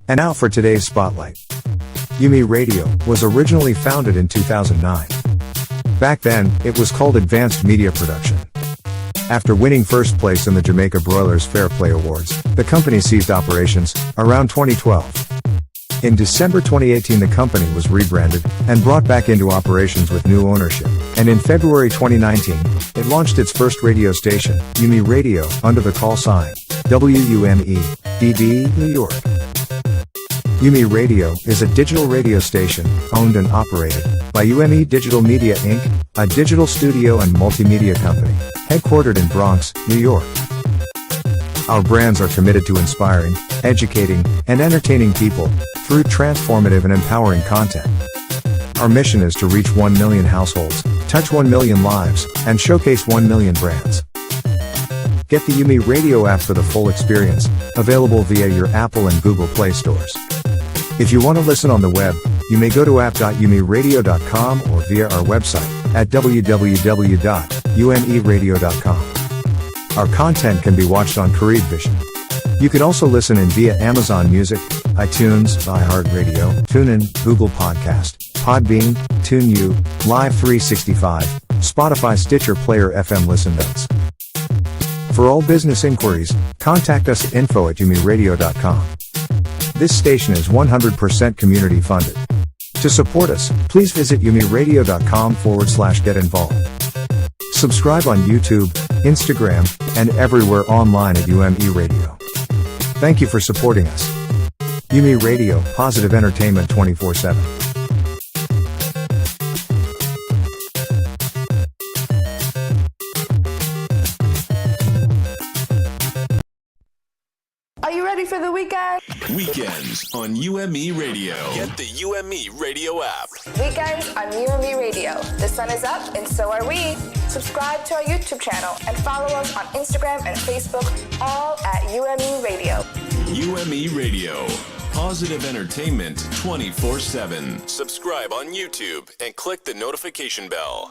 And now for today's spotlight. UMERADIO was originally founded in 2009. Back then, it was called Advanced Media Production. After winning first place in the Jamaica Broilers Fair Play Awards, the company ceased operations around 2012. In December 2018, the company was rebranded and brought back into operations with new ownership, and in February 2019, it launched its first radio station, UMERADIO, under the call sign WUME-DB, New York. UMERADIO is a digital radio station, owned and operated by UME Digital Media Inc., a digital studio and multimedia company, headquartered in Bronx, New York. Our brands are committed to inspiring, educating, and entertaining people through transformative and empowering content. Our mission is to reach 1 million households, touch 1 million lives, and showcase 1 million brands. Get the UMERADIO app for the full experience, available via your Apple and Google Play stores. If you want to listen on the web, you may go to app.umeradio.com or via our website at www.umeradio.com. Our content can be watched on Carib Vision. You can also listen in via Amazon Music, iTunes, iHeartRadio, TuneIn, Google Podcast, Podbean, TuneU, Live 365, Spotify, Stitcher, Player FM Listen Notes. For all business inquiries, contact us at info@umeradio.com. This station is 100% community funded. To support us, please visit umeradio.com/get involved. Subscribe on YouTube, Instagram, and everywhere online at UMERADIO. Thank you for supporting us. UMERADIO, positive entertainment 24/7. Are you ready for the weekend? Weekends on UMERADIO. Get the UMERADIO app. Weekends on UMERADIO. The sun is up and so are we. Subscribe to our YouTube channel and follow us on Instagram and Facebook, all at UMERADIO. UMERADIO. Positive entertainment 24/7. Subscribe on YouTube and click the notification bell.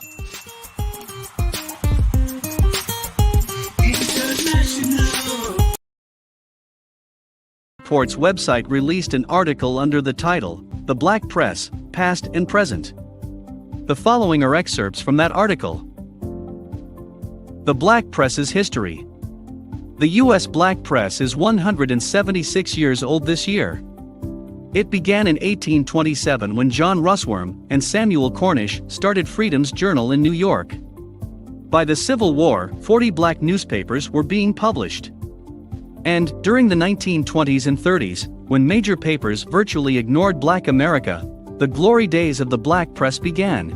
Reports website released an article under the title, The Black Press, Past and Present. The following are excerpts from that article. The Black Press's history. The U.S. Black Press is 176 years old this year. It began in 1827 when John Russwurm and Samuel Cornish started Freedom's Journal in New York. By the Civil War, 40 black newspapers were being published. And, during the 1920s and 30s, when major papers virtually ignored Black America, the glory days of the black press began.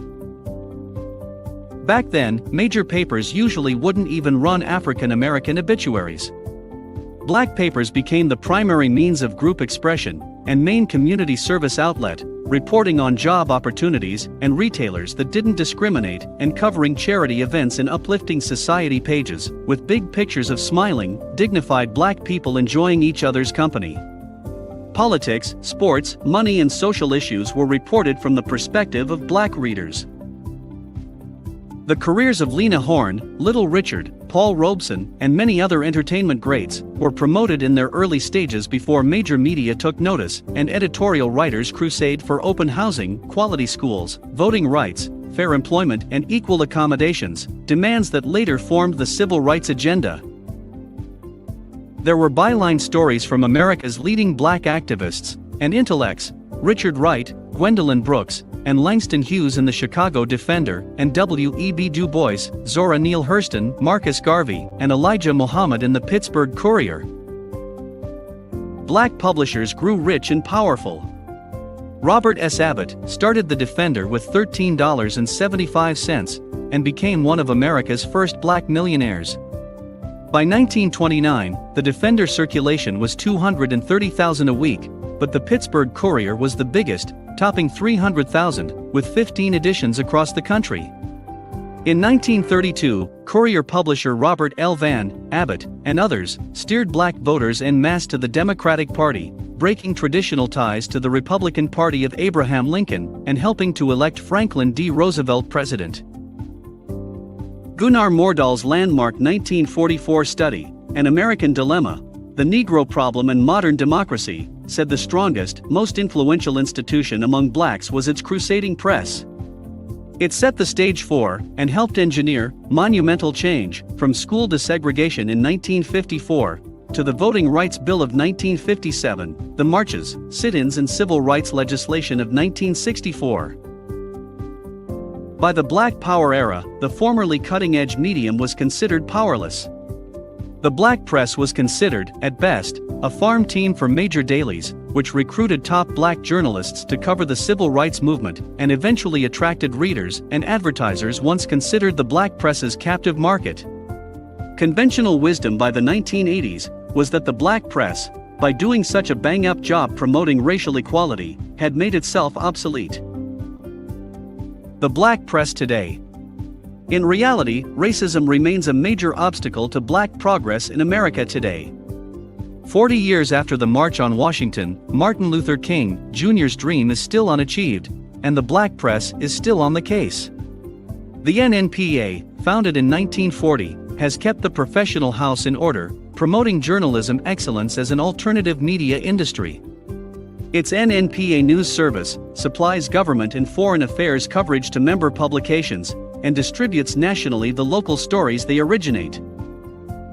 Back then, major papers usually wouldn't even run African American obituaries. Black papers became the primary means of group expression and main community service outlet, reporting on job opportunities and retailers that didn't discriminate, and covering charity events in uplifting society pages, with big pictures of smiling, dignified black people enjoying each other's company. Politics, sports, money and social issues were reported from the perspective of black readers. The careers of Lena Horne, Little Richard, Paul Robeson, and many other entertainment greats were promoted in their early stages before major media took notice, and editorial writers crusade for open housing, quality schools, voting rights, fair employment and equal accommodations, demands that later formed the civil rights agenda. There were byline stories from America's leading black activists and intellects, Richard Wright, Gwendolyn Brooks, and Langston Hughes in the Chicago Defender, and W.E.B. Du Bois, Zora Neale Hurston, Marcus Garvey, and Elijah Muhammad in the Pittsburgh Courier. Black publishers grew rich and powerful. Robert S. Abbott started the Defender with $13.75 and became one of America's first black millionaires. By 1929, the Defender circulation was 230,000 a week, but the Pittsburgh Courier was the biggest, topping 300,000, with 15 editions across the country. In 1932, Courier publisher Robert L. Van Abbott and others steered black voters en masse to the Democratic Party, breaking traditional ties to the Republican Party of Abraham Lincoln and helping to elect Franklin D. Roosevelt president. Gunnar Myrdal's landmark 1944 study, An American Dilemma, The Negro Problem and Modern Democracy, said the strongest, most influential institution among blacks was its crusading press. It set the stage for, and helped engineer, monumental change, from school desegregation in 1954, to the Voting Rights Bill of 1957, the marches, sit-ins and civil rights legislation of 1964. By the Black Power era, the formerly cutting-edge medium was considered powerless. The black press was considered, at best, a farm team for major dailies, which recruited top black journalists to cover the civil rights movement, and eventually attracted readers and advertisers once considered the black press's captive market. Conventional wisdom by the 1980s was that the black press, by doing such a bang-up job promoting racial equality, had made itself obsolete. The black press today. In reality, racism remains a major obstacle to black progress in America today. 40 years after the March on Washington, Martin Luther King Jr.'s dream is still unachieved, and the black press is still on the case. The NNPA, founded in 1940, has kept the professional house in order, promoting journalism excellence as an alternative media industry. Its NNPA News Service supplies government and foreign affairs coverage to member publications, and distributes nationally the local stories they originate.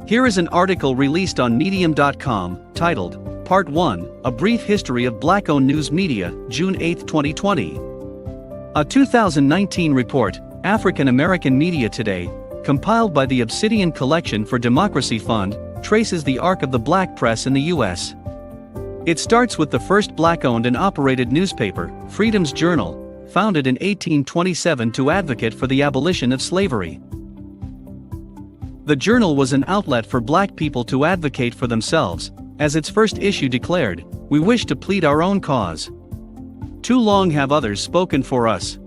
Here is an article released on Medium.com, titled, Part 1, A Brief History of Black-Owned News Media, June 8, 2020. A 2019 report, African American Media Today, compiled by the Obsidian Collection for Democracy Fund, traces the arc of the black press in the U.S. It starts with the first black-owned and operated newspaper, Freedom's Journal, founded in 1827 to advocate for the abolition of slavery. The journal was an outlet for black people to advocate for themselves. As its first issue declared, "We wish to plead our own cause. Too long have others spoken for us."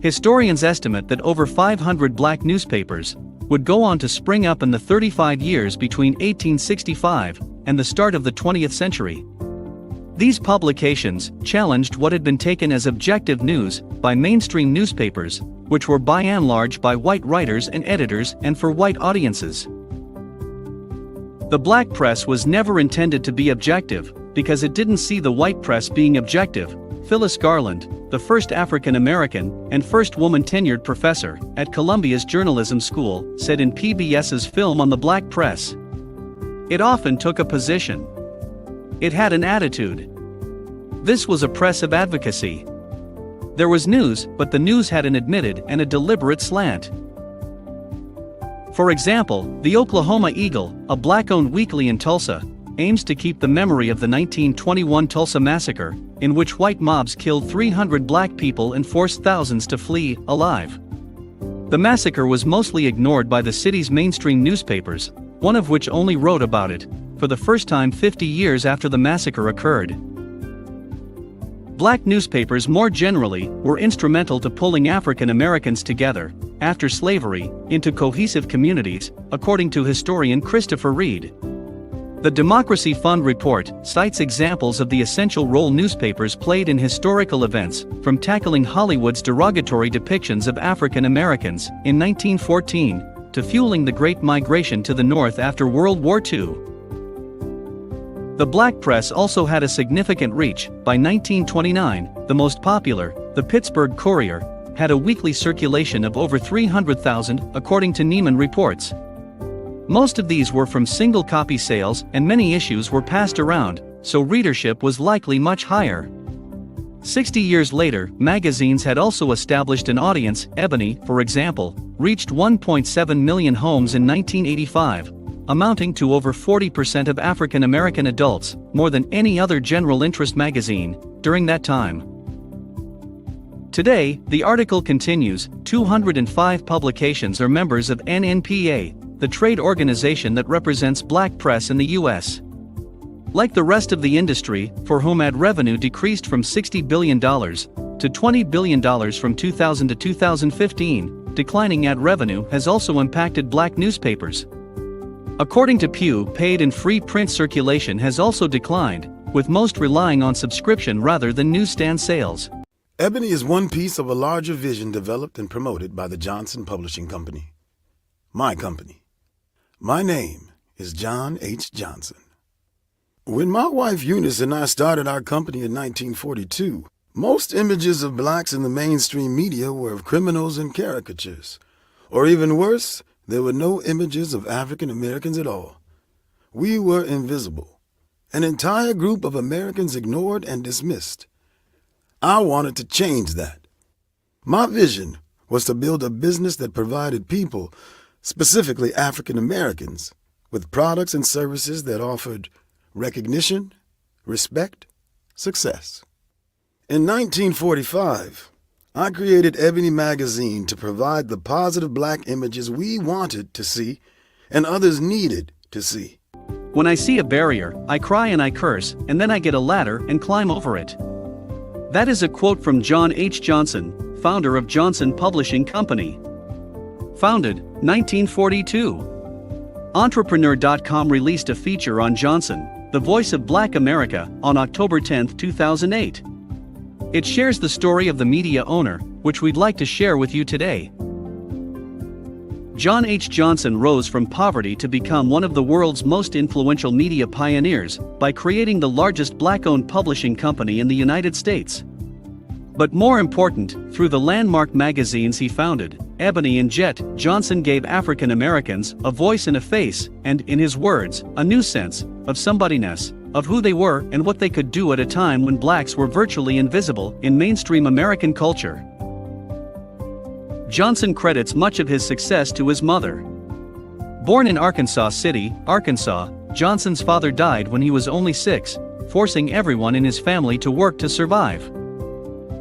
Historians estimate that over 500 black newspapers would go on to spring up in the 35 years between 1865 and the start of the 20th century. These publications challenged what had been taken as objective news by mainstream newspapers, which were by and large by white writers and editors and for white audiences. The black press was never intended to be objective, because it didn't see the white press being objective. Phyllis Garland, the first African American and first woman tenured professor at Columbia's journalism school, said in PBS's film on the black press, "It often took a position. It had an attitude. This was a press of advocacy. There was news, but the news had an admitted and a deliberate slant." For example, the Oklahoma Eagle, a black-owned weekly in Tulsa, aims to keep the memory of the 1921 Tulsa massacre, in which white mobs killed 300 black people and forced thousands to flee alive. The massacre was mostly ignored by the city's mainstream newspapers, one of which only wrote about it, for the first time 50 years after the massacre occurred. Black newspapers more generally were instrumental to pulling African Americans together, after slavery, into cohesive communities, according to historian Christopher Reed. The Democracy Fund report cites examples of the essential role newspapers played in historical events, from tackling Hollywood's derogatory depictions of African Americans in 1914, to fueling the Great Migration to the North after World War II. The black press also had a significant reach. By 1929, the most popular, the Pittsburgh Courier, had a weekly circulation of over 300,000, according to Neiman reports. Most of these were from single-copy sales, and many issues were passed around, so readership was likely much higher. 60 years later, magazines had also established an audience. Ebony, for example, reached 1.7 million homes in 1985, amounting to over 40% of African American adults, more than any other general interest magazine, during that time. Today, the article continues, 205 publications are members of NNPA, the trade organization that represents black press in the U.S. Like the rest of the industry, for whom ad revenue decreased from $60 billion to $20 billion from 2000 to 2015, declining ad revenue has also impacted black newspapers. According to Pew, paid and free print circulation has also declined, with most relying on subscription rather than newsstand sales. Ebony is one piece of a larger vision developed and promoted by the Johnson Publishing Company. My company. My name is John H. Johnson. When my wife Eunice and I started our company in 1942, most images of blacks in the mainstream media were of criminals and caricatures. Or even worse, there were no images of African Americans at all. We were invisible. An entire group of Americans ignored and dismissed. I wanted to change that. My vision was to build a business that provided people, specifically African Americans, with products and services that offered recognition, respect, success. In 1945, I created Ebony magazine to provide the positive black images we wanted to see and others needed to see. When I see a barrier, I cry and I curse, and then I get a ladder and climb over it. That is a quote from John H. Johnson, founder of Johnson Publishing Company. Founded, 1942. Entrepreneur.com released a feature on Johnson, the voice of Black America, on October 10, 2008. It shares the story of the media owner, which we'd like to share with you today. John H. Johnson rose from poverty to become one of the world's most influential media pioneers by creating the largest black-owned publishing company in the United States. But more important, through the landmark magazines he founded, Ebony and Jet, Johnson gave African Americans a voice and a face, and, in his words, a new sense of somebodyness, of who they were and what they could do at a time when blacks were virtually invisible in mainstream American culture. Johnson credits much of his success to his mother. Born in Arkansas City, Arkansas, Johnson's father died when he was only 6, forcing everyone in his family to work to survive.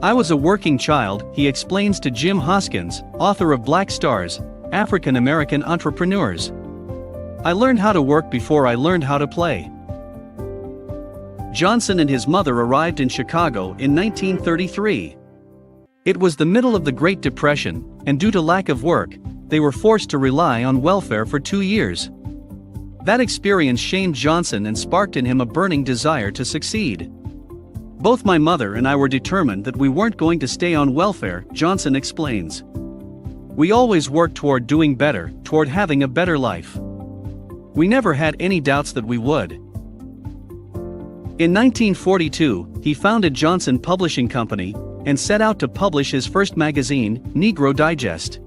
I was a working child, he explains to Jim Hoskins, author of Black Stars, African American Entrepreneurs. I learned how to work before I learned how to play. Johnson and his mother arrived in Chicago in 1933. It was the middle of the Great Depression, and due to lack of work, they were forced to rely on welfare for 2 years. That experience shamed Johnson and sparked in him a burning desire to succeed. Both my mother and I were determined that we weren't going to stay on welfare, Johnson explains. We always worked toward doing better, toward having a better life. We never had any doubts that we would. In 1942, he founded Johnson Publishing Company and set out to publish his first magazine, Negro Digest.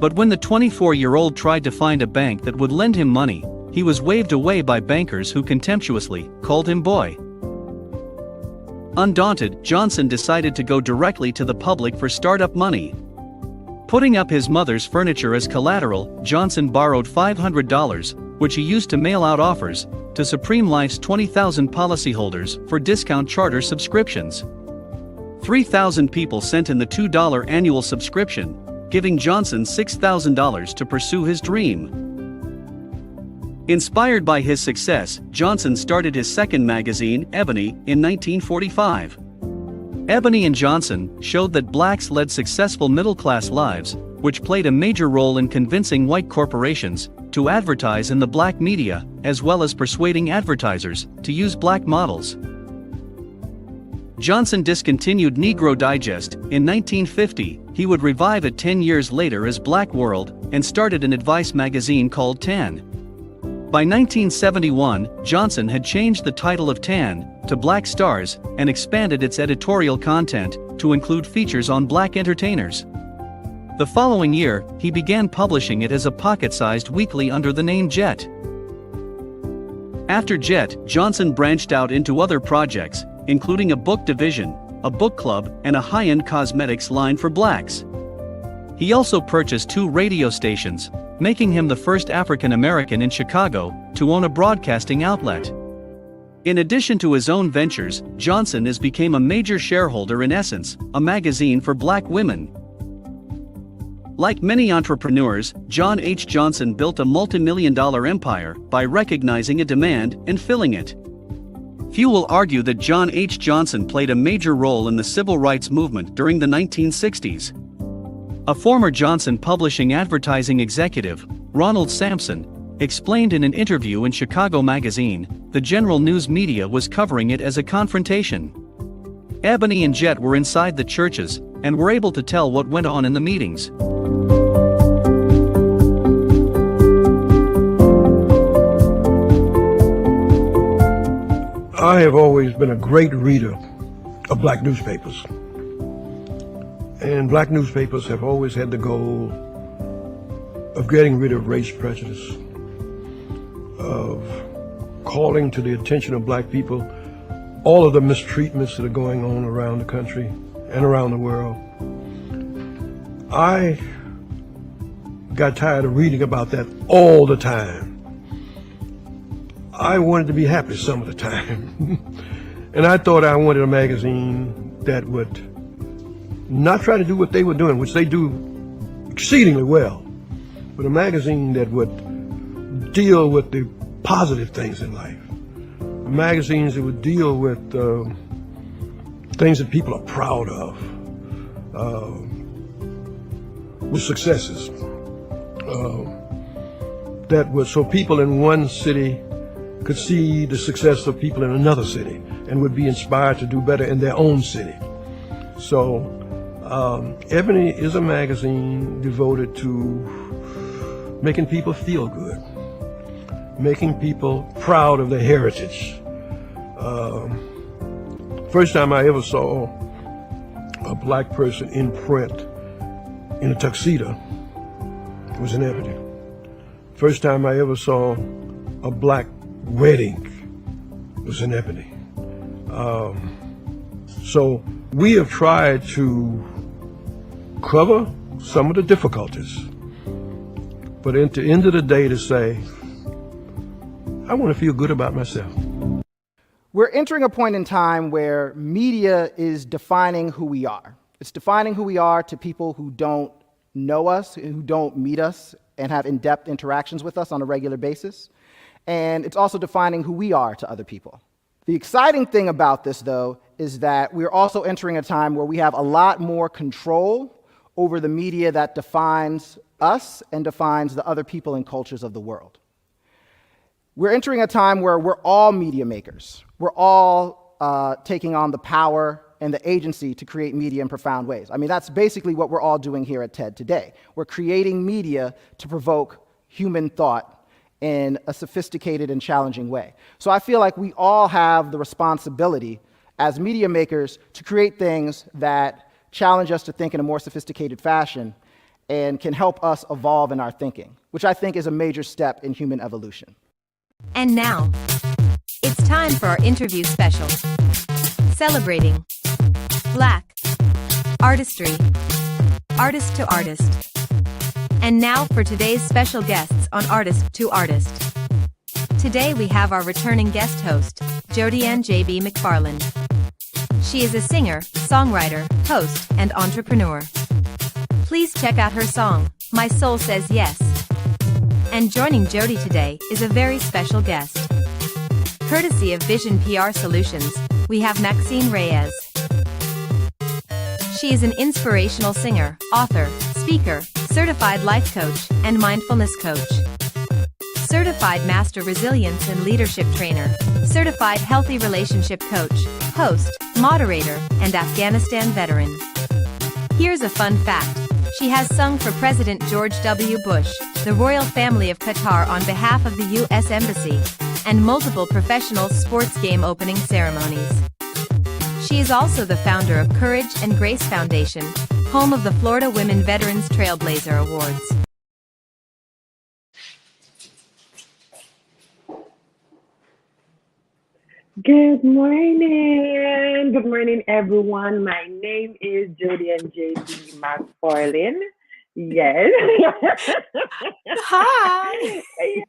But when the 24-year-old tried to find a bank that would lend him money, he was waved away by bankers who contemptuously called him boy. Undaunted, Johnson decided to go directly to the public for startup money. Putting up his mother's furniture as collateral, Johnson borrowed $500, which he used to mail out offers to Supreme Life's 20,000 policyholders for discount charter subscriptions. 3,000 people sent in the $2 annual subscription, giving Johnson $6,000 to pursue his dream. Inspired by his success, Johnson started his second magazine, Ebony, in 1945. Ebony and Johnson showed that blacks led successful middle-class lives, which played a major role in convincing white corporations to advertise in the black media, as well as persuading advertisers to use black models. Johnson discontinued Negro Digest in 1950. He would revive it 10 years later as Black World and started an advice magazine called Tan. By 1971, Johnson had changed the title of Tan to Black Stars and expanded its editorial content to include features on black entertainers. The following year, he began publishing it as a pocket-sized weekly under the name Jet. After Jet, Johnson branched out into other projects, including a book division, a book club, and a high-end cosmetics line for blacks. He also purchased 2 radio stations, making him the first African American in Chicago to own a broadcasting outlet. In addition to his own ventures, Johnson became a major shareholder in Essence, a magazine for black women. Like many entrepreneurs, John H. Johnson built a multi-million-dollar empire by recognizing a demand and filling it. Few will argue that John H. Johnson played a major role in the civil rights movement during the 1960s. A former Johnson Publishing advertising executive, Ronald Sampson, explained in an interview in Chicago Magazine, the general news media was covering it as a confrontation. Ebony and Jet were inside the churches and were able to tell what went on in the meetings. I have always been a great reader of black newspapers. And black newspapers have always had the goal of getting rid of race prejudice, of calling to the attention of black people all of the mistreatments that are going on around the country and around the world. I got tired of reading about that all the time. I wanted to be happy some of the time. And I thought I wanted a magazine that would not try to do what they were doing, which they do exceedingly well, but a magazine that would deal with the positive things in life. Magazines that would deal with things that people are proud of, with successes. That was so people in one city could see the success of people in another city and would be inspired to do better in their own city. So Ebony is a magazine devoted to making people feel good, making people proud of their heritage. First time I ever saw a black person in print in a tuxedo was in Ebony. First time I ever saw a black wedding was in Ebony. So we have tried to cover some of the difficulties, but at the end of the day to say, I want to feel good about myself. We're entering a point in time where media is defining who we are. It's defining who we are to people who don't know us, who don't meet us, and have in-depth interactions with us on a regular basis. And it's also defining who we are to other people. The exciting thing about this, though, is that we're also entering a time where we have a lot more control over the media that defines us and defines the other people and cultures of the world. We're entering a time where we're all media makers. We're all taking on the power and the agency to create media in profound ways. I mean, that's basically what we're all doing here at TED today. We're creating media to provoke human thought in a sophisticated and challenging way. So I feel like we all have the responsibility as media makers to create things that challenge us to think in a more sophisticated fashion and can help us evolve in our thinking, which I think is a major step in human evolution. And now, it's time for our interview special. Celebrating Black artistry, artist to artist. And now for today's special guests on Artist to Artist. Today we have our returning guest host, Georgie and JB McFarland. She is a singer, songwriter, host, and entrepreneur. Please check out her song, My Soul Says Yes. And joining Georgie today is a very special guest. Courtesy of Vision PR Solutions, we have Maxine Reyes. She is an inspirational singer, author, speaker, certified life coach, and mindfulness coach. Certified Master Resilience and Leadership Trainer, certified healthy relationship coach, host, moderator, and Afghanistan veteran. Here's a fun fact. She has sung for President George W. Bush, the royal family of Qatar on behalf of the U.S. Embassy, and multiple professional sports game opening ceremonies. She is also the founder of Courage and Grace Foundation, home of the Florida Women Veterans Trailblazer Awards. Good morning. Good morning, everyone. My name is Georgie and JB McFarland. Yes. Hi. Yes,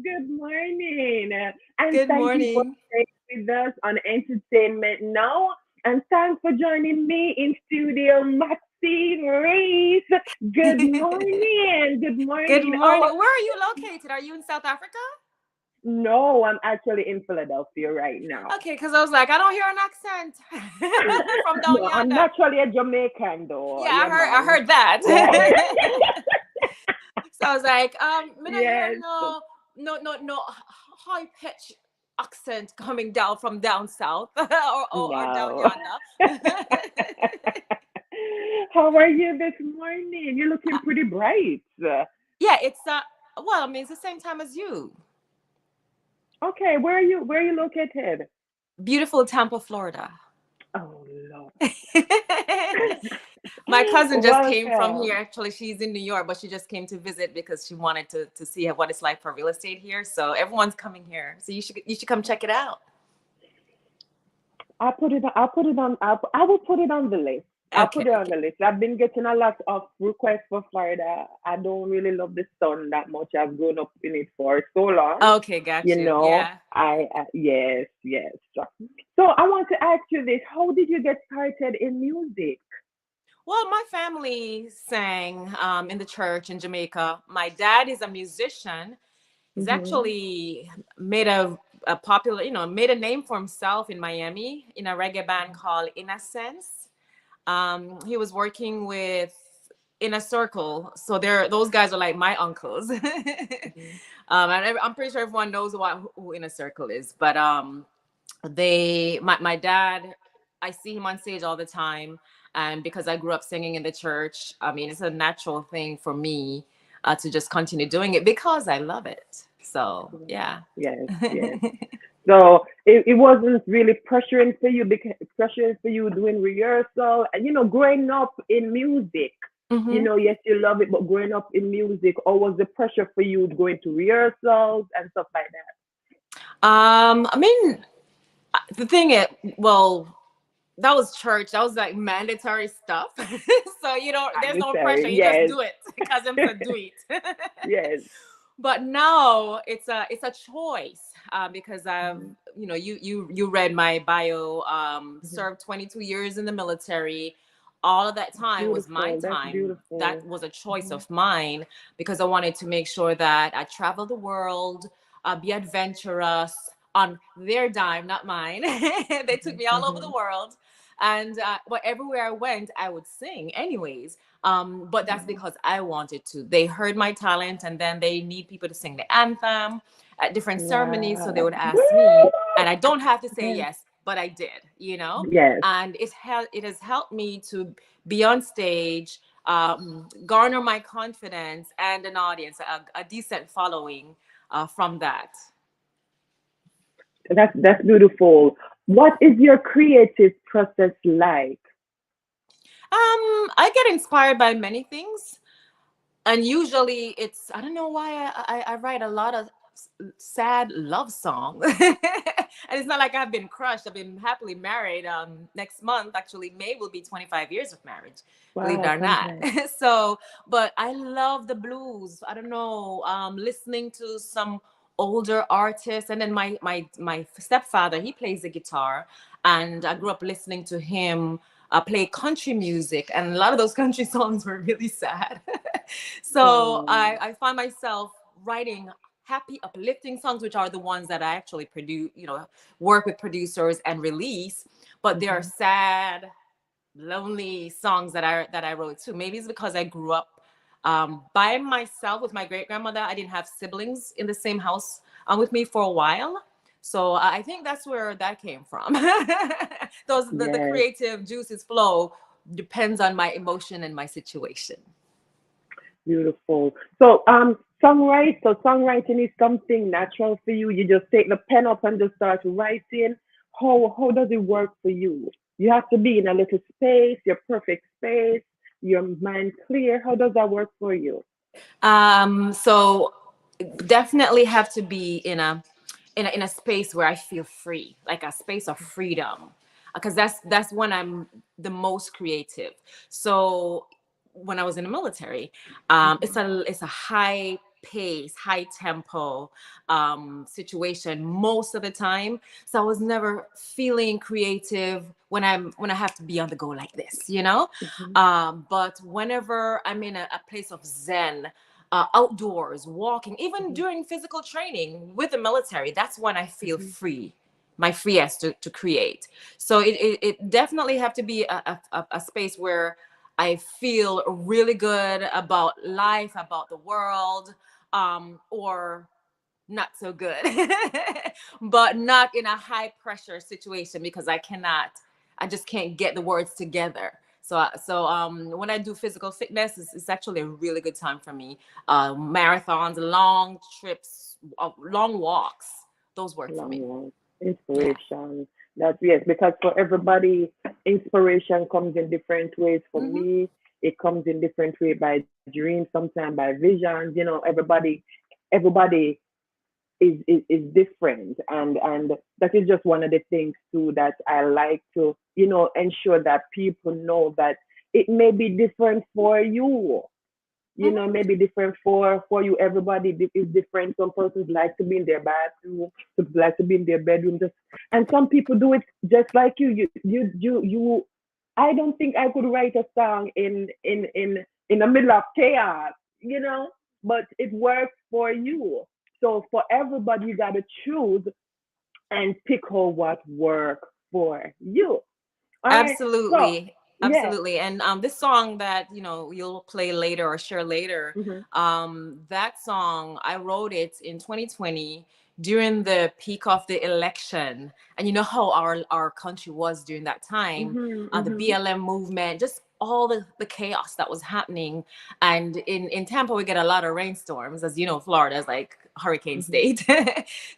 good morning. And Good thank morning. you for staying with us on Entertainment Now. And thanks for joining me in studio, Maxine Reyes. Good morning. Good morning. Good morning. Where are you located? Are you in South Africa? No, I'm actually in Philadelphia right now. Okay, because I was like, I don't hear an accent from down No, I'm yonder. naturally a Jamaican, though. Yeah, You I know. heard that. Yeah. So I was like, me not Yes. hear no high pitch accent coming down from down south or down No. yonder. How are you this morning? You're looking pretty bright. Yeah, it's it's the same time as you. Okay, where are you located? Beautiful Tampa, Florida. Oh, Lord. My cousin just came from Welcome. here. Actually, she's in New York, but she just came to visit because she wanted to see what it's like for real estate here. So everyone's coming here. So you should come check it out. I will put it on the list. I'll put it on the list. I've been getting a lot of requests for Florida. I don't really love the sun that much. I've grown up in it for so long. Okay, got you. Yeah. Yes. So I want to ask you this: how did you get started in music? Well, my family sang in the church in Jamaica. My dad is a musician. He's actually made a popular, made a name for himself in Miami in a reggae band called Innocence. He was working with Inner Circle, so those guys are like my uncles. And I'm pretty sure everyone knows who Inner Circle is. But my dad, I see him on stage all the time. And because I grew up singing in the church, I mean, it's a natural thing for me to just continue doing it because I love it. So, yeah. Yes. So it wasn't really pressuring for you doing rehearsal and, growing up in music. Yes, you love it, but growing up in music, or was the pressure for you going to rehearsals and stuff like that? I mean, the thing is, well, that was church. That was like mandatory stuff. So there's no pressure. You just do it because I'm gonna do it. Yes. But now it's a choice because I've you read my bio. Served 22 years in the military. All of that time was my time. That was a choice of mine because I wanted to make sure that I travel the world, be adventurous on their dime, not mine. They took me all over the world. And everywhere I went, I would sing anyways. But that's because I wanted to. They heard my talent, and then they need people to sing the anthem at different ceremonies. So they would ask me, and I don't have to say yes, but I did, Yes. And it has helped me to be on stage, garner my confidence and an audience, a decent following from that. That's beautiful. What is your creative process like? I get inspired by many things, and usually I don't know why I write a lot of sad love songs. And it's not like I've been crushed. I've been happily married. Next month, actually, May will be 25 years of marriage. Wow, believe it or not. So, but I love the blues. I don't know, listening to some older artists, and then my stepfather, he plays the guitar, and I grew up listening to him play country music, and a lot of those country songs were really sad. So I find myself writing happy, uplifting songs, which are the ones that I actually produce, work with producers and release. But they are sad, lonely songs that I wrote too. Maybe it's because I grew up by myself with my great grandmother. I didn't have siblings in the same house with me for a while. So I think that's where that came from. The creative juices flow depends on my emotion and my situation. Beautiful. So songwriting is something natural for you. You just take the pen up and just start writing. How does it work for you? You have to be in a little space, your perfect space, your mind clear. How does that work for you? So definitely have to be in a space where I feel free, like a space of freedom, because that's when I'm the most creative. So when I was in the military, it's a high pace, high tempo situation most of the time. So I was never feeling creative when I have to be on the go like this, but whenever I'm in a place of zen, outdoors, walking, even during physical training with the military, that's when I feel free, my freest to create. So it definitely have to be a space where I feel really good about life, about the world, or not so good, but not in a high pressure situation, because I just can't get the words together. So when I do physical fitness, it's actually a really good time for me. Marathons, long trips, long walks, those work for me. Inspiration. That's yes, because for everybody, inspiration comes in different ways. For me, it comes in different way by dreams, sometimes by visions. You know, everybody is different, and that is just one of the things too that I like to, you know, ensure that people know that it may be different for you. You know, maybe different for you. Everybody is different. Some persons like to be in their bathroom, some like to be in their bedroom. Just and some people do it just like you. You. I don't think I could write a song in the middle of chaos. You know, but it works for you. So for everybody, you gotta choose and pick out what works for you. All right. So Absolutely. yeah. Absolutely. And this song that, you know, you'll play later or share later, that song, I wrote it in 2020 during the peak of the election. And you know how our country was during that time, the BLM movement, just all the chaos that was happening. And in Tampa, we get a lot of rainstorms. As you know, Florida is like hurricane state.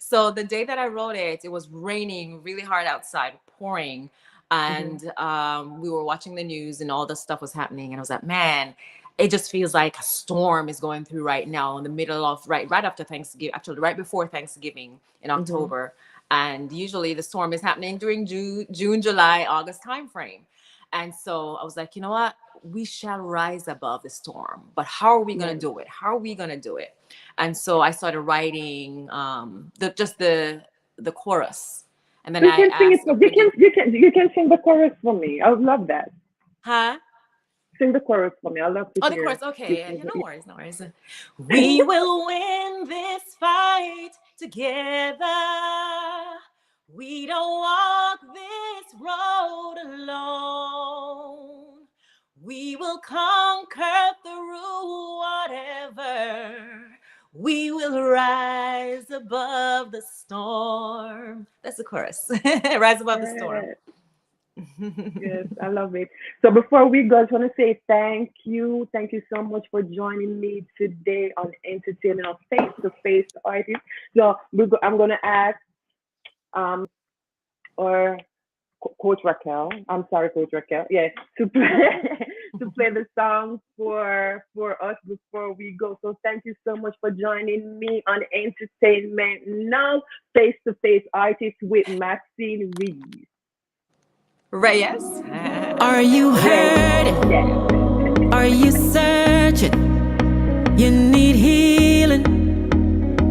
So the day that I wrote it, it was raining really hard outside, pouring. And we were watching the news and all this stuff was happening. And I was like, man, it just feels like a storm is going through right now in the middle of, right after Thanksgiving, actually right before Thanksgiving in October. And usually the storm is happening during June, July, August timeframe. And so I was like, you know what? We shall rise above the storm. But how are we going to do it? How are we going to do it? And so I started writing the chorus. And then You can sing it. You can sing the chorus for me. I would love that. Huh? Sing the chorus for me. I love to the hear. chorus. Okay. Yeah, no worries. We will win this fight together. We don't walk this road alone. We will conquer through whatever. We will rise above the storm. That's the chorus. Rise above the storm. Yes, I love it. So before we go, I just want to say thank you. Thank you so much for joining me today on Entertainment of Face-to-Face Artists. So I'm going to ask Coach Raquel. I'm sorry, Coach Raquel. Yeah, to play the song for us before we go. So thank you so much for joining me on Entertainment Now, Face-to-Face Artists with Maxine Reyes. Are you hurting? Yes. Are you searching? You need healing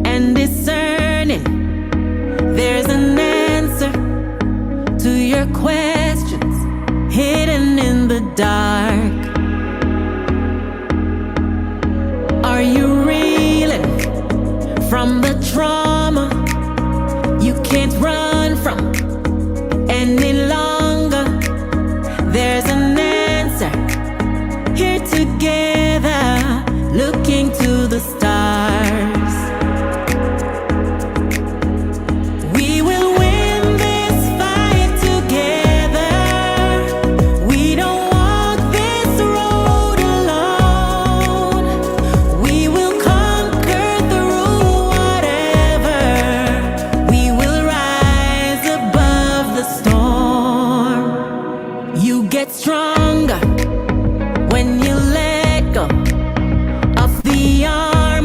and discerning. There's an answer to your questions hidden in the dark. Are you reeling from the trauma you can't run from any longer? There's an answer here together, looking to the stars. Stronger when you let go of the arm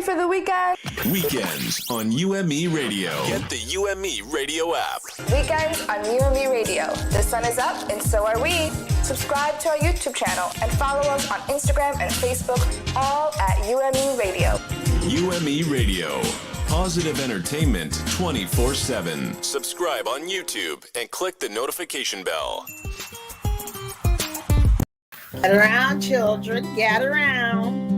for the weekend? Weekends on UME Radio. Get the UME Radio app. Weekends on UME Radio. The sun is up and so are we. Subscribe to our YouTube channel and follow us on Instagram and Facebook, all at UME Radio. UME Radio. Positive entertainment 24/7. Subscribe on YouTube and click the notification bell. Get around, children, get around.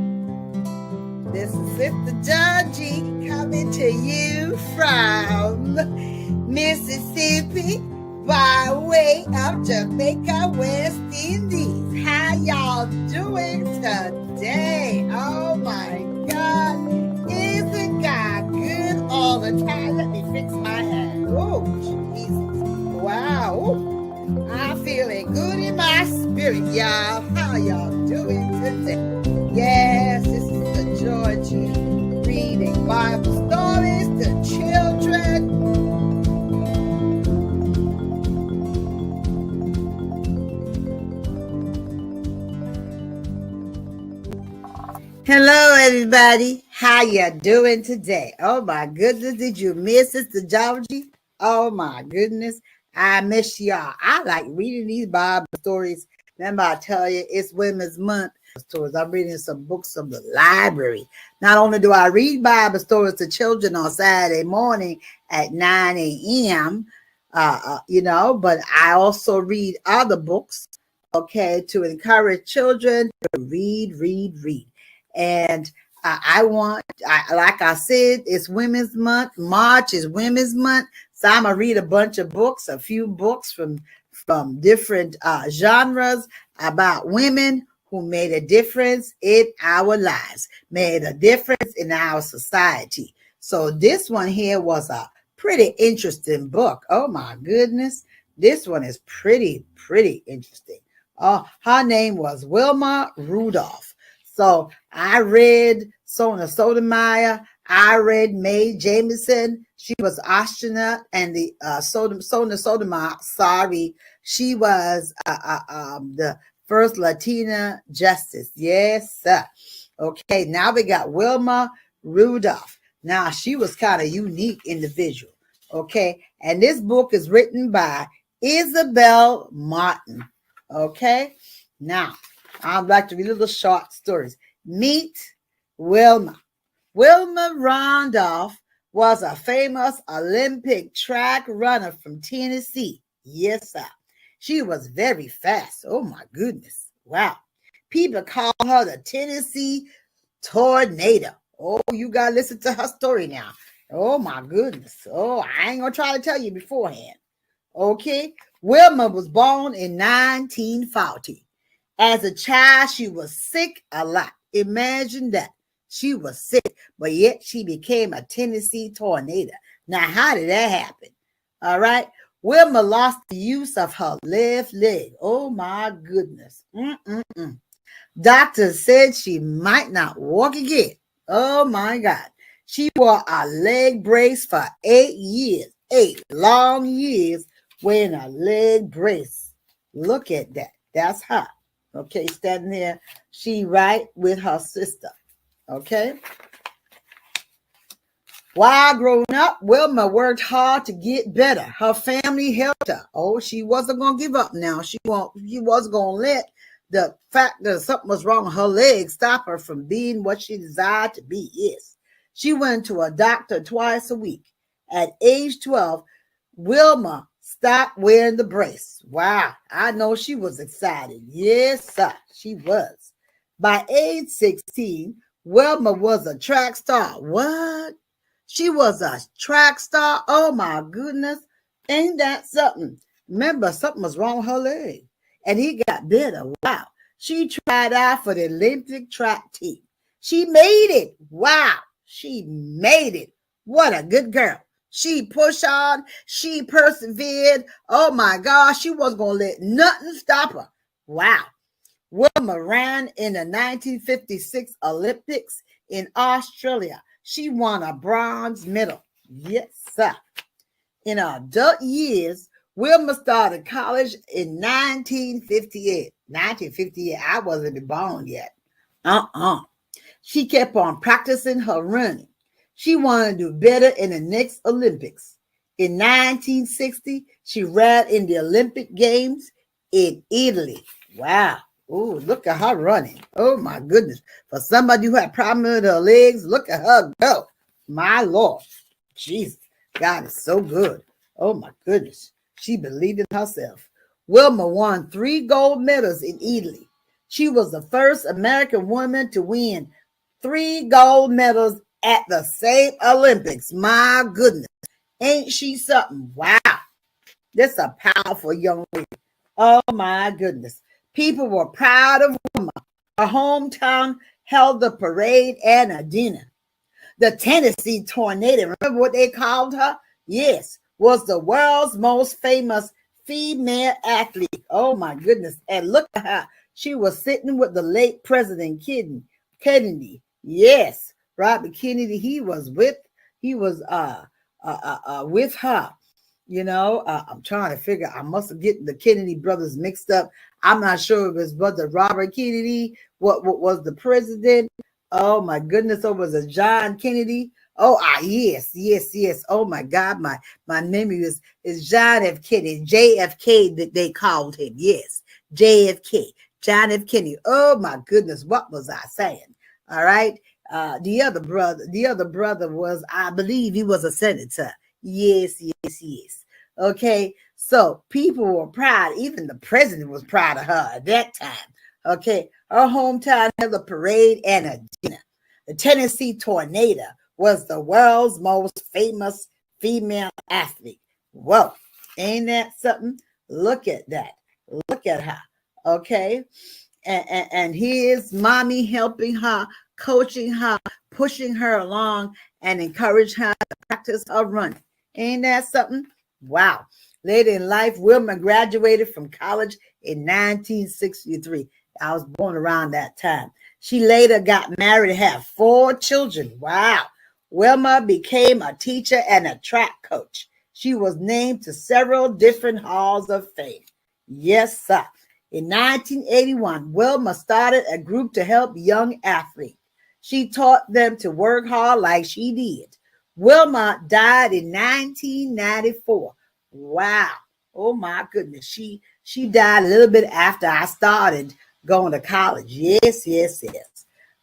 This is Sister Georgie coming to you from Mississippi by way of Jamaica, West Indies. How y'all doing today? Oh my God, isn't God good all the time? Let me fix my hand. Oh, Jesus. Wow. I'm feeling good in my spirit, y'all. How y'all doing today? Yes, this is the Georgie reading Bible stories to children. Hello, everybody. How you doing today? Oh my goodness, did you miss Sister Georgie? Oh my goodness. I miss y'all. I like reading these Bible stories. Remember, I tell you, it's Women's Month stories. I'm reading some books from the library. Not only do I read Bible stories to children on Saturday morning at 9 a.m., but I also read other books, okay, to encourage children to read. And like I said, it's Women's Month. March is Women's Month. So I'm going to read a few books from different genres about women who made a difference in our lives, made a difference in our society. So this one here was a pretty interesting book. Oh my goodness. This one is pretty interesting. Her name was Wilma Rudolph. So I read Sona Sotomayor. I read Mae Jemison. She was astronaut, and the Sona Sotomayor. She was the first Latina justice. Yes, sir. Okay, now we got Wilma Rudolph. Now she was kind of unique individual. Okay, and this book is written by Isabel Martin. Okay, now I'd like to read little short stories. Meet Wilma. Wilma Randolph was a famous Olympic track runner from Tennessee. Yes, sir. She was very fast. Oh, my goodness. Wow. People call her the Tennessee Tornado. Oh, you got to listen to her story now. Oh, my goodness. Oh, I ain't going to try to tell you beforehand. Okay. Wilma was born in 1940. As a child, she was sick a lot. Imagine that. She was sick, but yet she became a Tennessee Tornado. Now, how did that happen? All right. Wilma lost the use of her left leg. Oh, my goodness. Doctors said she might not walk again. Oh, my God. She wore a leg brace for 8 years, 8 long years wearing a leg brace. Look at that. That's her. Okay, standing there. She right with her sister. Okay. While growing up, Wilma worked hard to get better. Her family helped her. Oh, she wasn't going to give up now. She wasn't going to let the fact that something was wrong with her leg stop her from being what she desired to be. Yes. She went to a doctor twice a week. At age 12, Wilma stopped wearing the brace. Wow. I know she was excited. Yes, sir. She was. By age 16, Wilma was a track star. What? She was a track star? Oh, my goodness. Ain't that something? Remember, something was wrong with her leg. And he got better. Wow. She tried out for the Olympic track team. She made it. Wow. She made it. What a good girl. She pushed on. She persevered. Oh, my gosh. She wasn't going to let nothing stop her. Wow. Wilma ran in the 1956 Olympics in Australia. She won a bronze medal. Yes, sir. In her adult years, Wilma started college in 1958. 1958, I wasn't born yet. She kept on practicing her running. She wanted to do better in the next Olympics. In 1960, she ran in the Olympic Games in Italy. Wow. Oh, look at her running. Oh, my goodness. For somebody who had problems with her legs, look at her go. My Lord. Jesus. God is so good. Oh, my goodness. She believed in herself. Wilma won 3 gold medals in Italy. She was the first American woman to win 3 gold medals at the same Olympics. My goodness. Ain't she something? Wow. This a powerful young lady. Oh, my goodness. People were proud of Wilma. Her hometown held the parade and a dinner. The Tennessee Tornado, remember what they called her? Yes, was the world's most famous female athlete. Oh, my goodness. And look at her. She was sitting with the late President Kennedy. Yes, Robert Kennedy. He was with her. You know, I'm trying to figure. I must have gotten the Kennedy brothers mixed up. I'm not sure if it was brother Robert Kennedy. What was the president? Oh my goodness! Oh, was it John Kennedy? Oh, yes. Oh my God, my memory is John F. Kennedy, JFK that they called him. Yes, JFK, John F. Kennedy. Oh my goodness, what was I saying? All right. The other brother was, I believe, he was a senator. Yes. Okay, so people were proud. Even the president was proud of her at that time. Okay, her hometown held a parade and a dinner. The Tennessee Tornado was the world's most famous female athlete. Whoa, ain't that something? Look at that. Look at her. Okay, and here's mommy helping her, coaching her, pushing her along, and encourage her to practice her running. Ain't that something? Wow. Later in life, Wilma graduated from college in 1963. I was born around that time. She later got married and had 4 children. Wow. Wilma became a teacher and a track coach. She was named to several different halls of fame. Yes, sir. In 1981, Wilma started a group to help young athletes. She taught them to work hard like she did. Wilma died in 1994. Wow. Oh my goodness. She died a little bit after I started going to college. Yes.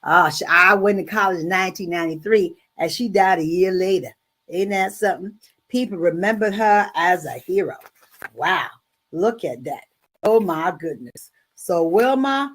I went to college in 1993 and she died a year later. Ain't that something? People remembered her as a hero. Wow. Look at that. Oh my goodness. So Wilma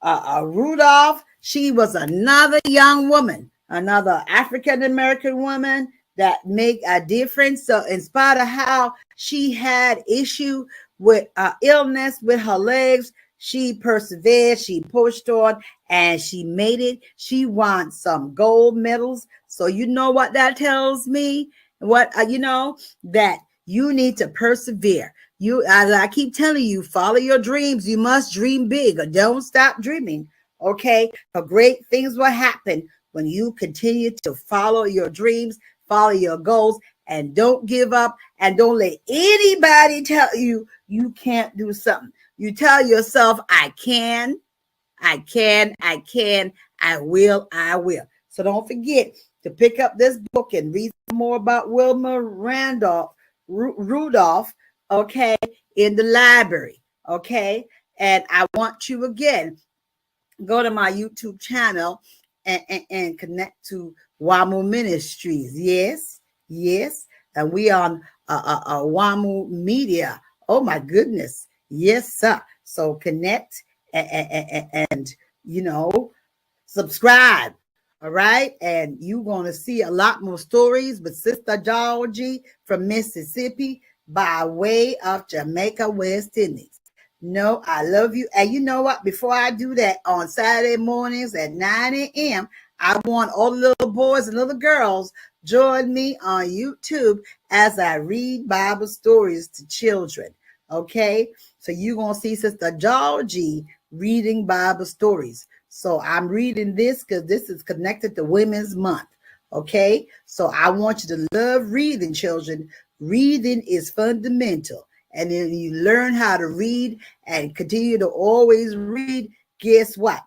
Rudolph, she was another young woman, another African-American woman that make a difference. So in spite of how she had issue with illness with her legs, she persevered, she pushed on, and she made it. She won some gold medals. So you know what that tells me? What that you need to persevere. You, as I keep telling you, follow your dreams. You must dream big or don't stop dreaming. Okay, for great things will happen when you continue to follow your dreams, follow your goals, and don't give up, and don't let anybody tell you you can't do something. You tell yourself, I can, I will. So don't forget to pick up this book and read more about Wilma Rudolph, okay, in the library, okay? And I want you again, go to my YouTube channel and connect to WAMU Ministries. Yes. And we on WAMU Media. Oh my goodness. Yes, sir. So connect and subscribe. All right. And you're going to see a lot more stories with Sister Georgie from Mississippi by way of Jamaica, West Indies. No, I love you. And you know what? Before I do that, on Saturday mornings at 9 a.m., I want all the little boys and little girls join me on YouTube as I read Bible stories to children. Okay? So you're going to see Sister Georgie reading Bible stories. So I'm reading this because this is connected to Women's Month. Okay? So I want you to love reading, children. Reading is fundamental. And then you learn how to read and continue to always read. Guess what?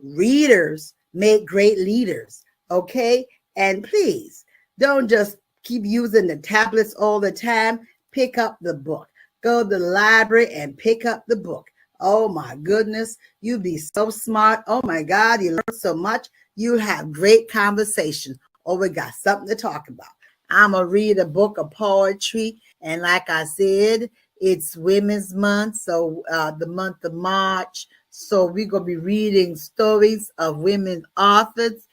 Readers make great leaders. Okay. And please don't just keep using the tablets all the time. Pick up the book. Go to the library and pick up the book. Oh my goodness, you'll be so smart. Oh my God, you learn so much. You have great conversation. Oh, we got something to talk about. I'm going to read a book of poetry. And like I said, it's Women's Month, so the month of March. So we're going to be reading stories of women authors,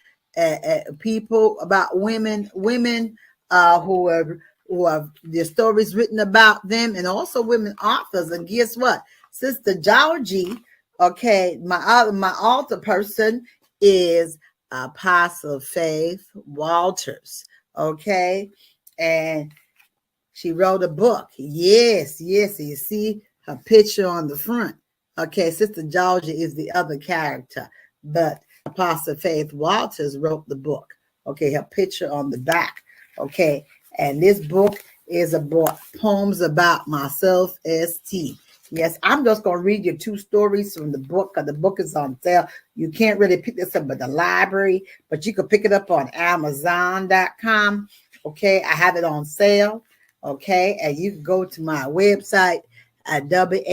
people about women who have their stories written about them, and also women authors. And guess what? Sister Georgie, okay, my author person is Apostle Faith Walters, okay, and she wrote a book. Yes, you see her picture on the front. Okay, Sister Georgie is the other character, but Apostle Faith Walters wrote the book. Okay, her picture on the back. Okay, and this book is about poems about my self-esteem. Yes, I'm just going to read you 2 stories from the book, because the book is on sale. You can't really pick this up at the library, but you can pick it up on Amazon.com. Okay, I have it on sale. Okay, and you can go to my website at WAMOE.org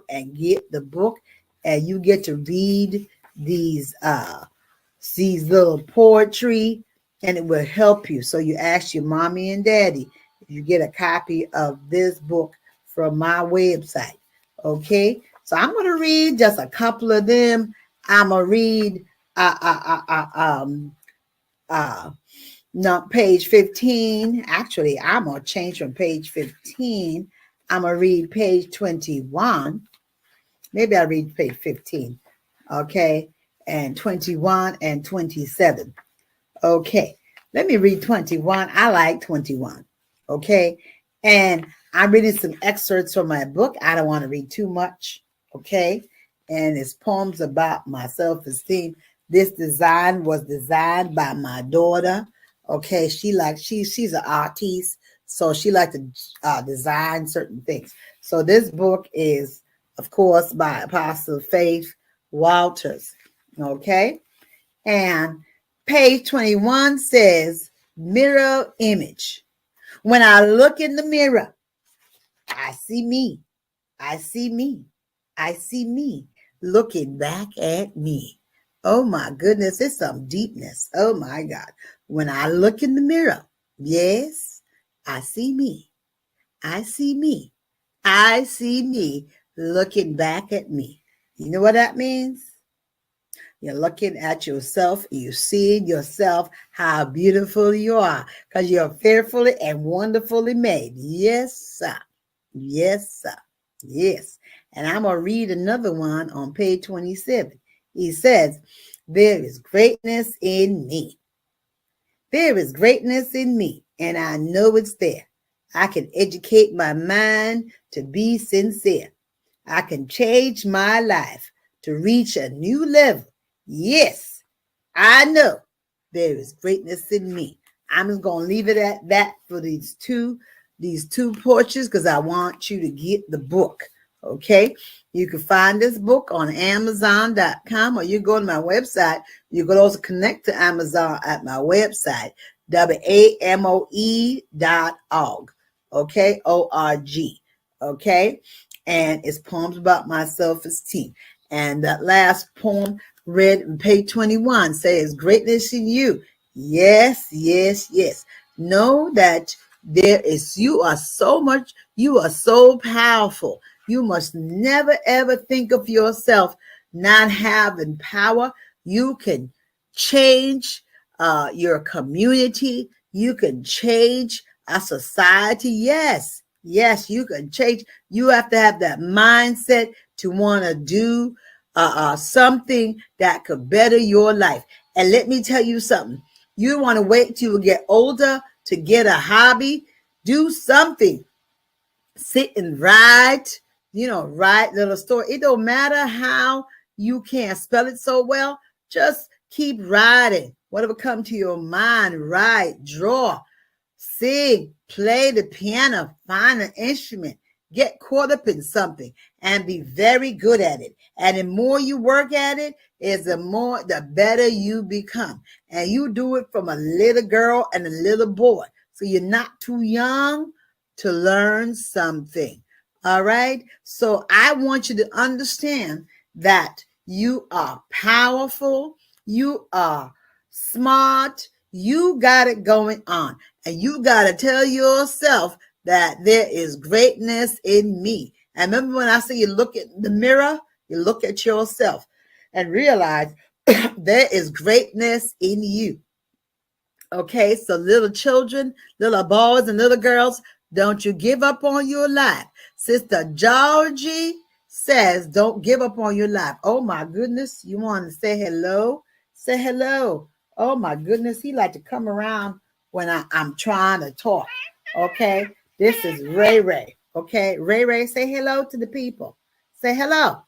and get the book, and you get to read these little poetry, and it will help you. So you ask your mommy and daddy if you get a copy of this book from my website. Okay, so I'm going to read just a couple of them. I'm going to read page 15. Actually, I'm going to change from page 15. I'm going to read page 21. Maybe I'll read page 15. Okay, and 21 and 27. Okay, let me read 21. I like 21. Okay, and I'm reading some excerpts from my book. I don't want to read too much. Okay, and it's poems about my self-esteem. This design was designed by my daughter. Okay, she's an artist, so she likes to design certain things. So this book is, of course, by Apostle Faith Walters. Okay, and page 21 says, mirror image. When I look in the mirror, I see me. I see me. I see me looking back at me. Oh my goodness, it's some deepness. Oh my God. When I look in the mirror, yes, I see me. I see me. I see me looking back at me. You know what that means? You're looking at yourself. You see yourself, how beautiful you are, because you're fearfully and wonderfully made. Yes, sir. Yes, sir. Yes. And I'm going to read another one on page 27. He says, there is greatness in me. There is greatness in me, and I know it's there. I can educate my mind to be sincere. I can change my life to reach a new level. Yes, I know there is greatness in me. I'm just going to leave it at that for these two portions, because I want you to get the book. Okay, you can find this book on Amazon.com, or you go to my website. You can also connect to Amazon at my website, WAMOE.org. Okay, O-R-G. Okay, and it's poems about my self-esteem. And that last poem read in page 21 says, greatness in you. Yes, yes, yes. Know that you are so powerful. You must never, ever think of yourself not having power. You can change your community. You can change a society. Yes, yes, you can change. You have to have that mindset to want to do something that could better your life. And let me tell you something. You want to wait till you get older to get a hobby. Do something. Sit and write. Write little story. It don't matter how you can't spell it so well. Just keep writing. Whatever comes to your mind, write, draw, sing, play the piano, find an instrument. Get caught up in something and be very good at it. And the more you work at it, the better you become. And you do it from a little girl and a little boy. So you're not too young to learn something. All right. So I want you to understand that you are powerful. You are smart. You got it going on. And you got to tell yourself that there is greatness in me. And remember when I say you look at the mirror, you look at yourself and realize there is greatness in you. Okay, so little children, little boys and little girls, don't you give up on your life. Sister Georgie says, don't give up on your life. Oh my goodness, you want to say hello? Say hello. Oh my goodness, he like to come around when I'm trying to talk. Okay, this is Ray Ray. Okay, Ray, say hello to the people. Say hello.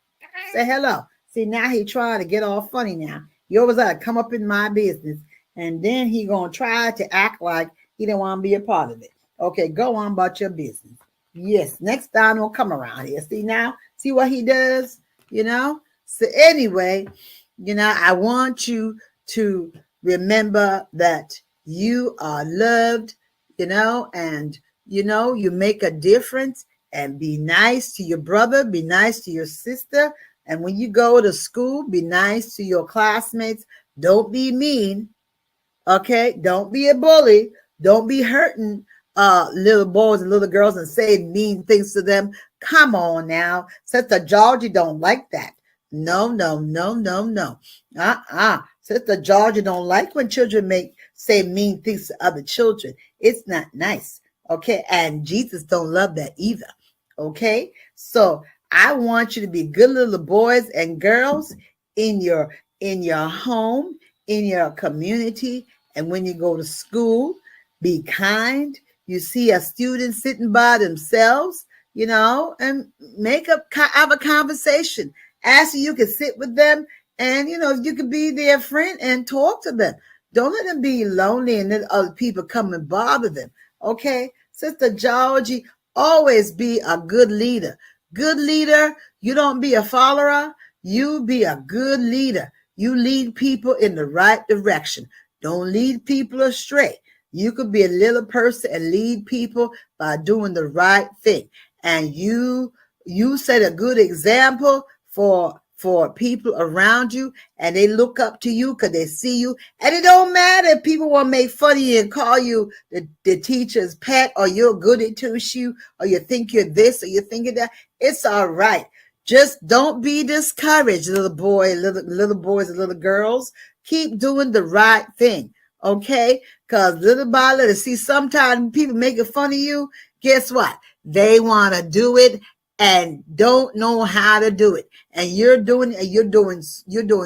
Say hello. See, now he trying to get all funny now. You always got to come up in my business. And then he going to try to act like he don't want to be a part of it. Okay, go on about your business. Yes, next time he'll come around here. See now? See what he does? You know? So anyway, you know, I want you to remember that you are loved, you know, and, you know, you make a difference. And be nice to your brother. Be nice to your sister. And when you go to school, be nice to your classmates. Don't be mean. Okay, don't be a bully. Don't be hurting little boys and little girls and say mean things to them. Come on now. Sister Georgie don't like that. No. Sister Georgie don't like when children say mean things to other children. It's not nice. Okay, and Jesus don't love that either. Okay, so I want you to be good little boys and girls in your home, in your community. And when you go to school, be kind. You see a student sitting by themselves, you know, and have a conversation. Ask you can sit with them and, you know, you could be their friend and talk to them. Don't let them be lonely and let other people come and bother them. Okay, Sister Georgie, always be a good leader. Good leader, you don't be a follower. You be a good leader. You lead people in the right direction. Don't lead people astray. You could be a little person and lead people by doing the right thing. And you set a good example for people around you, and they look up to you because they see you. And it don't matter if people want to make fun of you and call you the teacher's pet, or you're good at you, or you think you're this, or you think that. It's all right. Just don't be discouraged, little boys and little girls. Keep doing the right thing, okay? Because little by little, see, sometimes people making fun of you. Guess what? They want to do it and don't know how to do it. And you're doing it, and you're doing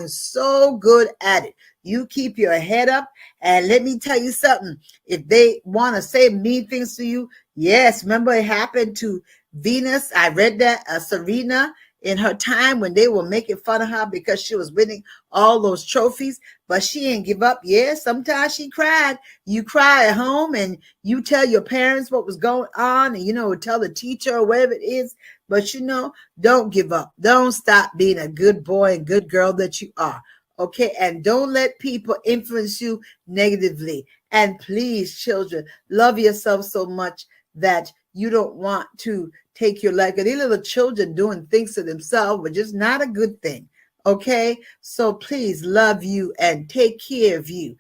so good at it. You keep your head up, and let me tell you something. If they want to say mean things to you, yes, remember it happened to Venus. I read that Serena in her time when they were making fun of her because she was winning all those trophies, but she didn't give up. Yeah, sometimes she cried. You cry at home and you tell your parents what was going on, and, you know, tell the teacher or whatever it is. But, you know, don't give up. Don't stop being a good boy and good girl that you are. Okay. And don't let people influence you negatively. And please, children, love yourself so much that you don't want to take your life. These little children doing things to themselves, but just not a good thing. Okay. So please love you and take care of you.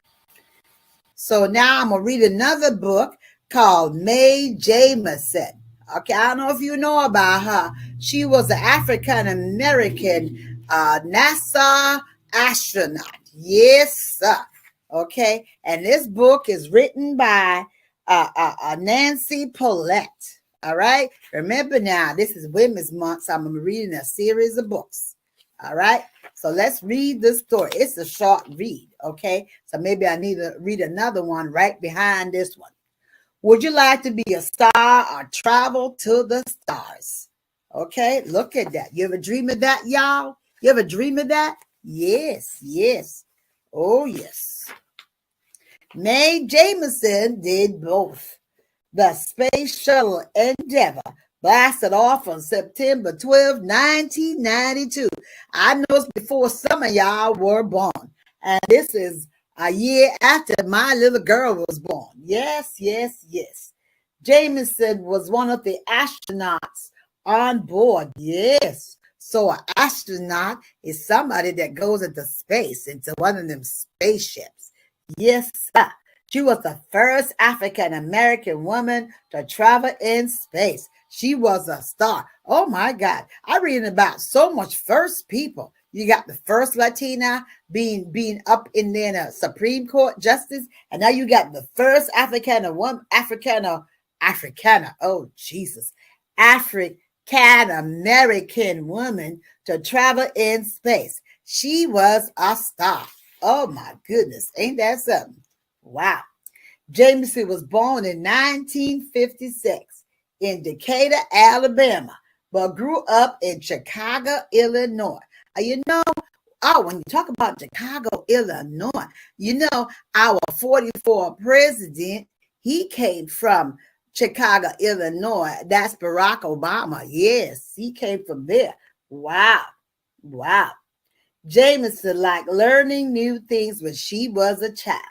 So now I'm going to read another book called Mae Jemison. Okay, I don't know if you know about her. She was an African-American NASA astronaut. Yes, sir. Okay, and this book is written by Nancy Paulette. All right, remember now, this is Women's Month, so I'm reading a series of books. All right, so let's read the story. It's a short read, okay? So maybe I need to read another one right behind this one. Would you like to be a star or travel to the stars? Okay, look at that. You ever dream of that, y'all? You ever dream of that? Yes, yes. Oh, yes. Mae Jemison did both. The Space Shuttle Endeavour blasted off on September 12, 1992. I know it's before some of y'all were born. And this is a year after my little girl was born. Yes, yes, yes. Jameson was one of the astronauts on board. Yes. So an astronaut is somebody that goes into space, into one of them spaceships. Yes, sir. She was the first African-American woman to travel in space. She was a star. Oh, my God. I'm reading about so much first people. You got the first Latina being up in there in a Supreme Court justice. And now you got the first Africana, oh, Jesus, African-American woman to travel in space. She was a star. Oh, my goodness. Ain't that something? Wow. Jameson was born in 1956 in Decatur, Alabama, but grew up in Chicago, Illinois. You know, when you talk about Chicago, Illinois, you know, our 44th president, he came from Chicago, Illinois. That's Barack Obama. Yes, he came from there. Wow. Wow. Jameson liked learning new things when she was a child.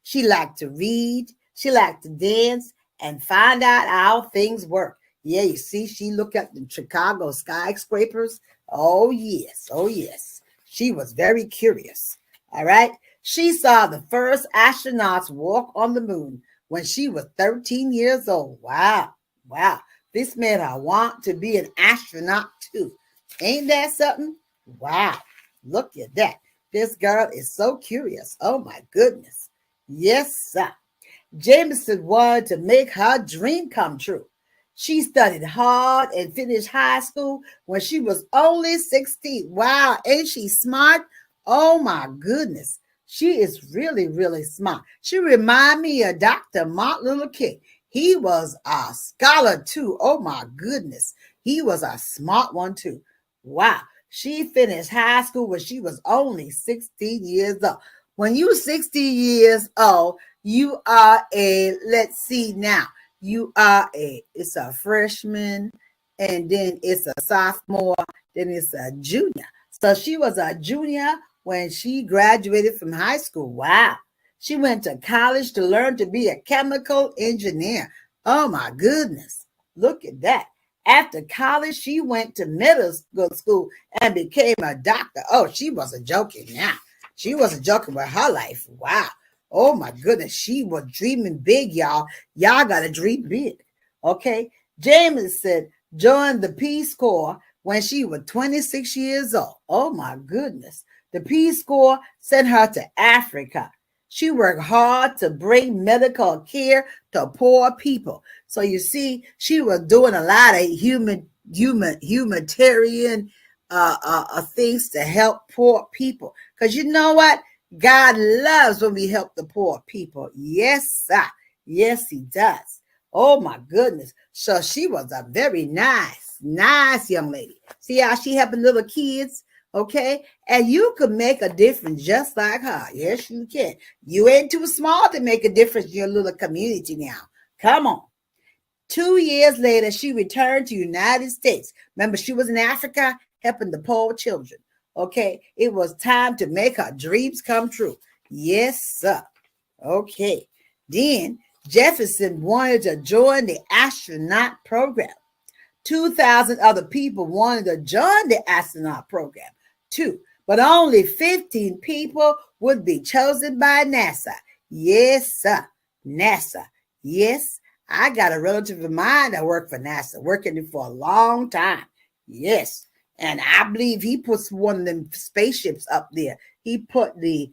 She liked to read, she liked to dance, and find out how things work. Yeah, you see, she looked at the Chicago skyscrapers. Oh, yes. Oh, yes. She was very curious. All right. She saw the first astronauts walk on the moon when she was 13 years old. Wow. Wow. This made her want to be an astronaut, too. Ain't that something? Wow. Look at that. This girl is so curious. Oh, my goodness. Yes, sir. Jameson wanted to make her dream come true. She studied hard and finished high school when she was only 16. Wow, ain't she smart? Oh, my goodness. She is really, really smart. She reminds me of Dr. Martin Luther King. He was a scholar, too. Oh, my goodness. He was a smart one, too. Wow. She finished high school when she was only 16 years old. When you're 60 years old, you are let's see now, it's a freshman, and then it's a sophomore, then it's a junior. So she was a junior when she graduated from high school. Wow. She went to college to learn to be a chemical engineer. Oh, my goodness. Look at that. After college, she went to middle school and became a doctor. Oh, she wasn't joking now. She wasn't joking with her life. Wow. Oh, my goodness. She was dreaming big, y'all. Y'all got to dream big. Okay. Jameson joined the Peace Corps when she was 26 years old. Oh, my goodness. The Peace Corps sent her to Africa. She worked hard to bring medical care to poor people. So you see, she was doing a lot of humanitarian things to help poor people. Because you know what? God loves when we help the poor people. Yes, sir. Yes, he does. Oh, my goodness. So she was a very nice young lady. See how she helping little kids? Okay. And you could make a difference just like her. Yes, you can. You ain't too small to make a difference in your little community now. Come on. 2 years later, she returned to the United States. Remember, she was in Africa helping the poor children. Okay. It was time to make her dreams come true. Yes, sir. Okay. Then Jefferson wanted to join the astronaut program. 2,000 other people wanted to join the astronaut program too, but only 15 people would be chosen by NASA. Yes, sir. NASA. Yes, I got a relative of mine that worked for NASA, working it for a long time. Yes. And I believe he puts one of them spaceships up there. He put the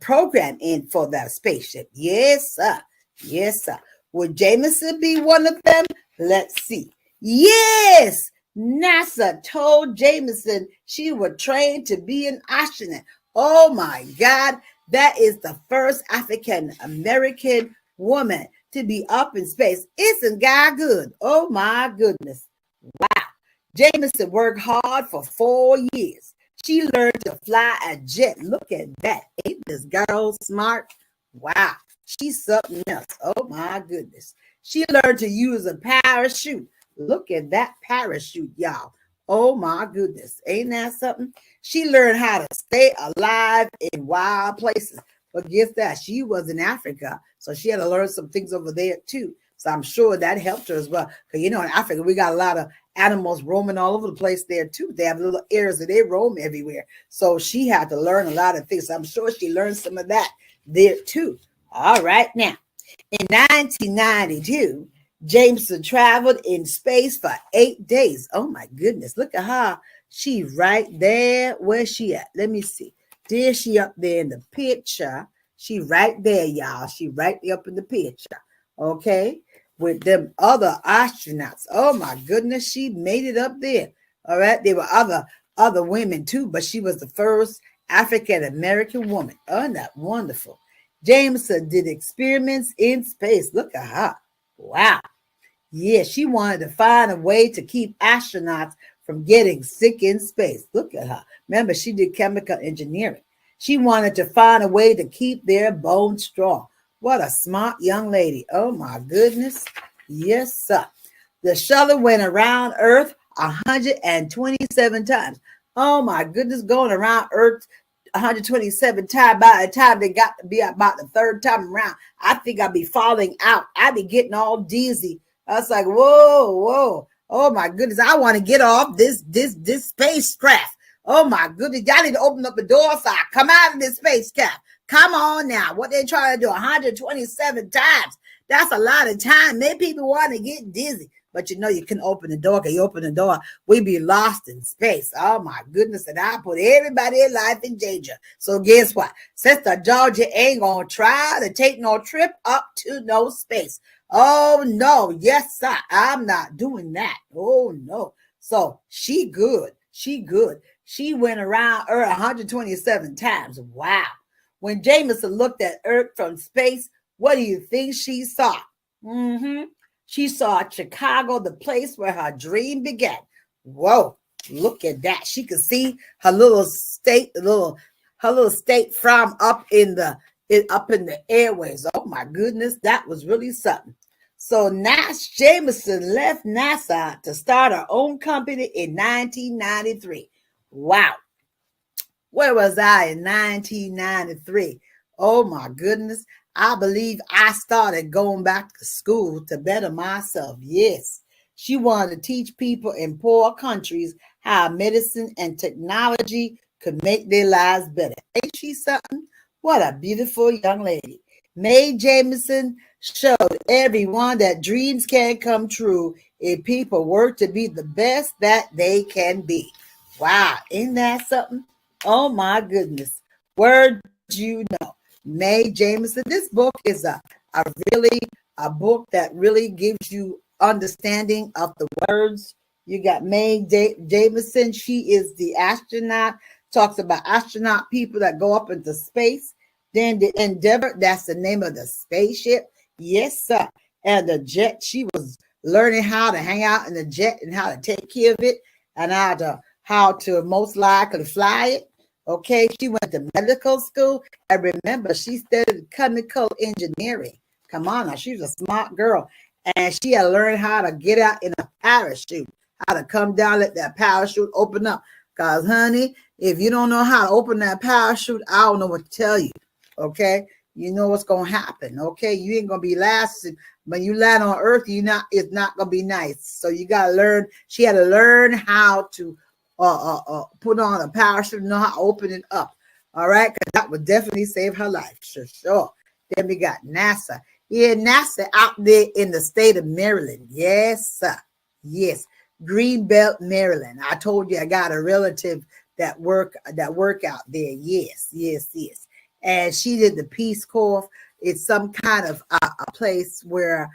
program in for that spaceship. Yes, sir. Yes, sir. Would Jameson be one of them? Let's see. Yes, NASA told Jameson she would train to be an astronaut. Oh my God, that is the first African American woman to be up in space. Isn't God good? Oh my goodness. Wow. Jameson worked hard for 4 years. She learned to fly a jet. Look at that. Ain't this girl smart? Wow. She's something else. Oh my goodness. She learned to use a parachute. Look at that parachute, y'all. Oh my goodness. Ain't that something? She learned how to stay alive in wild places. But guess that? She was in Africa, so she had to learn some things over there too. So I'm sure that helped her as well. Because, in Africa, we got a lot of animals roaming all over the place there too. They have little areas that they roam everywhere. So she had to learn a lot of things. So I'm sure she learned some of that there too. All right. Now, in 1992, Jameson traveled in space for 8 days. Oh my goodness. Look at her. She right there. Where's she at? Let me see. There she up there in the picture. She right there, y'all. She right there up in the picture. Okay. With them other astronauts. Oh my goodness. She made it up there. All right. There were other women too, but she was the first African-American woman. Oh, that wonderful. Jameson did experiments in space. Look at her. Wow. Yeah, she wanted to find a way to keep astronauts from getting sick in space. Look at her. Remember, she did chemical engineering. She wanted to find a way to keep their bones strong. What a smart young lady. Oh, my goodness. Yes, sir. The shuttle went around Earth 127 times. Oh, my goodness, going around Earth 127 times. By the time they got to be about the third time around, I think I'd be falling out. I'd be getting all dizzy. I was like, whoa. Oh my goodness. I want to get off this spacecraft. Oh my goodness. Y'all need to open up the door so I come out of this spacecraft. Come on now. What they trying to do 127 times. That's a lot of time. Maybe people want to get dizzy. But you can open the door. Because you open the door, we be lost in space. Oh my goodness. And I put everybody's life in danger. So guess what? Sister Georgie ain't going to try to take no trip up to no space. Oh no. Yes, sir. I'm not doing that. Oh no. So she good. She went around Earth 127 times. Wow. When Jameson looked at Earth from space, what do you think she saw? She saw Chicago, the place where her dream began. Whoa, look at that. She could see her little state from up in the airways. Oh my goodness, that was really something. So Jameson left NASA to start her own company in 1993. Wow. Where was I in 1993? Oh my goodness. I believe I started going back to school to better myself. Yes. She wanted to teach people in poor countries how medicine and technology could make their lives better. Ain't she something? What a beautiful young lady. Mae Jameson showed everyone that dreams can come true if people work to be the best that they can be. Wow. Ain't that something? Oh my goodness. Word you know. Mae Jameson. This book is a book that really gives you understanding of the words. You got Mae Jameson. She is the astronaut. Talks about astronaut people that go up into space. Then the Endeavor, that's the name of the spaceship. Yes, sir. And the jet, she was learning how to hang out in the jet and how to take care of it and how to most likely fly it. Okay, she went to medical school, and remember, she studied chemical engineering. Come on now, she's a smart girl, and she had to learn how to get out in a parachute, how to come down, let that parachute open up. Because, honey, if you don't know how to open that parachute, I don't know what to tell you. Okay, you know what's gonna happen. Okay, you ain't gonna be lasting. When you land on Earth, it's not gonna be nice. So you gotta learn. She had to learn how to put on a parachute, know how to open it up. All right, because that would definitely save her life. Sure. Then we got NASA. Yeah, NASA out there in the state of Maryland. Yes, sir. Yes, Greenbelt, Maryland. I told you I got a relative that work out there. Yes. And she did the Peace Corps. It's some kind of a place where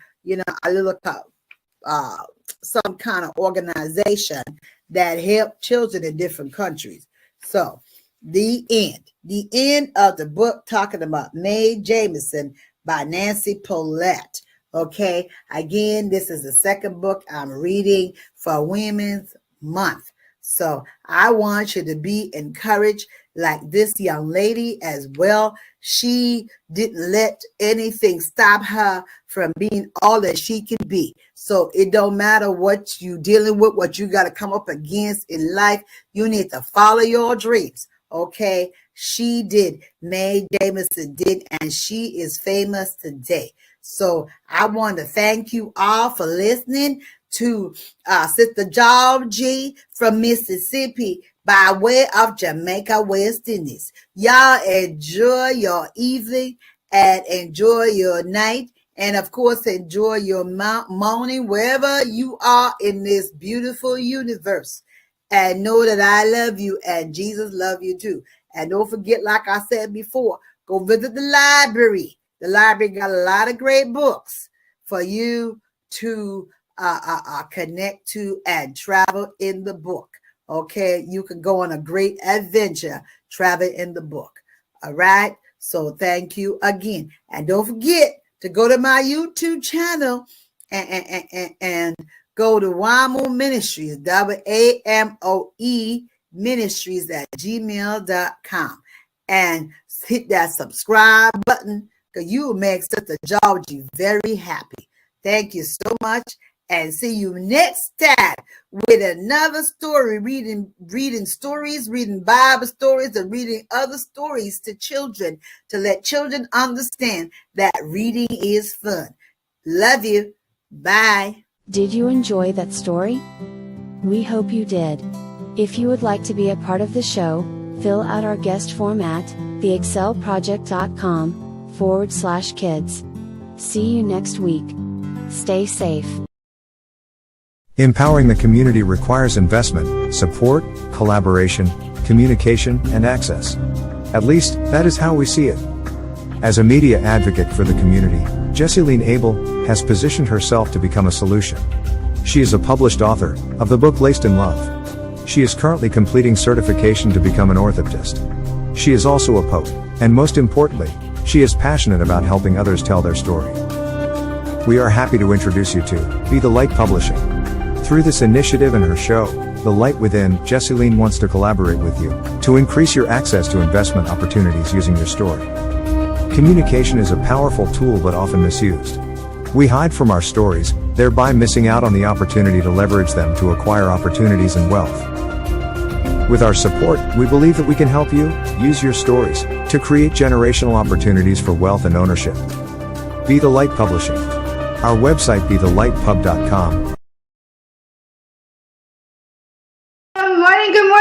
a little some kind of organization that help children in different countries. So the end of the book talking about Mae Jameson by Nancy Paulette. Okay. Again, this is the second book I'm reading for Women's Month. So I want you to be encouraged. like this young lady as well. She didn't let anything stop her from being all that she can be. So it don't matter what you dealing with, what you got to come up against in life. You need to follow your dreams. Okay. She did. Mae Jamison did, and she is famous today. So I want to thank you all for listening to Sister Georgie from Mississippi by way of Jamaica, West Indies. Y'all enjoy your evening and enjoy your night. And of course, enjoy your morning wherever you are in this beautiful universe. And know that I love you and Jesus love you too. And don't forget, like I said before, go visit the library. The library got a lot of great books for you to connect to and travel in the book. Okay, you can go on a great adventure, travel in the book. All right, so thank you again. And don't forget to go to my YouTube channel and go to WAMO Ministries, WAMOE Ministries at gmail.com, and hit that subscribe button because you will make Sister Georgie very happy. Thank you so much, and see you next time with another story, reading stories, reading Bible stories, and reading other stories to children to let children understand that reading is fun. Love you. Bye. Did you enjoy that story? We hope you did. If you would like to be a part of the show, fill out our guest form at theexcelproject.com/kids. See you next week. Stay safe. Empowering the community requires investment, support, collaboration, communication, and access. At least, that is how we see it. As a media advocate for the community, Jesseline Abel has positioned herself to become a solution. She is a published author of the book Laced in Love. She is currently completing certification to become an orthoptist. She is also a poet, and most importantly, she is passionate about helping others tell their story. We are happy to introduce you to Be the Light Publishing. Through this initiative and her show, The Light Within, Jesseline wants to collaborate with you to increase your access to investment opportunities using your story. Communication is a powerful tool but often misused. We hide from our stories, thereby missing out on the opportunity to leverage them to acquire opportunities and wealth. With our support, we believe that we can help you use your stories to create generational opportunities for wealth and ownership. Be the Light Publishing. Our website bethelightpub.com.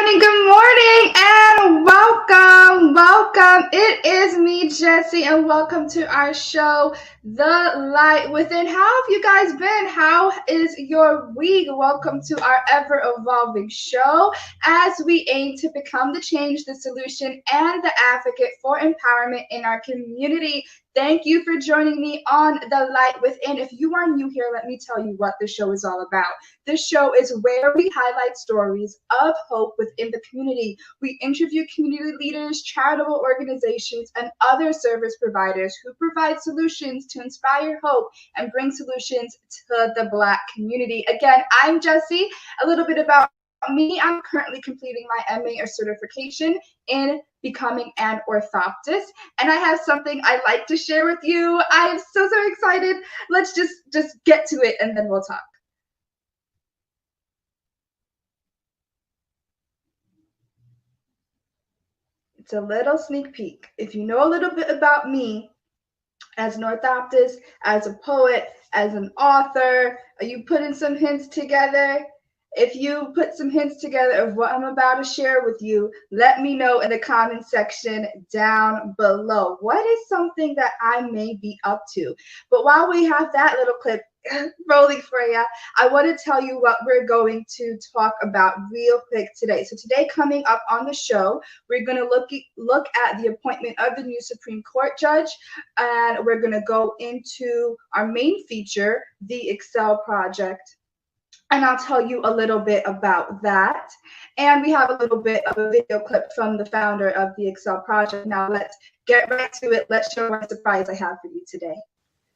Good morning, and welcome. It is me, Jessie, and welcome to our show, The Light Within. How have you guys been? How is your week? Welcome to our ever-evolving show as we aim to become the change, the solution, and the advocate for empowerment in our community. Thank you for joining me on The Light Within. If you are new here, let me tell you what the show is all about. This show is where we highlight stories of hope within the community. We interview community leaders, charitable organizations, and other service providers who provide solutions to inspire hope and bring solutions to the Black community. Again, I'm Jessie. A little bit about me. I'm currently completing my MA or certification in becoming an orthoptist, and I have something I'd like to share with you. I'm so excited. Let's just get to it, and then we'll talk. It's a little sneak peek. If you know a little bit about me as an orthoptist, as a poet, as an author, are you putting some hints together? If you put some hints together of what I'm about to share with you, let me know in the comment section down below. What is something that I may be up to? But while we have that little clip rolling for you, I want to tell you what we're going to talk about real quick today. So today, coming up on the show, we're going to look at the appointment of the new Supreme Court judge, and we're going to go into our main feature, the Excel Project. And I'll tell you a little bit about that. And we have a little bit of a video clip from the founder of the Excel Project. Now let's get right to it. Let's show what surprise I have for you today.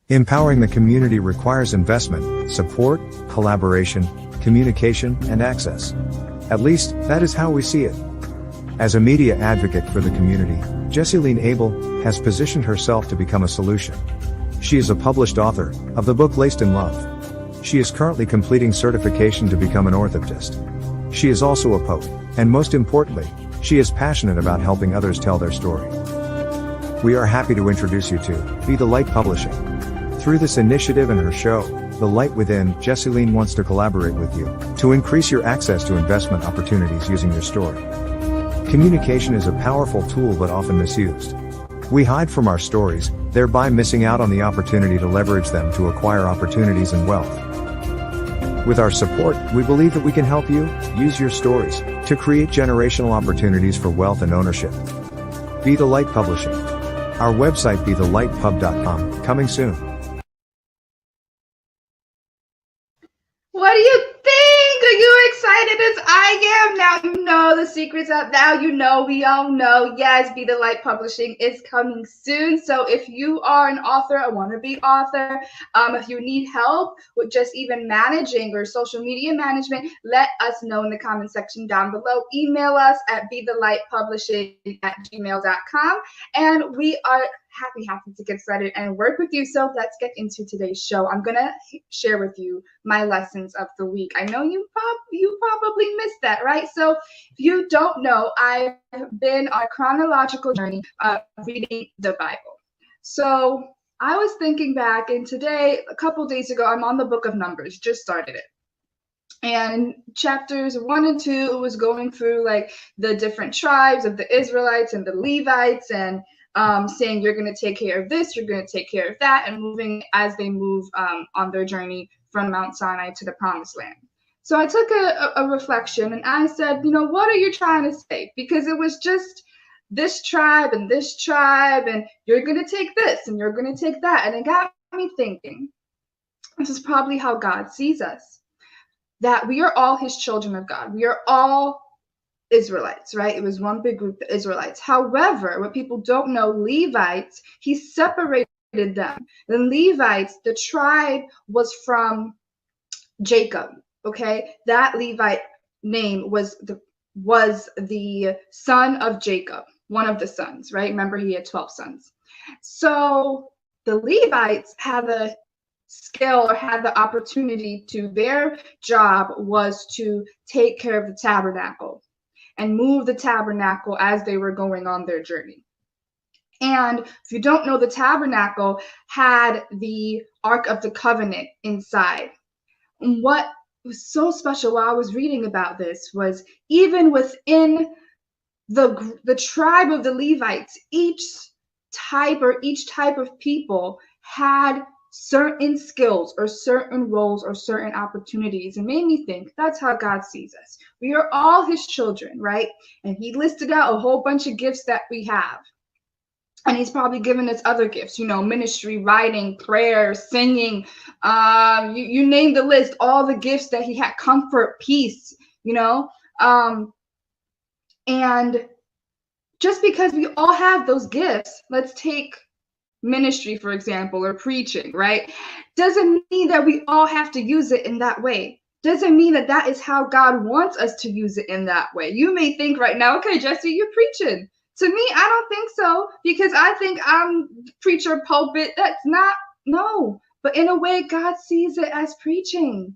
Empowering the community requires investment, support, collaboration, communication, and access. At least, that is how we see it. As a media advocate for the community, Jessie Abel has positioned herself to become a solution. She is a published author of the book Laced in Love. She is currently completing certification to become an orthoptist. She is also a poet, and most importantly, she is passionate about helping others tell their story. We are happy to introduce you to Be the Light Publishing. Through this initiative and her show, The Light Within, Jessie wants to collaborate with you to increase your access to investment opportunities using your story. Communication is a powerful tool but often misused. We hide from our stories, thereby missing out on the opportunity to leverage them to acquire opportunities and wealth. With our support, we believe that we can help you use your stories to create generational opportunities for wealth and ownership. Be the Light Publishing. Our website bethelightpub.com, coming soon. What do you think? Are you excited as I am? Now you know the secret's out. Now you know, we all know. Yes, Be the Light Publishing is coming soon. So if you are an author, a wannabe author, if you need help with just even managing or social media management, let us know in the comment section down below. Email us at bethelightpublishing@gmail.com. And we are happy to get started and work with you. So let's get into today's show. I'm gonna share with you my lessons of the week. I know you probably missed that, right? So if you don't know, I've been on a chronological journey of reading the Bible. So I was thinking back, and today, a couple days ago, I'm on the book of Numbers, just started it. And chapters 1 and 2, it was going through like the different tribes of the Israelites and the Levites, and saying you're going to take care of this, you're going to take care of that, and moving as they move on their journey from Mount Sinai to the Promised Land. So I took a reflection and I said, what are you trying to say? Because it was just this tribe, and you're going to take this and you're going to take that. And it got me thinking, this is probably how God sees us, that we are all his children of God. We are all Israelites, right? It was one big group, the Israelites. However, what people don't know, Levites, he separated them. The Levites, the tribe was from Jacob, okay? That Levite name was the son of Jacob, one of the sons, right? Remember, he had 12 sons. So the Levites had the skill or had the opportunity to, their job was to take care of the tabernacle and move the tabernacle as they were going on their journey. And if you don't know, the tabernacle had the Ark of the Covenant inside. And what was so special while I was reading about this was even within the tribe of the Levites, each type of people had certain skills or certain roles or certain opportunities. And made me think, that's how God sees us. We are all his children, right? And he listed out a whole bunch of gifts that we have. And he's probably given us other gifts, ministry, writing, prayer, singing, you name the list, all the gifts that he had, comfort, peace, and just because we all have those gifts, let's take ministry, for example, or preaching, right? Doesn't mean that we all have to use it in that way. Doesn't mean that that is how God wants us to use it in that way. You may think right now, okay, Jessie, you're preaching. To me, I don't think so, because I think I'm preacher pulpit. That's not, no. But in a way, God sees it as preaching.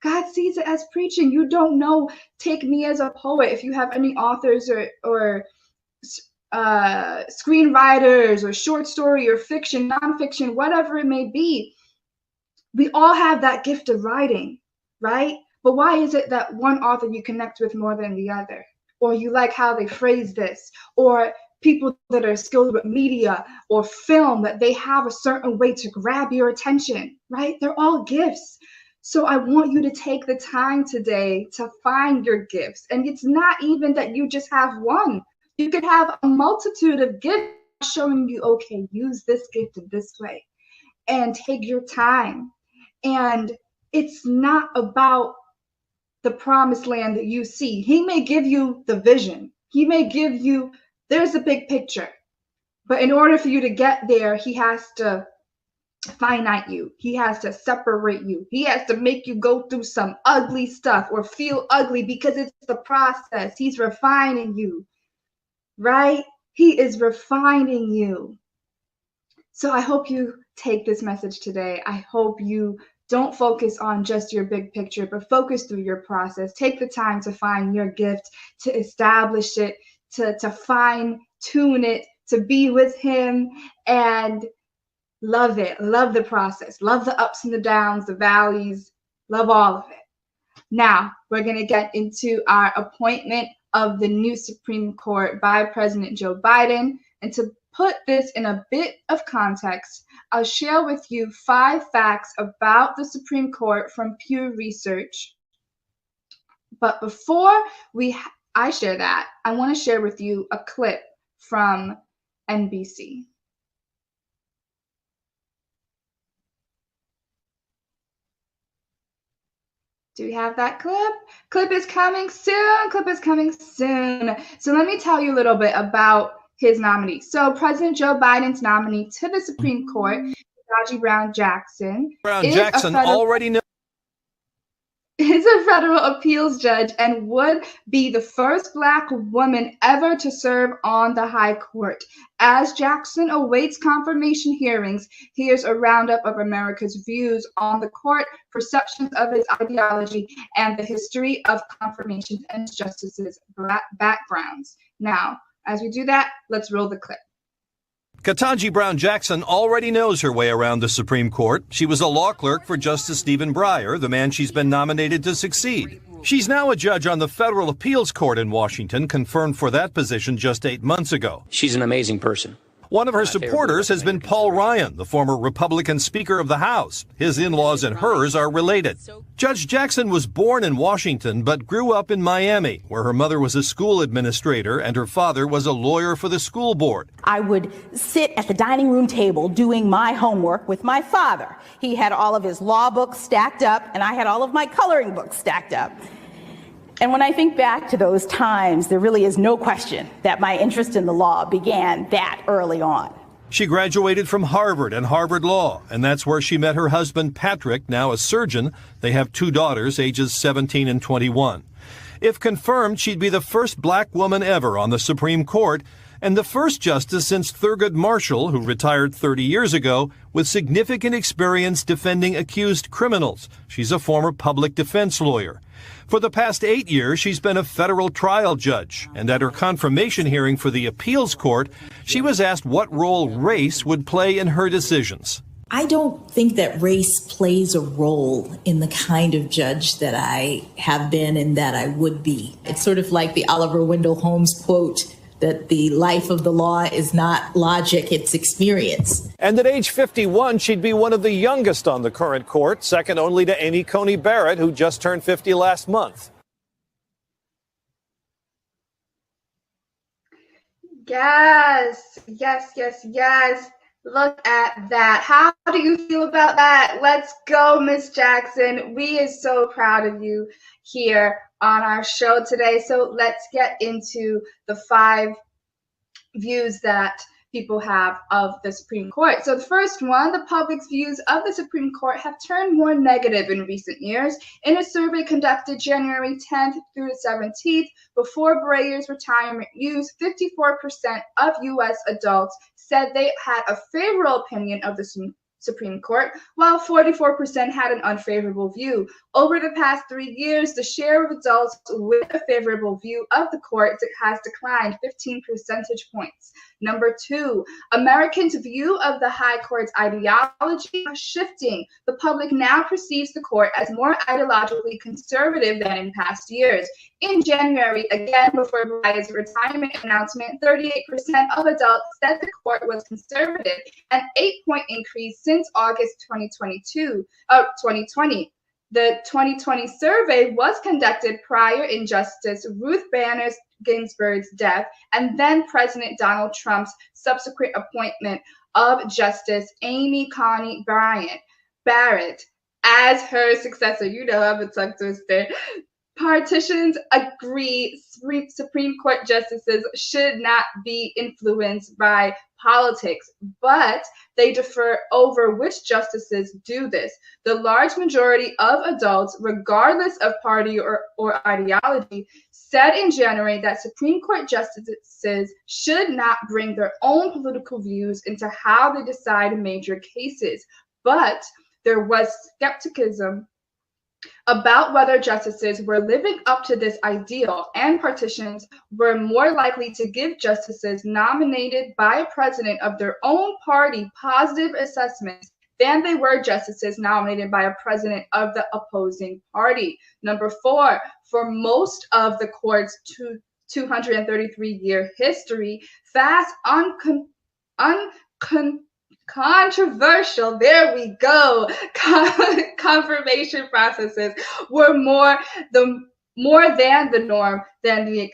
God sees it as preaching. You don't know. Take me as a poet. If you have any authors or screenwriters or short story or fiction, nonfiction, whatever it may be, we all have that gift of writing, right? But why is it that one author you connect with more than the other? Or you like how they phrase this? Or people that are skilled with media or film, that they have a certain way to grab your attention, right? They're all gifts. So I want you to take the time today to find your gifts. And it's not even that you just have one. You could have a multitude of gifts showing you, okay, use this gift in this way, and take your time. And it's not about the promised land that you see. He may give you the vision. He may give you, there's a big picture. But in order for you to get there, he has to finite you. He has to separate you. He has to make you go through some ugly stuff or feel ugly, because it's the process. He's refining you. right? He is refining you. So I hope you take this message today. I hope you don't focus on just your big picture, but focus through your process. Take the time to find your gift, to establish it, to fine tune it, to be with him, and love it. Love the process. Love the ups and the downs, the valleys. Love all of it. Now, we're going to get into our appointment of the new Supreme Court by President Joe Biden. And to put this in a bit of context, I'll share with you 5 facts about the Supreme Court from Pew Research. But before I share that, I want to share with you a clip from NBC. Do we have that clip? Clip is coming soon. Clip is coming soon. So let me tell you a little bit about his nominee. So President Joe Biden's nominee to the Supreme Court, Georgie Brown Jackson, is a federal appeals judge and would be the first Black woman ever to serve on the High Court. As Jackson awaits confirmation hearings, here's a roundup of America's views on the court, perceptions of its ideology, and the history of confirmations and justices' backgrounds. Now, as we do that, let's roll the clip. Ketanji Brown Jackson already knows her way around the Supreme Court. She was a law clerk for Justice Stephen Breyer, the man she's been nominated to succeed. She's now a judge on the Federal Appeals Court in Washington, confirmed for that position just 8 months ago. She's an amazing person. One of her supporters has been Paul Ryan, the former Republican Speaker of the House. His in-laws and hers are related. Judge Jackson was born in Washington but grew up in Miami, where her mother was a school administrator and her father was a lawyer for the school board. I would sit at the dining room table doing my homework with my father. He had all of his law books stacked up, and I had all of my coloring books stacked up. And when I think back to those times, there really is no question that my interest in the law began that early on. She graduated from Harvard and Harvard Law, and that's where she met her husband, Patrick, now a surgeon. They have 2 daughters, ages 17 and 21. If confirmed, she'd be the first Black woman ever on the Supreme Court, and the first justice since Thurgood Marshall, who retired 30 years ago, with significant experience defending accused criminals. She's a former public defense lawyer. For the past 8 years, she's been a federal trial judge, and at her confirmation hearing for the appeals court, she was asked what role race would play in her decisions. I don't think that race plays a role in the kind of judge that I have been and that I would be. It's sort of like the Oliver Wendell Holmes quote, that the life of the law is not logic, it's experience. And at age 51, she'd be one of the youngest on the current court, second only to Amy Coney Barrett, who just turned 50 last month. Yes. Look at that. How do you feel about that? Let's go, Miss Jackson. We are so proud of you here on our show today. So let's get into the 5 views that people have of the Supreme Court. So the first one, the public's views of the Supreme Court have turned more negative in recent years. In a survey conducted January 10th through the 17th, before Breyer's retirement news, 54% of U.S. adults said they had a favorable opinion of the Supreme Court, while 44% had an unfavorable view. Over the past 3 years, the share of adults with a favorable view of the court has declined 15 percentage points. Number 2, Americans' view of the High Court's ideology is shifting. The public now perceives the court as more ideologically conservative than in past years. In January, again before Reyes' retirement announcement, 38% of adults said the court was conservative, an 8-point increase since August 2020. The 2020 survey was conducted prior in Justice Ruth Bader Ginsburg's death and then President Donald Trump's subsequent appointment of Justice Amy Coney Barrett as her successor. You know, I'm a tongue twister. Partitions agree Supreme Court justices should not be influenced by politics, but they differ over which justices do this. The large majority of adults, regardless of party or ideology, said in January that Supreme Court justices should not bring their own political views into how they decide major cases. But there was skepticism about whether justices were living up to this ideal, and partitions were more likely to give justices nominated by a president of their own party positive assessments than they were justices nominated by a president of the opposing party. Number 4, for most of the court's 233-year history, fast, controversial, there we go, confirmation processes were more than the norm than the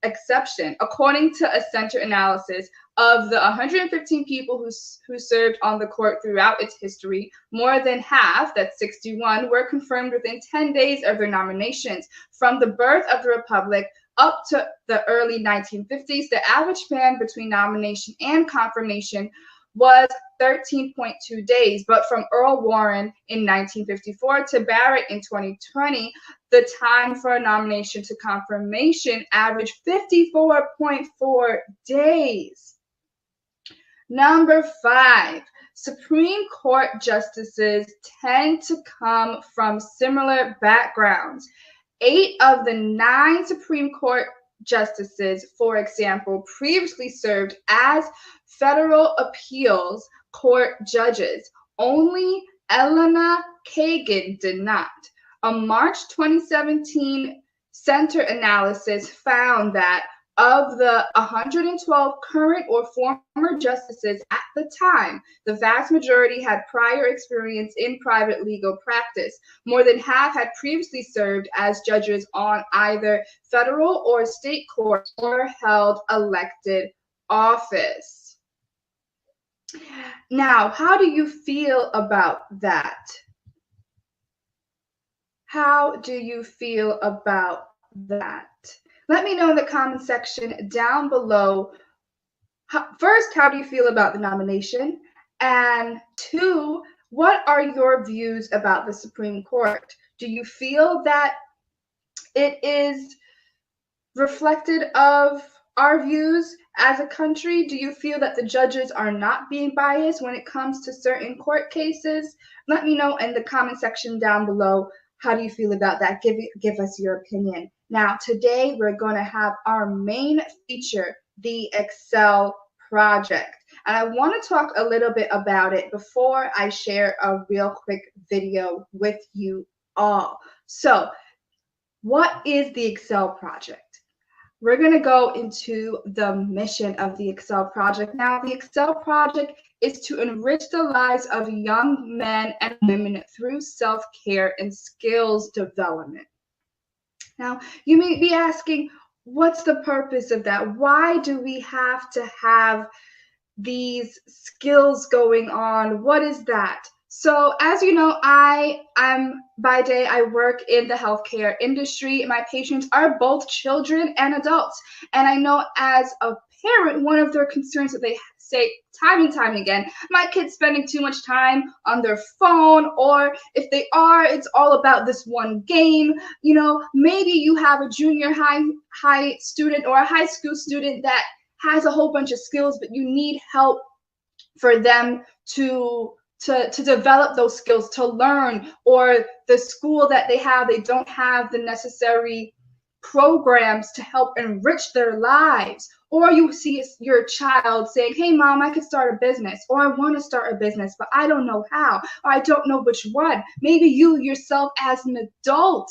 exception. According to a center analysis of the 115 people who served on the court throughout its history, more than half, that's 61, were confirmed within 10 days of their nominations. From the birth of the Republic up to the early 1950s, the average span between nomination and confirmation was 13.2 days, but from Earl Warren in 1954 to Barrett in 2020, the time for a nomination to confirmation averaged 54.4 days. Number 5, Supreme Court justices tend to come from similar backgrounds. 8 of the 9 Supreme Court justices, for example, previously served as federal appeals court judges. Only Elena Kagan did not. A March 2017 center analysis found that of the 112 current or former justices at the time, the vast majority had prior experience in private legal practice. More than half had previously served as judges on either federal or state courts or held elected office. Now, how do you feel about that? How do you feel about that? Let me know in the comment section down below. First, how do you feel about the nomination? And 2, what are your views about the Supreme Court? Do you feel that it is reflected of our views as a country? Do you feel that the judges are not being biased when it comes to certain court cases? Let me know in the comment section down below. How do you feel about that? Give us your opinion. Now, today we're going to have our main feature, the Excel project. And I want to talk a little bit about it before I share a real quick video with you all. So, what is the Excel project? We're going to go into the mission of the Excel project. Now, the Excel project is to enrich the lives of young men and women through self-care and skills development. Now, you may be asking, what's the purpose of that? Why do we have to have these skills going on? What is that? So, as you know, I'm by day, I work in the healthcare industry. My patients are both children and adults. And I know as a parent, one of their concerns that they say time and time again, my kid's spending too much time on their phone, or if they are, it's all about this one game. You know, maybe you have a junior high student or a high school student that has a whole bunch of skills, but you need help for them to develop those skills, to learn, or the school that they don't have the necessary programs to help enrich their lives. Or you see your child saying, hey mom, I could start a business, or I want to start a business, but I don't know how, or I don't know which one. Maybe you yourself as an adult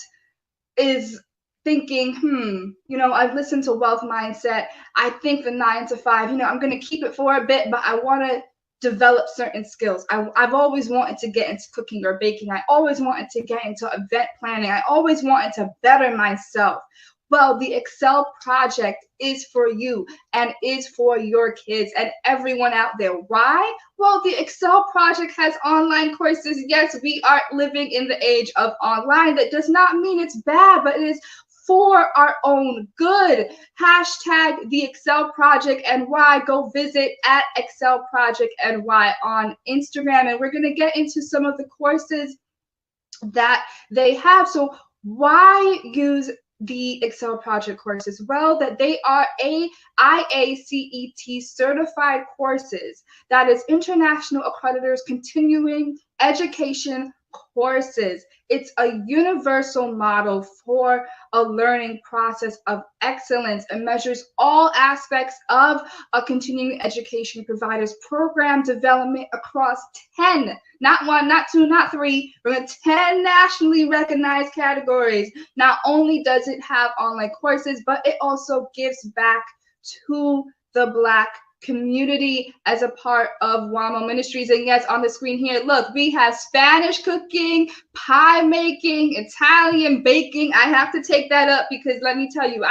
is thinking, I've listened to Wealth Mindset. I think the 9 to 5, I'm going to keep it for a bit, but I want to develop certain skills. I've always wanted to get into cooking or baking. I always wanted to get into event planning. I always wanted to better myself. Well, the Excel Project is for you and is for your kids and everyone out there. Why? Well, the Excel Project has online courses. Yes, we are living in the age of online. That does not mean it's bad, but it is for our own good. Hashtag the Excel Project NY. Go visit at Excel Project NY on Instagram. And we're going to get into some of the courses that they have. So why use the Excel Project courses? Well, that they are IACET certified courses. That is International Accreditors Continuing Education courses. It's a universal model for a learning process of excellence and measures all aspects of a continuing education provider's program development across 10, not 1, not 2, not 3, but 10 nationally recognized categories. Not only does it have online courses, but it also gives back to the Black community as a part of WAMO Ministries. And yes, on the screen here, look, we have Spanish cooking, pie making, Italian baking. I have to take that up because let me tell you,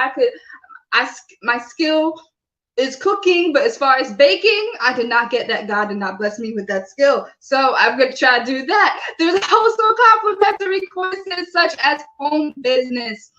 my skill is cooking, but as far as baking, I did not get that. God did not bless me with that skill. So I'm going to try to do that. There's also complementary courses such as home business,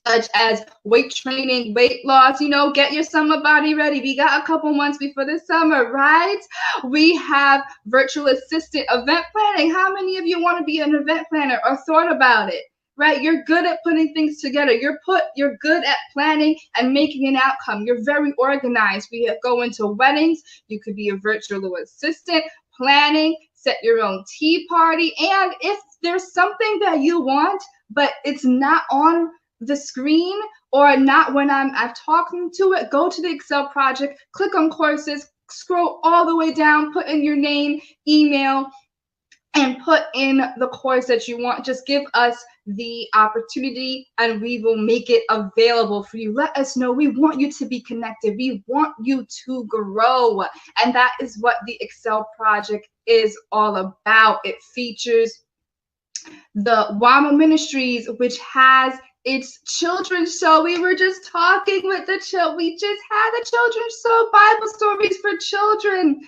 such as weight training, weight loss, get your summer body ready. We got a couple months before the summer, right? We have virtual assistant event planning. How many of you want to be an event planner or thought about it? Right? You're good at putting things together. You're good at planning and making an outcome. You're very organized. We go into weddings. You could be a virtual assistant, planning, set your own tea party. And if there's something that you want, but it's not on the screen or not when I'm talking to it, go to the Excel Project, click on courses, scroll all the way down, put in your name, email, and put in the course that you want. Just give us the opportunity and we will make it available for you. Let us know. We want you to be connected. We want you to grow. And that is what the Excel Project is all about. It features the WAMO Ministries, which has its children's show. We were just talking with we just had the children's show, Bible stories for children.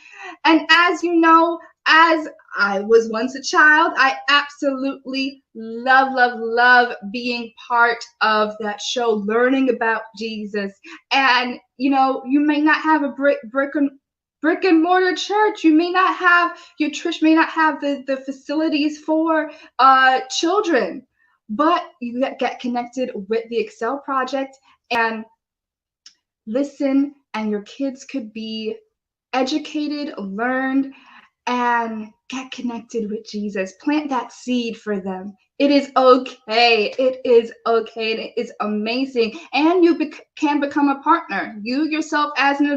And as you know, as I was once a child, I absolutely love being part of that show, learning about Jesus. And you may not have a brick and mortar church. You may not have, your church may not have the facilities for children, but you get connected with the Excel Project and listen, and your kids could be educated, learned, and get connected with Jesus. Plant that seed for them. It is okay. It is okay. And it is amazing. And you can become a partner. You yourself as an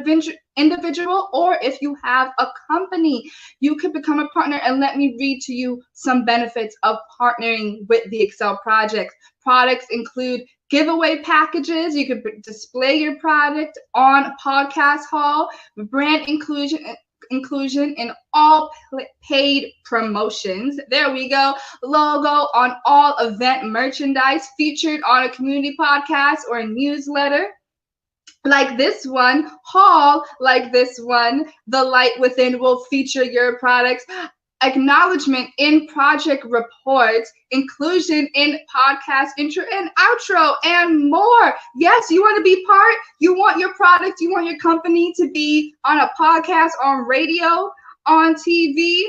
individual, or if you have a company, you could become a partner. And let me read to you some benefits of partnering with the Excel Project. Products include giveaway packages. You could display your product on Podcast Hall, brand inclusion in all paid promotions. There we go. Logo on all event merchandise, featured on a community podcast or a newsletter like this one. Haul like this one. The Light Within will feature your products. Acknowledgement in project reports, inclusion in podcast intro and outro, and more. Yes, you want to be part, you want your product, you want your company to be on a podcast, on radio, on TV.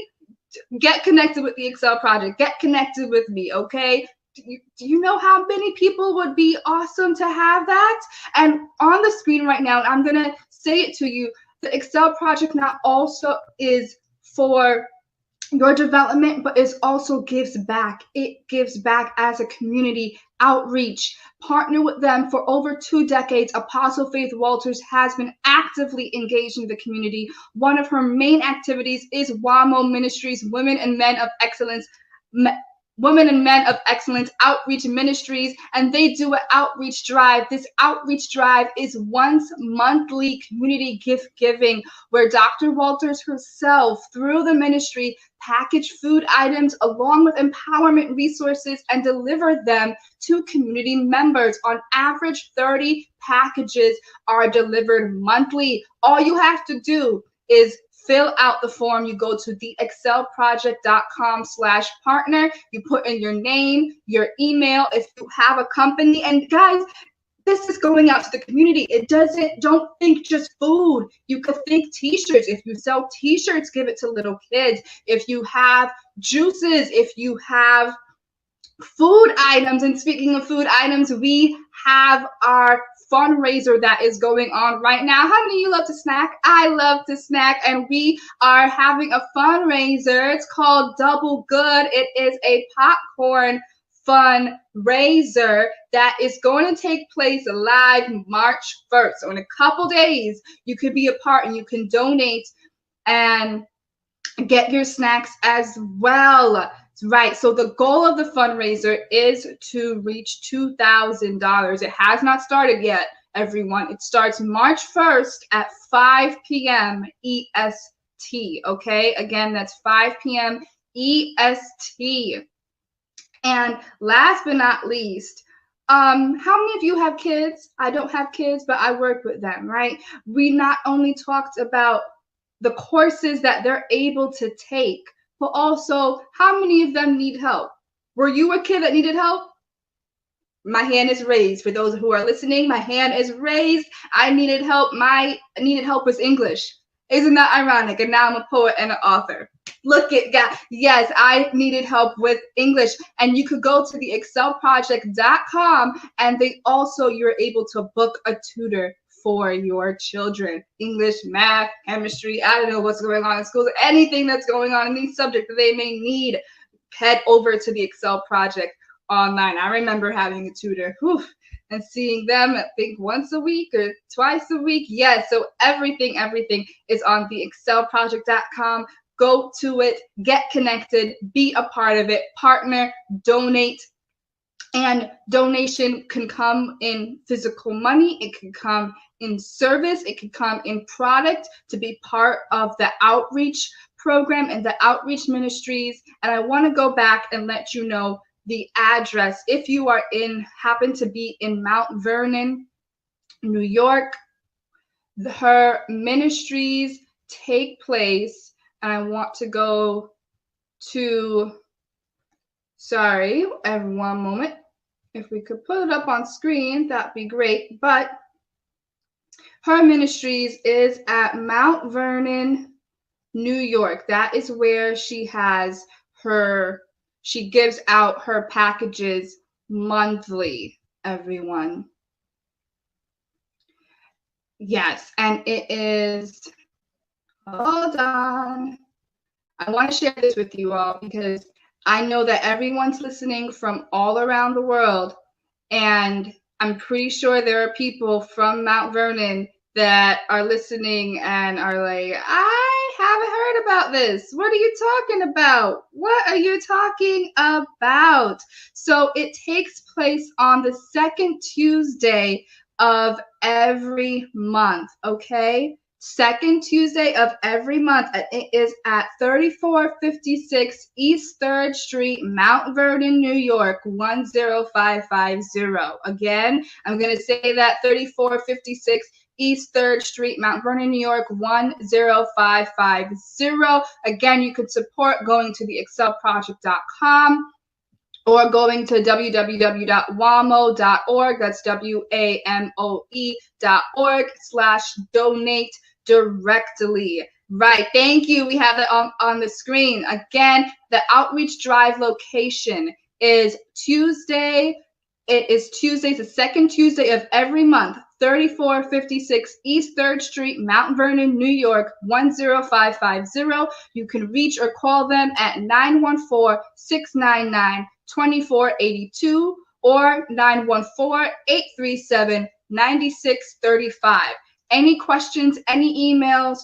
Get connected with the Excel Project. Get connected with me, okay? Do you know how many people would be awesome to have that? And on the screen right now, I'm going to say it to you, the Excel Project not also is for your development, but it also gives back. It gives back as a community outreach. Partner with them for over 2 decades. Apostle Faith Walters has been actively engaged in the community. One of her main activities is WAMO Ministries, Women and Men of Excellence Women and Men of Excellence Outreach Ministries, and they do an outreach drive. This outreach drive is once monthly community gift giving, where Dr. Walters herself, through the ministry, package food items along with empowerment resources and deliver them to community members. On average, 30 packages are delivered monthly. All you have to do is fill out the form. You go to theexcelproject.com/partner. You put in your name, your email, if you have a company. And guys, this is going out to the community. Don't think just food. You could think t-shirts. If you sell t-shirts, give it to little kids. If you have juices, if you have food items. And speaking of food items, we have our fundraiser that is going on right now. How many of you love to snack? I love to snack, and we are having a fundraiser. It's called Double Good. It is a popcorn fundraiser that is going to take place live March 1st. So in a couple days, you could be a part and you can donate and get your snacks as well. Right. So the goal of the fundraiser is to reach $2,000. It has not started yet, everyone. It starts March 1st at 5 p.m. EST. Okay. Again, that's 5 p.m. EST. And last but not least, how many of you have kids? I don't have kids, but I work with them, right? We not only talked about the courses that they're able to take, but also how many of them need help? Were you a kid that needed help? My hand is raised. For those who are listening, my hand is raised. I needed help. My needed help was English. Isn't that ironic? And now I'm a poet and an author. Look at God. Yes, I needed help with English. And you could go to theexcelproject.com, and you're able to book a tutor for your children. English, math, chemistry, I don't know what's going on in schools, anything that's going on in these subjects that they may need, head over to the Excel Project online. I remember having a tutor and seeing them, I think, once a week or twice a week. Yes, so everything is on theexcelproject.com. Go to it, get connected, be a part of it, partner, donate. And donation can come in physical money. It can come in service. It can come in product to be part of the outreach program and the outreach ministries. And I want to go back and let you know the address. If you are happen to be in Mount Vernon, New York, her ministries take place. And I want to go to, sorry, one moment. If we could put it up on screen, that'd be great. But her ministries is at Mount Vernon, New York. That is where she gives out her packages monthly, everyone. Yes, and it is, hold on. I want to share this with you all because I know that everyone's listening from all around the world, and I'm pretty sure there are people from Mount Vernon that are listening and are like, I haven't heard about this. What are you talking about? What are you talking about? So it takes place on the second Tuesday of every month, okay? Second Tuesday of every month. It is at 3456 East 3rd Street, Mount Vernon, New York, 10550. Again, I'm going to say that 3456 East 3rd Street, Mount Vernon, New York, 10550. Again, you could support going to theexcelproject.com or going to www.wamo.org. That's WAMOE.org/donate directly. Right. Thank you. We have it on the screen. Again, the outreach drive location is Tuesday. It is Tuesdays, the second Tuesday of every month, 3456 East 3rd Street, Mount Vernon, New York, 10550. You can reach or call them at 914-699-2482 or 914-837-9635. Any questions, any emails,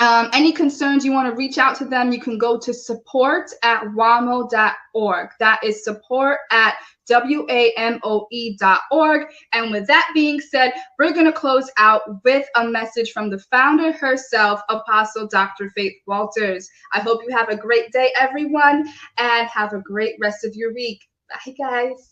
Any concerns you want to reach out to them, you can go to support@wamo.org. That is support@WAMOE.org. And with that being said, we're going to close out with a message from the founder herself, Apostle Dr. Faith Walters. I hope you have a great day, everyone, and have a great rest of your week. Bye, guys.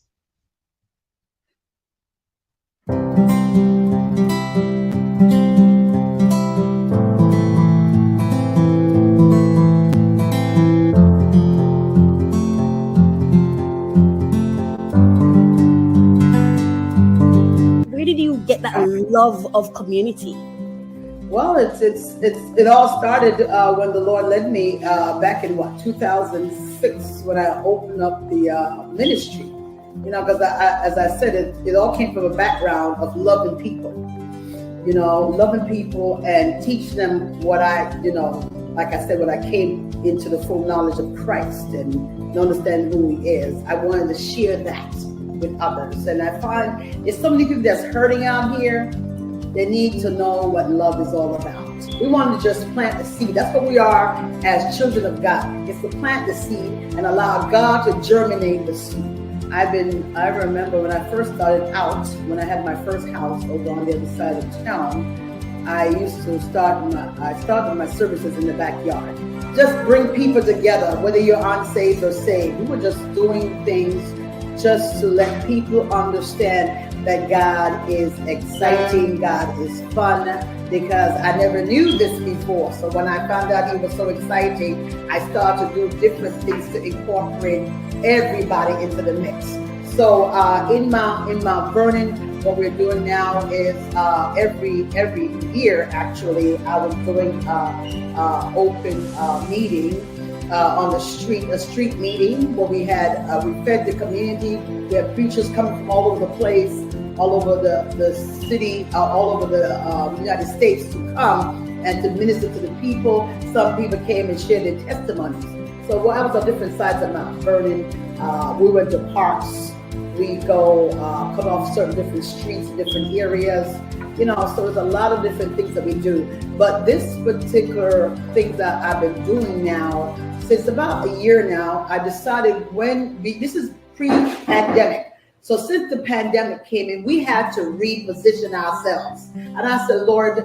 Where did you get that love of community? Well, it all started when the Lord led me back in 2006 when I opened up the ministry. You know, because as I said, it all came from a background of loving people. You know, loving people and teaching them what like I said, when I came into the full knowledge of Christ and understand who He is, I wanted to share that with others. And I find there's so many people that's hurting out here. They need to know what love is all about. We want to just plant the seed. That's what we are as children of God. It's to plant the seed and allow God to germinate the seed. I remember when I first started out, when I had my first house over on the other side of town, I used to started my services in the backyard. Just bring people together, whether you're unsaved or saved. We were just doing things just to let people understand that God is exciting, God is fun, because I never knew this before. So when I found out He was so exciting, I started to do different things to incorporate everybody into the mix. So in Mount Vernon, what we're doing now is every year, actually, I was doing open meeting on the street, a street meeting where we fed the community. We had preachers coming from all over the place, all over the city, all over the United States to come and to minister to the people. Some people came and shared their testimonies. So I was on different sides of Mount Vernon. We went to parks. We go come off certain different streets, different areas. You know, so there's a lot of different things that we do. But this particular thing that I've been doing now, since about a year now, I decided this is pre-pandemic. So since the pandemic came in, we had to reposition ourselves. And I said, Lord,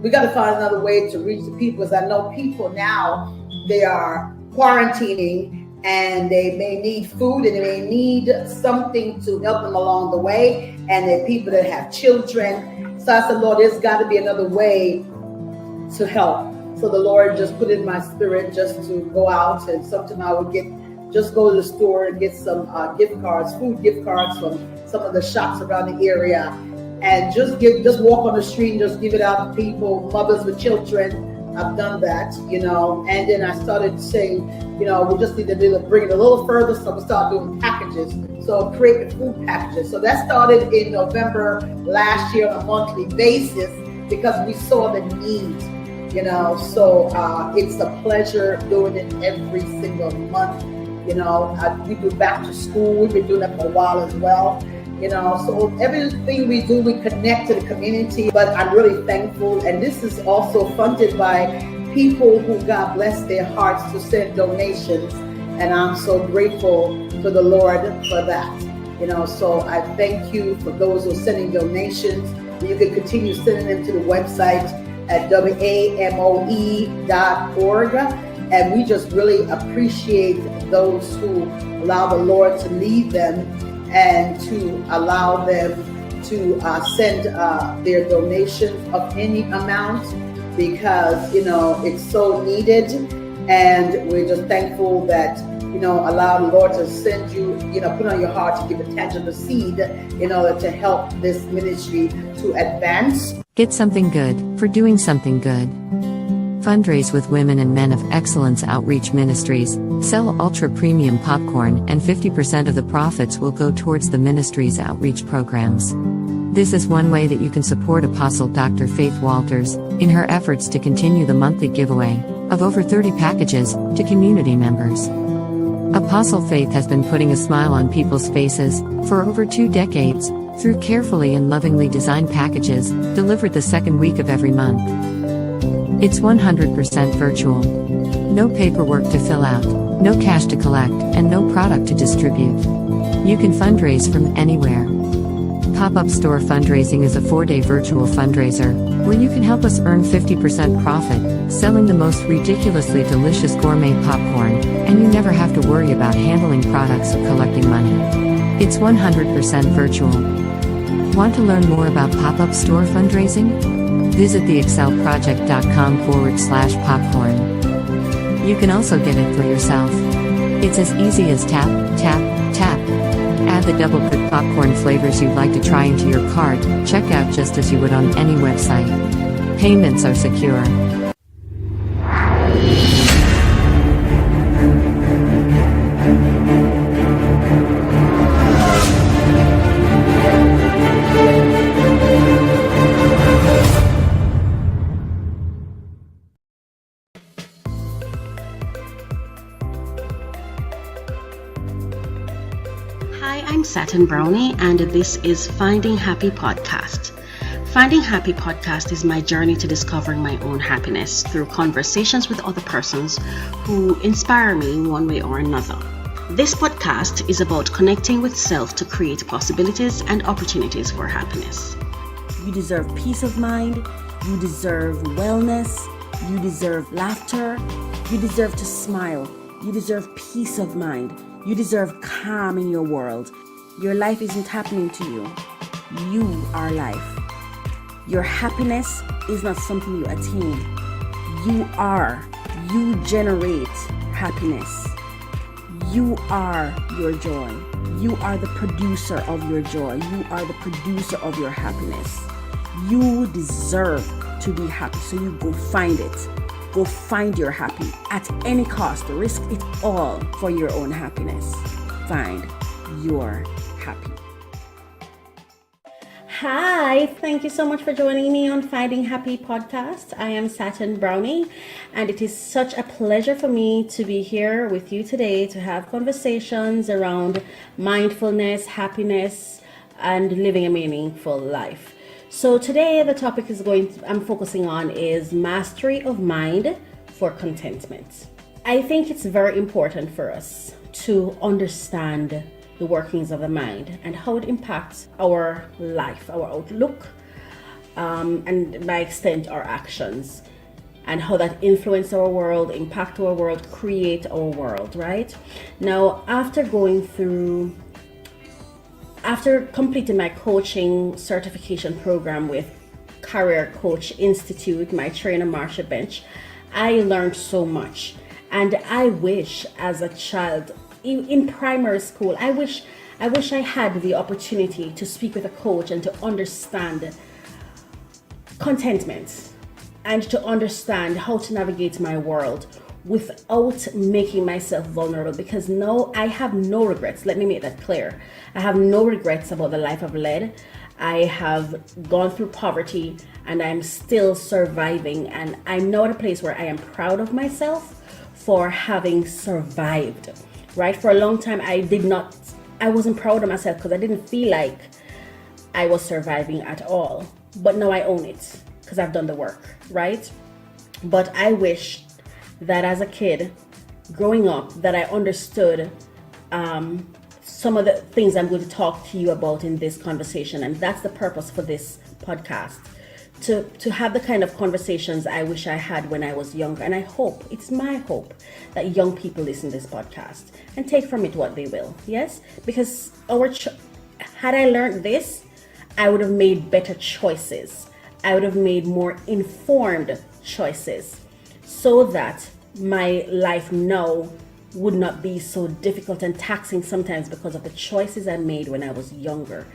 we got to find another way to reach the people, because I know people now, they are quarantining and they may need food and they may need something to help them along the way. And there are people that have children. So I said, Lord, there's got to be another way to help. So the Lord just put in my spirit just to go out, and sometimes I would just go to the store and get some food gift cards from some of the shops around the area, and just walk on the street and just give it out to people, mothers with children. I've done that, and then I started saying, we just need to bring it a little further, so we start doing packages. So creating food packages. So that started in November last year on a monthly basis because we saw the need. So it's a pleasure doing it every single month. We do back to school. We've been doing that for a while as well. So everything we do, we connect to the community. But I'm really thankful. And this is also funded by people who God bless their hearts to send donations. And I'm so grateful to the Lord for that. So I thank you for those who are sending donations. You can continue sending them to the website at WAMOE.org. And we just really appreciate those who allow the Lord to lead them and to allow them to send their donations of any amount, because, it's so needed. And we're just thankful that, allow the Lord to send you, put on your heart to give a tangible seed in order to help this ministry to advance. Get something good for doing something good. Fundraise with Women and Men of Excellence Outreach Ministries, sell ultra premium popcorn, and 50% of the profits will go towards the ministry's outreach programs. This is one way that you can support Apostle Dr. Faith Walters in her efforts to continue the monthly giveaway of over 30 packages to community members. Apostle Faith has been putting a smile on people's faces for over 2 decades through carefully and lovingly designed packages delivered the second week of every month. It's 100% virtual. No paperwork to fill out, no cash to collect, and no product to distribute. You can fundraise from anywhere. Pop-up Store Fundraising is a 4-day virtual fundraiser where you can help us earn 50% profit, selling the most ridiculously delicious gourmet popcorn, and you never have to worry about handling products or collecting money. It's 100% virtual. Want to learn more about Pop-up Store Fundraising? Visit theexcelproject.com/popcorn. You can also get it for yourself. It's as easy as tap, tap, tap. Add the double-cooked popcorn flavors you'd like to try into your cart, check out just as you would on any website. Payments are secure. Hi, I'm Satin Brownie, and this is Finding Happy Podcast. Finding Happy Podcast is my journey to discovering my own happiness through conversations with other persons who inspire me in one way or another. This podcast is about connecting with self to create possibilities and opportunities for happiness. You deserve peace of mind. You deserve wellness. You deserve laughter. You deserve to smile. You deserve peace of mind. You deserve calm in your world. Your life isn't happening to you. You are life. Your happiness is not something you attain. You are. You generate happiness. You are your joy. You are the producer of your joy. You are the producer of your happiness. You deserve to be happy, so you go find it. Go find your happy at any cost. Risk it all for your own happiness. Find your happy. Hi, thank you so much for joining me on Finding Happy Podcast. I am Satin Brownie, and it is such a pleasure for me to be here with you today to have conversations around mindfulness, happiness, and living a meaningful life. So today the topic I'm focusing on is mastery of mind for contentment. I think it's very important for us to understand the workings of the mind and how it impacts our life, our outlook, and by extent our actions, and how that influence our world, impact our world, create our world, right? Now, after completing my coaching certification program with Career Coach Institute, my trainer Marsha Bench, I learned so much. And I wish as a child in primary school, I wish I had the opportunity to speak with a coach and to understand contentment and to understand how to navigate my world without making myself vulnerable, because now I have no regrets. Let me make that clear. I have no regrets about the life I've led. I have gone through poverty and I'm still surviving, and I'm now at a place where I am proud of myself for having survived, right? For a long time I wasn't proud of myself because I didn't feel like I was surviving at all. But now I own it because I've done the work, right? But I wish that as a kid growing up that I understood some of the things I'm going to talk to you about in this conversation, and that's the purpose for this podcast, to have the kind of conversations I wish I had when I was younger. And I hope, it's my hope, that young people listen to this podcast and take from it what they will. Yes, because had I learned this, I would have made better choices. I would have made more informed choices, so that my life now would not be so difficult and taxing sometimes because of the choices I made when I was younger.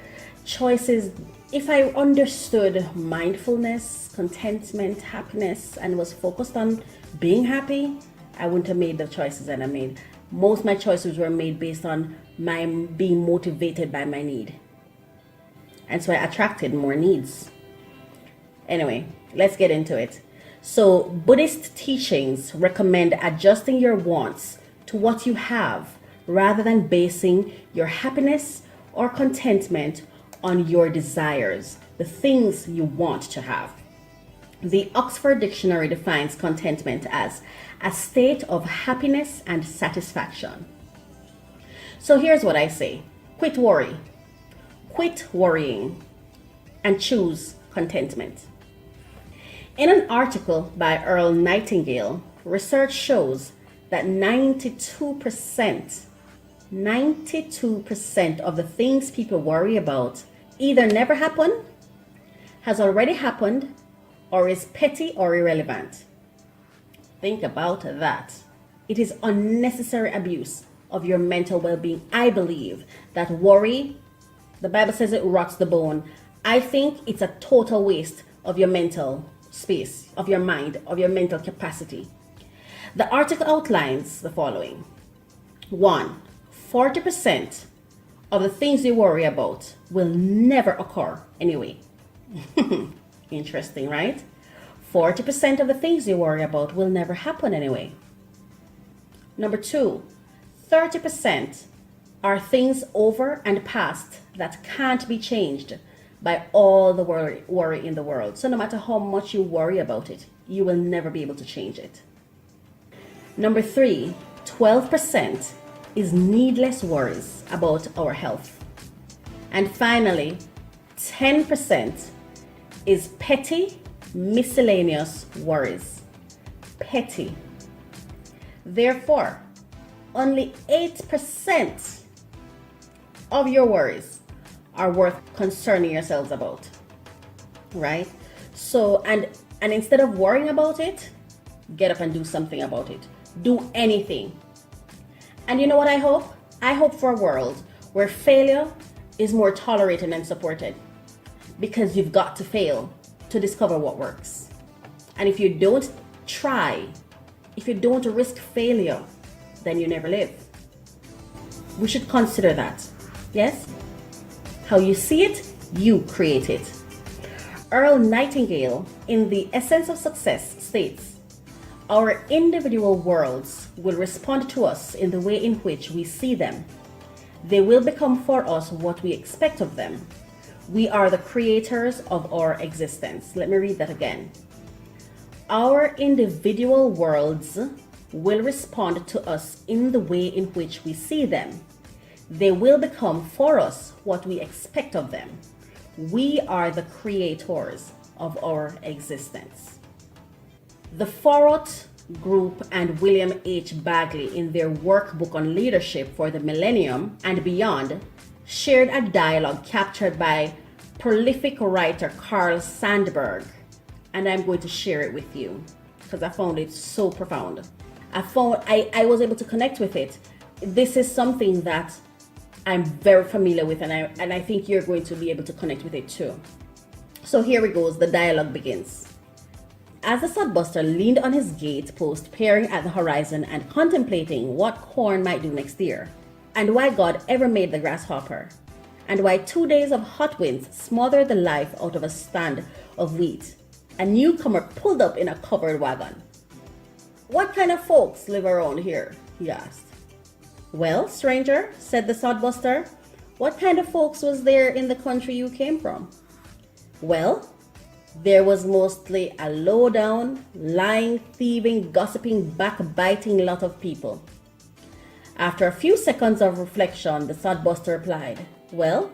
Choices, if I understood mindfulness, contentment, happiness, and was focused on being happy, I wouldn't have made the choices that I made. Most of my choices were made based on my being motivated by my need. And so I attracted more needs. Anyway, let's get into it. So Buddhist teachings recommend adjusting your wants to what you have rather than basing your happiness or contentment on your desires, the things you want to have. The Oxford Dictionary defines contentment as a state of happiness and satisfaction. So here's what I say. Quit worry. Quit worrying and choose contentment. In an article by Earl Nightingale, research shows that 92% of the things people worry about either never happen, has already happened, or is petty or irrelevant. Think about that. It is unnecessary abuse of your mental well-being. I believe that worry, the Bible says it rots the bone. I think it's a total waste of your mental space, of your mind, of your mental capacity. The article outlines the following. 1, 40% of the things you worry about will never occur anyway. Interesting, right? 40% of the things you worry about will never happen anyway. Number 2, 30% are things over and past that can't be changed by all the worry in the world. So no matter how much you worry about it, you will never be able to change it. Number 3, 12% is needless worries about our health. And finally, 10% is petty, miscellaneous worries. Petty. Therefore, only 8% of your worries are worth concerning yourselves about. Right? So, and instead of worrying about it, get up and do something about it. Do anything. And you know what I hope? I hope for a world where failure is more tolerated and supported. Because you've got to fail to discover what works. And if you don't try, if you don't risk failure, then you never live. We should consider that. Yes? How you see it, you create it. Earl Nightingale, in The Essence of Success, states, our individual worlds will respond to us in the way in which we see them. They will become for us what we expect of them. We are the creators of our existence. Let me read that again. Our individual worlds will respond to us in the way in which we see them. They will become for us what we expect of them. We are the creators of our existence. The Forot Group and William H. Bagley, in their workbook on leadership for the millennium and beyond, shared a dialogue captured by prolific writer Carl Sandburg, and I'm going to share it with you because I found it so profound. I was able to connect with it. This is something that I'm very familiar with, and I think you're going to be able to connect with it too. So here it goes. The dialogue begins. As the sodbuster leaned on his gate post, peering at the horizon and contemplating what corn might do next year, and why God ever made the grasshopper, and why 2 days of hot winds smothered the life out of a stand of wheat, a newcomer pulled up in a covered wagon. What kind of folks live around here? He asked. Well, stranger, said the sodbuster, what kind of folks was there in the country you came from? Well, there was mostly a low-down, lying, thieving, gossiping, backbiting lot of people. After a few seconds of reflection, the sodbuster replied, well,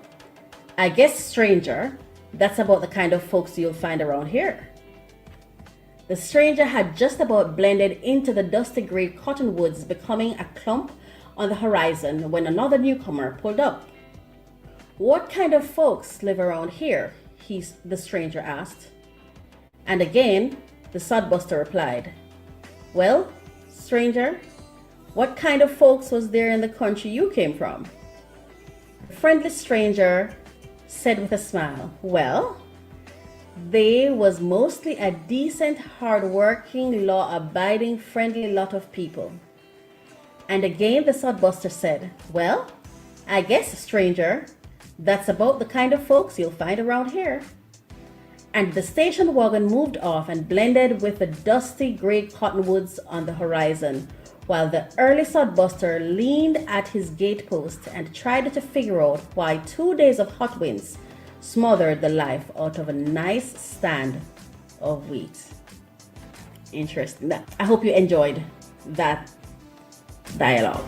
I guess, stranger, that's about the kind of folks you'll find around here. The stranger had just about blended into the dusty gray cottonwoods, becoming a clump on the horizon when another newcomer pulled up. What kind of folks live around here? The stranger asked. And again, the sodbuster replied, well, stranger, what kind of folks was there in the country you came from? The friendly stranger said with a smile, well, they was mostly a decent, hard-working, law-abiding, friendly lot of people. And again the sodbuster said, well, I guess, stranger, that's about the kind of folks you'll find around here. And the station wagon moved off and blended with the dusty gray cottonwoods on the horizon, while the early sodbuster leaned at his gatepost and tried to figure out why 2 days of hot winds smothered the life out of a nice stand of wheat. Interesting. I hope you enjoyed that dialogue.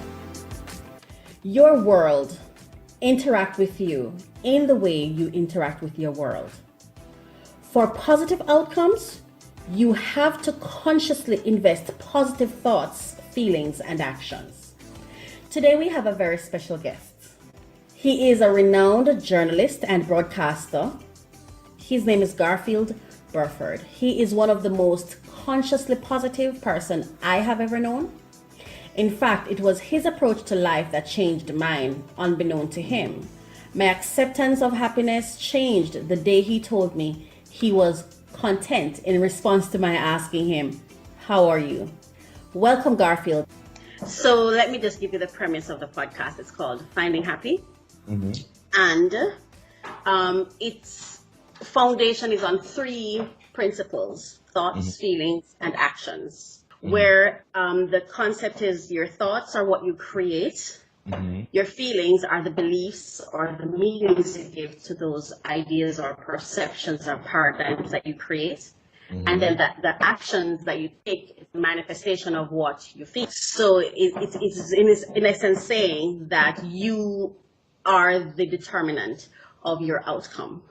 Your world interact with you in the way you interact with your world. For positive outcomes, you have to consciously invest positive thoughts, feelings, and actions. Today we have a very special guest. He is a renowned journalist and broadcaster. His name is Garfield Burford. He is one of the most consciously positive person I have ever known. In fact, it was his approach to life that changed mine, unbeknown to him. My acceptance of happiness changed the day he told me he was content in response to my asking him, "How are you?" Welcome, Garfield. So let me just give you the premise of the podcast. It's called Finding Happy. And its foundation is on 3 principles: thoughts, feelings, and actions. Where the concept is your thoughts are what you create. Your feelings are the beliefs or the meanings you give to those ideas or perceptions or paradigms that you create. And then the actions that you take is the manifestation of what you feel. So it's in essence saying that you are the determinant of your outcome.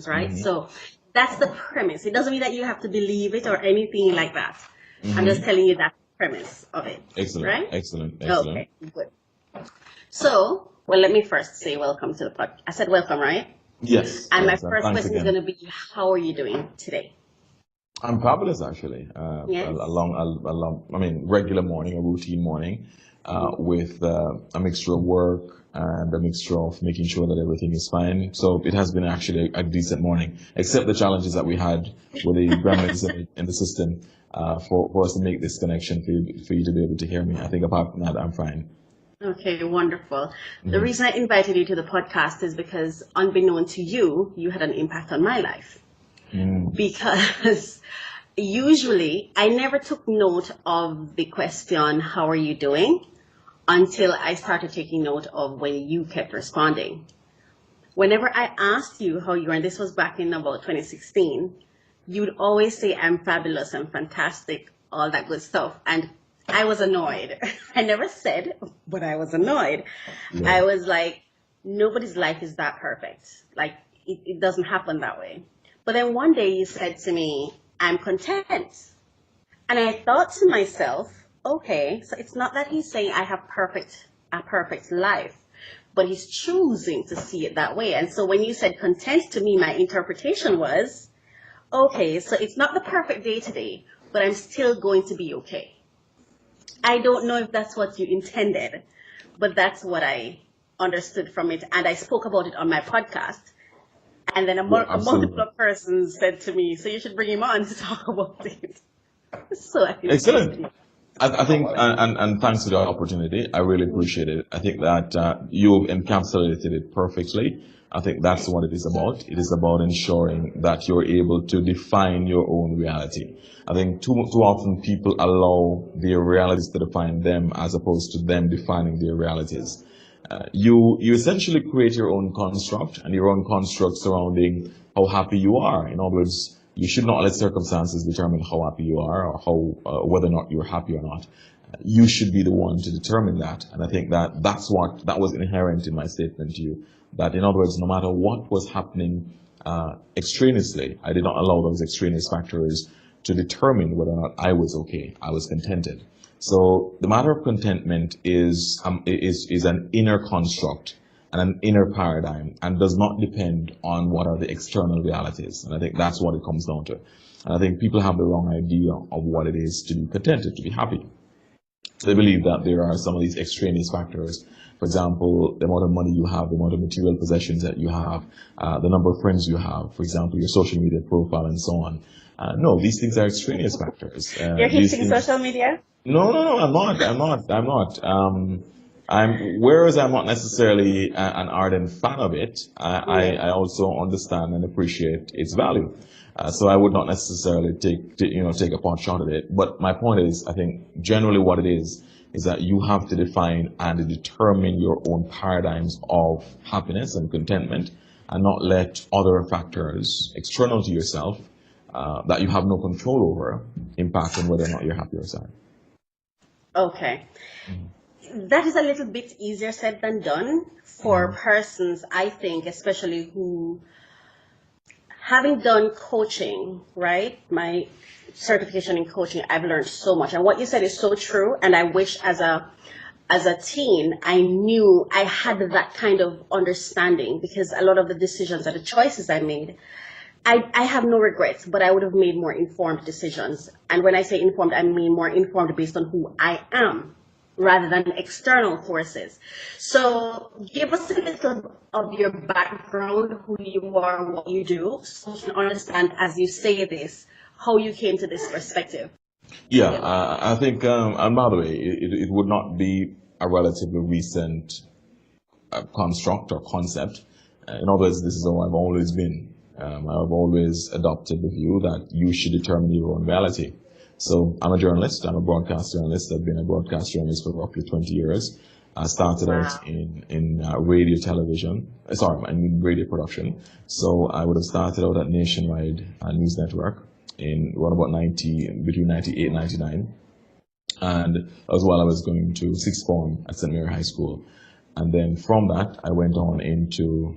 Right? So that's the premise. It doesn't mean that you have to believe it or anything like that. I'm just telling you that's the premise of it. Excellent. Right? Excellent. Okay, good. So, well, let me first say welcome to the podcast. I said welcome, right? Yes. And yes, my first question is going to be, how are you doing today? I'm fabulous, actually. Yes. Regular morning, a routine morning, with a mixture of work and a mixture of making sure that everything is fine. So it has been actually a decent morning, except the challenges that we had with the gremlins in the system, for us to make this connection for you to be able to hear me. I think apart from that, I'm fine. Okay, wonderful. The reason I invited you to the podcast is because unbeknown to you, you had an impact on my life. Because usually I never took note of the question, how are you doing? Until I started taking note of when you kept responding. Whenever I asked you how you were, and this was back in about 2016, you'd always say, I'm fabulous, I'm fantastic, all that good stuff. And I was annoyed. I never said, but I was annoyed. Yeah. I was like, nobody's life is that perfect. Like, it doesn't happen that way. But then one day you said to me, I'm content. And I thought to myself, okay, so it's not that he's saying I have a perfect life, but he's choosing to see it that way. And so when you said content to me, my interpretation was, okay, so it's not the perfect day today, but I'm still going to be okay. I don't know if that's what you intended, but that's what I understood from it. And I spoke about it on my podcast. And then a multiple persons said to me, so you should bring him on to talk about it. So excellent. I think, and thanks for the opportunity. I really appreciate it. I think that you've encapsulated it perfectly. I think that's what it is about. It is about ensuring that you're able to define your own reality. I think too often people allow their realities to define them as opposed to them defining their realities. You essentially create your own construct and your own construct surrounding how happy you are. In other words, you should not let circumstances determine how happy you are or how whether or not you're happy or not. You should be the one to determine that. And I think that that was inherent in my statement to you. That in other words, no matter what was happening extraneously, I did not allow those extraneous factors to determine whether or not I was okay. I was contented. So the matter of contentment is an inner construct and an inner paradigm, and does not depend on what are the external realities. And I think that's what it comes down to. And I think people have the wrong idea of what it is to be contented, to be happy. So they believe that there are some of these extraneous factors. For example, the amount of money you have, the amount of material possessions that you have, the number of friends you have, for example, your social media profile and so on. No, these things are extraneous factors. You're hitting social media? No, I'm not. Whereas I'm not necessarily an ardent fan of it, I also understand and appreciate its value. So I would not necessarily take a pot shot at it. But my point is, I think generally what it is that you have to define and determine your own paradigms of happiness and contentment, and not let other factors external to yourself that you have no control over impacting whether or not you're happy or sad. Okay. That is a little bit easier said than done for persons, I think, especially who, having done coaching, right? My certification in coaching, I've learned so much. And what you said is so true. And I wish as a teen, I knew I had that kind of understanding, because a lot of the decisions and the choices I made, I have no regrets, but I would have made more informed decisions. And when I say informed, I mean more informed based on who I am, rather than external forces. So give us a little of your background, who you are, what you do, so we can understand as you say this, how you came to this perspective. Yeah, I think, and by the way, it would not be a relatively recent construct or concept. In other words, this is how I've always been. I've always adopted the view that you should determine your own reality. So I'm a journalist. I'm a broadcast journalist. I've been a broadcast journalist for roughly 20 years. I started out in radio radio production. So I would have started out at Nationwide News Network in around about between 98 and 99. And as well, I was going to sixth form at St. Mary High School. And then from that, I went on into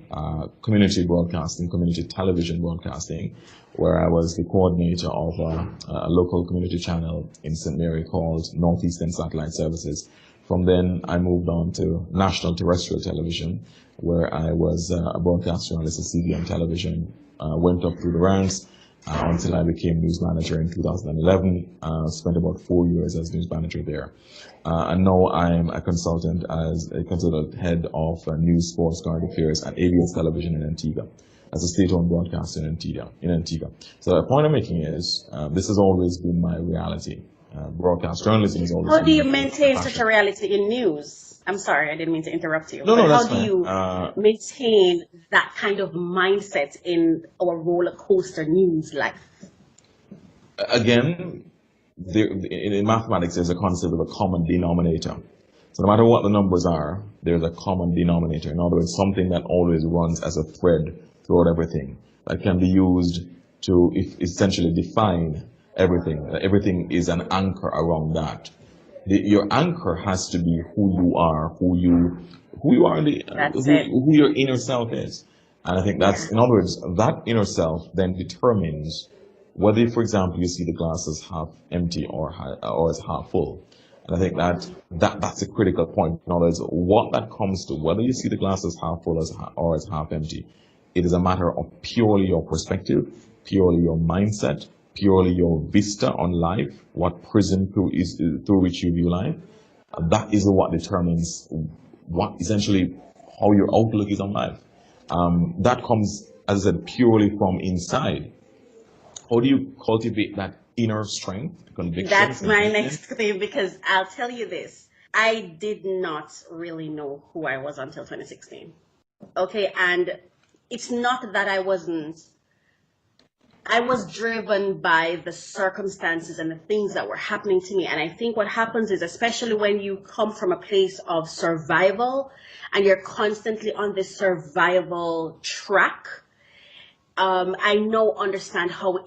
community broadcasting, community television broadcasting, where I was the coordinator of a local community channel in St. Mary called Northeastern Satellite Services. From then, I moved on to national terrestrial television, where I was a broadcast journalist at CBN Television, went up through the ranks until I became news manager in 2011. Spent about 4 years as news manager there. And now I'm a consultant head of news, sports, current affairs at ABS Television in Antigua, as a state-owned broadcaster in Antigua. So the point I'm making is, this has always been my reality. Broadcast journalism is always. How do you maintain such a reality in news? I'm sorry, I didn't mean to interrupt you. No, that's how do you maintain that kind of mindset in our roller coaster news life? Again, in mathematics, there's a concept of a common denominator. So no matter what the numbers are, there's a common denominator. In other words, something that always runs as a thread throughout everything that can be used to essentially define everything. Everything is an anchor around that. Your anchor has to be who you are, who your inner self is. And I think that's, in other words, that inner self then determines whether, for example, you see the glass as half empty or as half full. And I think that's a critical point. In other words, what that comes to, whether you see the glass as half full or as half empty, it is a matter of purely your perspective, purely your mindset, purely your vista on life, what prism through which you view life. That is what determines what essentially how your outlook is on life. That comes, as I said, purely from inside. How do you cultivate that inner strength, conviction? That's my next thing, because I'll tell you this. I did not really know who I was until 2016. Okay, and it's not that I was driven by the circumstances and the things that were happening to me. And I think what happens is, especially when you come from a place of survival and you're constantly on this survival track, I understand how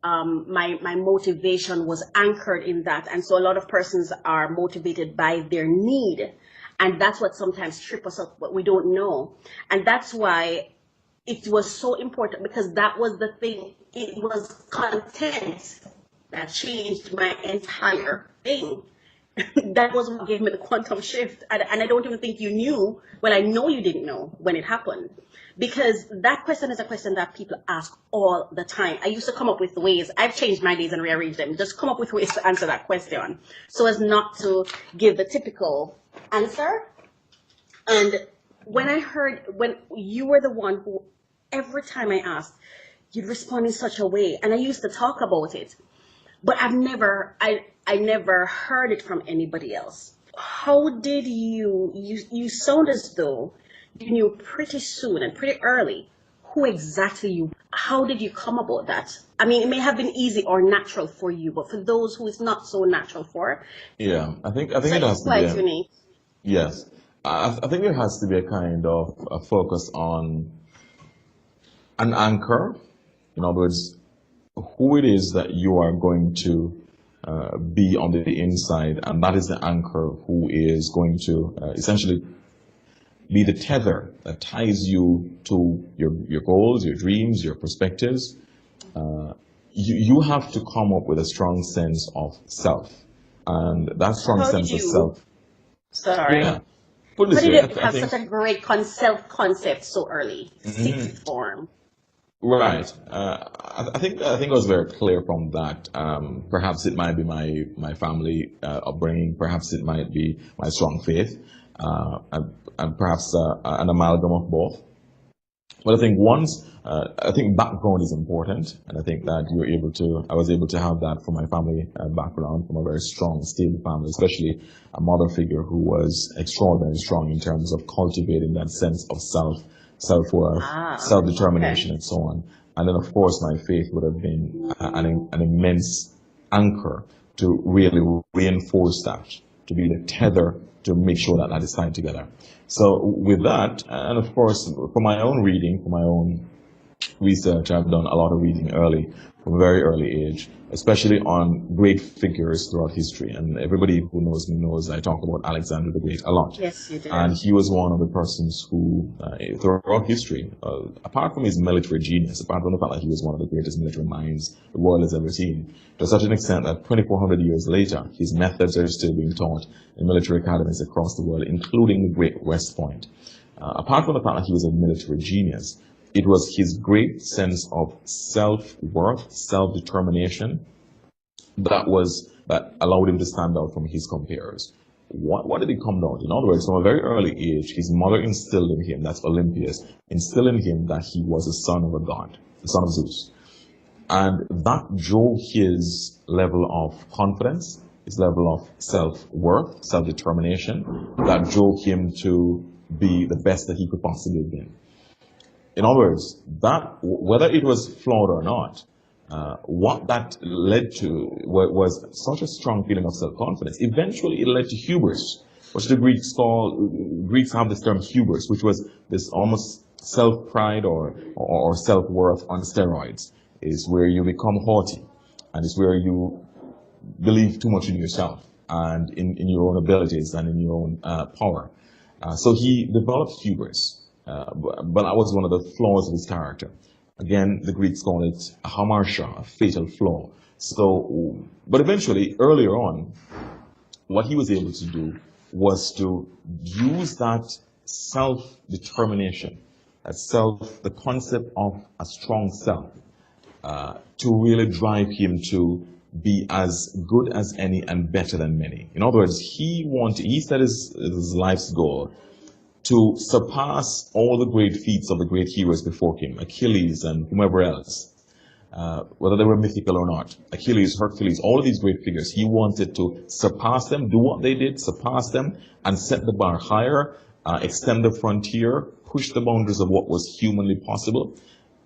my motivation was anchored in that. And so a lot of persons are motivated by their need. And that's what sometimes trips us up, what we don't know. And that's why it was so important, because that was the thing. It was content that changed my entire thing. That was what gave me the quantum shift. And I don't even think you knew. Well, I know you didn't know when it happened, because that question is a question that people ask all the time. I used to come up with ways. I've changed my days and rearranged them. Just come up with ways to answer that question so as not to give the typical answer. And when you were the one who, every time I asked, you'd respond in such a way, and I used to talk about it, but I never heard it from anybody else. How did you sound as though you knew pretty soon and pretty early who exactly you, how did you come about that? I mean, it may have been easy or natural for you, but for those who it's not so natural for. Yeah, I think it has to be unique. Yes. I think there has to be a kind of a focus on an anchor. In other words, who it is that you are going to be on the inside, and that is the anchor who is going to essentially be the tether that ties you to your goals, your dreams, your perspectives. You have to come up with a strong sense of self, and that strong sense of self. Sorry. Yeah. How Put it this did way, it have such a great self-concept so early? Sixth form. Right. I think it was very clear from that. Perhaps it might be my family upbringing. Perhaps it might be my strong faith, and perhaps an amalgam of both. But I think background is important, and I think that I was able to have that from my family background, from a very strong, stable family, especially a mother figure who was extraordinarily strong in terms of cultivating that sense of self-worth, self-determination, and so on. And then, of course, my faith would have been an immense anchor to really reinforce that, to be the tether to make sure that that is tied together. So with that, and of course, for my own reading, for my own research, I've done a lot of reading from a very early age, especially on great figures throughout history. And everybody who knows me knows I talk about Alexander the Great a lot. Yes, you do. And he was one of the persons who, throughout history, apart from his military genius, apart from the fact that he was one of the greatest military minds the world has ever seen, to such an extent that 2,400 years later, his methods are still being taught in military academies across the world, including the Great West Point. Apart from the fact that he was a military genius, it was his great sense of self-worth, self-determination that allowed him to stand out from his compeers. What did it come down to? In other words, from a very early age, his mother instilled in him, that's Olympias, instilled in him that he was the son of a god, the son of Zeus. And that drove his level of confidence, his level of self-worth, self-determination, that drove him to be the best that he could possibly be. In other words, that, whether it was flawed or not, what that led to was such a strong feeling of self-confidence. Eventually, it led to hubris, which the Greeks have this term hubris, which was this almost self-pride or self-worth on steroids, is where you become haughty, and it's where you believe too much in yourself and in your own abilities and in your own power. So he developed hubris. But that was one of the flaws of his character. Again, the Greeks call it a hamartia, a fatal flaw. So, but eventually, earlier on, what he was able to do was to use that self-determination, the concept of a strong self, to really drive him to be as good as any and better than many. In other words, he set his life's goal to surpass all the great feats of the great heroes before him, Achilles and whomever else, whether they were mythical or not, Achilles, Hercules, all of these great figures. He wanted to surpass them, do what they did, surpass them, and set the bar higher, extend the frontier, push the boundaries of what was humanly possible,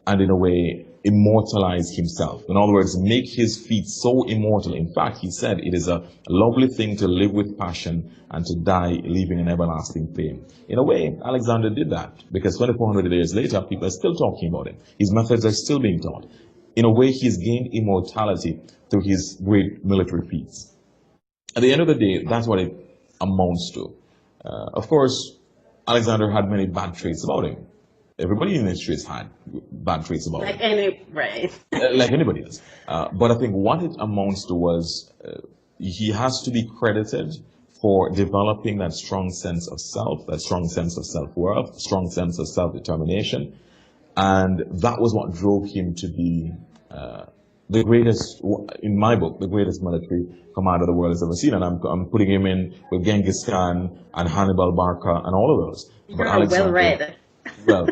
and in a way, immortalize himself. In other words, make his feat so immortal. In fact, he said it is a lovely thing to live with passion and to die leaving an everlasting fame. In a way, Alexander did that, because 2,400 years later, people are still talking about him. His methods are still being taught. In a way, he's gained immortality through his great military feats. At the end of the day, that's what it amounts to. Of course, Alexander had many bad traits about him. Everybody in history has had bad traits about him. Like anybody else. But I think what it amounts to was he has to be credited for developing that strong sense of self, that strong sense of self-worth, strong sense of self-determination. And that was what drove him to be the greatest, in my book, the greatest military commander the world has ever seen. And I'm putting him in with Genghis Khan and Hannibal Barca and all of those. You're well read. Well,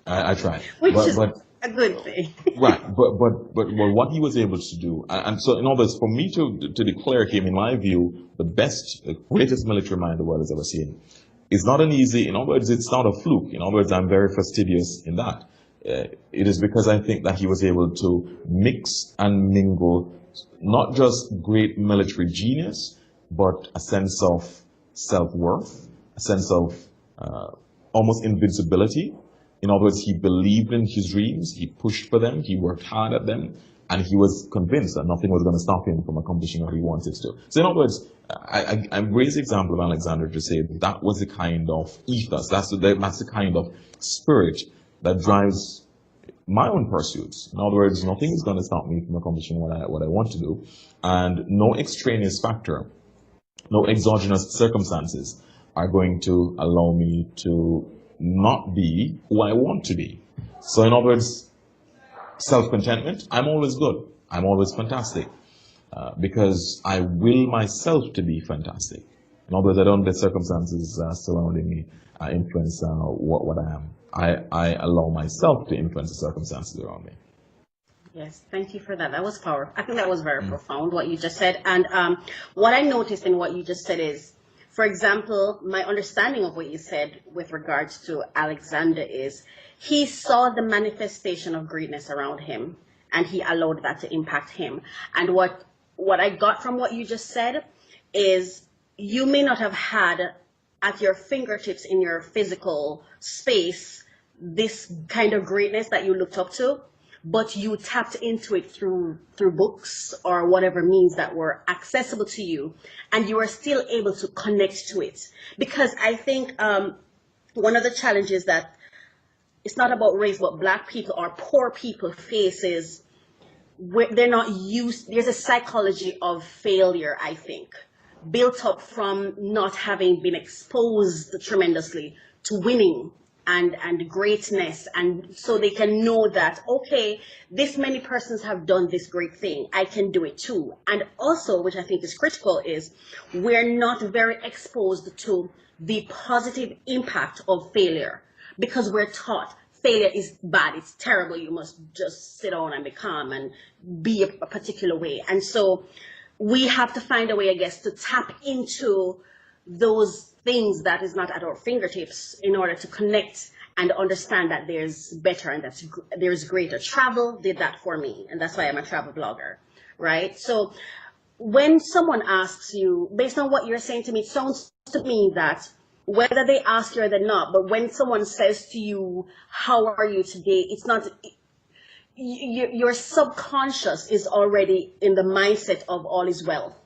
I tried. Which is a good thing. Right, but what he was able to do, and so in other words, for me to declare him, in my view, the greatest military mind the world has ever seen, is not an easy, in other words, it's not a fluke. In other words, I'm very fastidious in that. It is because I think that he was able to mix and mingle not just great military genius, but a sense of self-worth, a sense of almost invincibility. In other words, he believed in his dreams, he pushed for them, he worked hard at them, And he was convinced that nothing was going to stop him from accomplishing what he wanted to. So in other words, I raise the example of Alexander to say that was the kind of ethos, that's the kind of spirit that drives my own pursuits. In other words, nothing is going to stop me from accomplishing what I want to do, and no extraneous factor, no exogenous circumstances are going to allow me to not be who I want to be. So in other words, self-contentment, I'm always good. I'm always fantastic. Because I will myself to be fantastic. In other words, I don't let circumstances surrounding me influence what I am. I allow myself to influence the circumstances around me. Yes, thank you for that. That was powerful. I think that was very profound, what you just said. And what I noticed in what you just said is, for example, my understanding of what you said with regards to Alexander is, he saw the manifestation of greatness around him, and he allowed that to impact him. And what I got from what you just said is, you may not have had at your fingertips in your physical space this kind of greatness that you looked up to, but you tapped into it through books or whatever means that were accessible to you, and you are still able to connect to it. Because I think one of the challenges that it's not about race, but Black people or poor people face is they're not used. There's a psychology of failure, I think, built up from not having been exposed tremendously to winning and greatness, and so they can know that, okay, this many persons have done this great thing, I can do it too. And also, which I think is critical, is we're not very exposed to the positive impact of failure, because we're taught failure is bad, it's terrible, you must just sit down and be calm and be a particular way. And so we have to find a way, I guess, to tap into those things that is not at our fingertips in order to connect and understand that there's better and there's greater. Travel did that for me, and that's why I'm a travel blogger, right? So when someone asks you, based on what you're saying to me, it sounds to me that whether they ask you or they're not, but when someone says to you, how are you today, it's not, your subconscious is already in the mindset of all is well.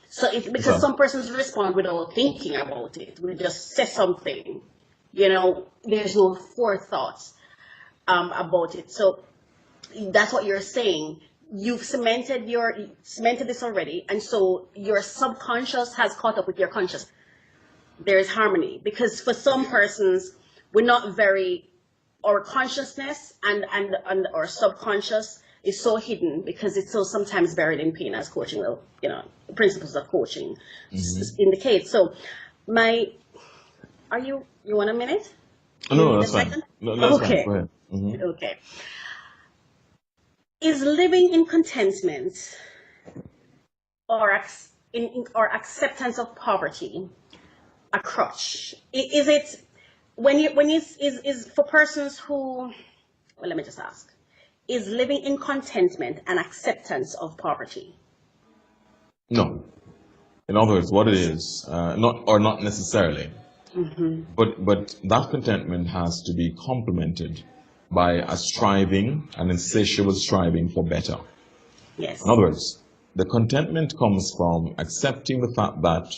So because some persons respond without thinking about it, we just say something, there's no forethought about it. So that's what you're saying. You've cemented this already, and so your subconscious has caught up with your conscious. There's harmony, because for some persons, we're not our consciousness and our subconscious is so hidden because it's so sometimes buried in pain, as coaching, principles of coaching indicate. So you want a minute? No, that's fine. No, that's okay. Fine. Go ahead. Mm-hmm. Okay. Is living in contentment or acceptance of poverty a crutch? Is it is for persons who, well, let me just ask, is living in contentment an acceptance of poverty? No. In other words, what it is, not necessarily. But that contentment has to be complemented by a striving, an insatiable striving for better. Yes. In other words, the contentment comes from accepting the fact that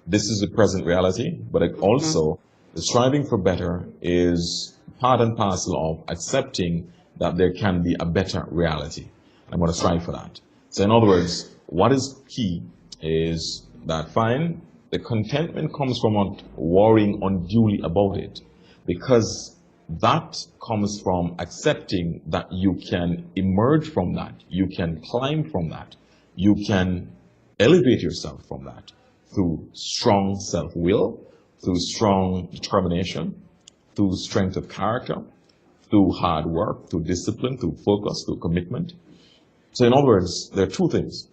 this is the present reality, but also the striving for better is part and parcel of accepting that there can be a better reality. I'm going to strive for that. So in other words, what is key is that the contentment comes from not worrying unduly about it, because that comes from accepting that you can emerge from that, you can climb from that, you can elevate yourself from that through strong self-will, through strong determination, through strength of character, through hard work, through discipline, through focus, through commitment. So in other words, there are two things.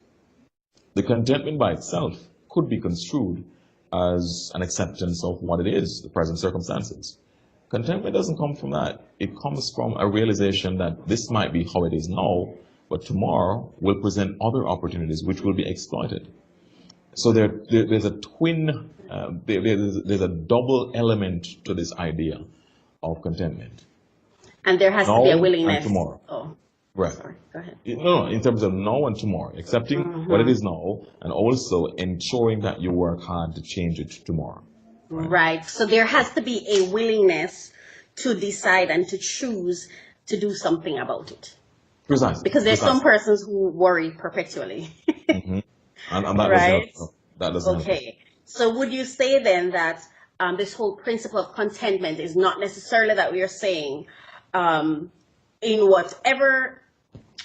The contentment by itself could be construed as an acceptance of what it is, the present circumstances. Contentment doesn't come from that. It comes from a realization that this might be how it is now, but tomorrow will present other opportunities which will be exploited. So there's a twin, there's a double element to this idea of contentment. And there has to be a willingness. And tomorrow. Oh. Right. Sorry, go ahead. No, in terms of now and tomorrow, accepting what it is now, and also ensuring that you work hard to change it tomorrow. Right. So there has to be a willingness to decide and to choose to do something about it. Precisely. Because there's some persons who worry perpetually. And that Right. doesn't help. That doesn't help. Okay. So would you say then that this whole principle of contentment is not necessarily that we are saying in whatever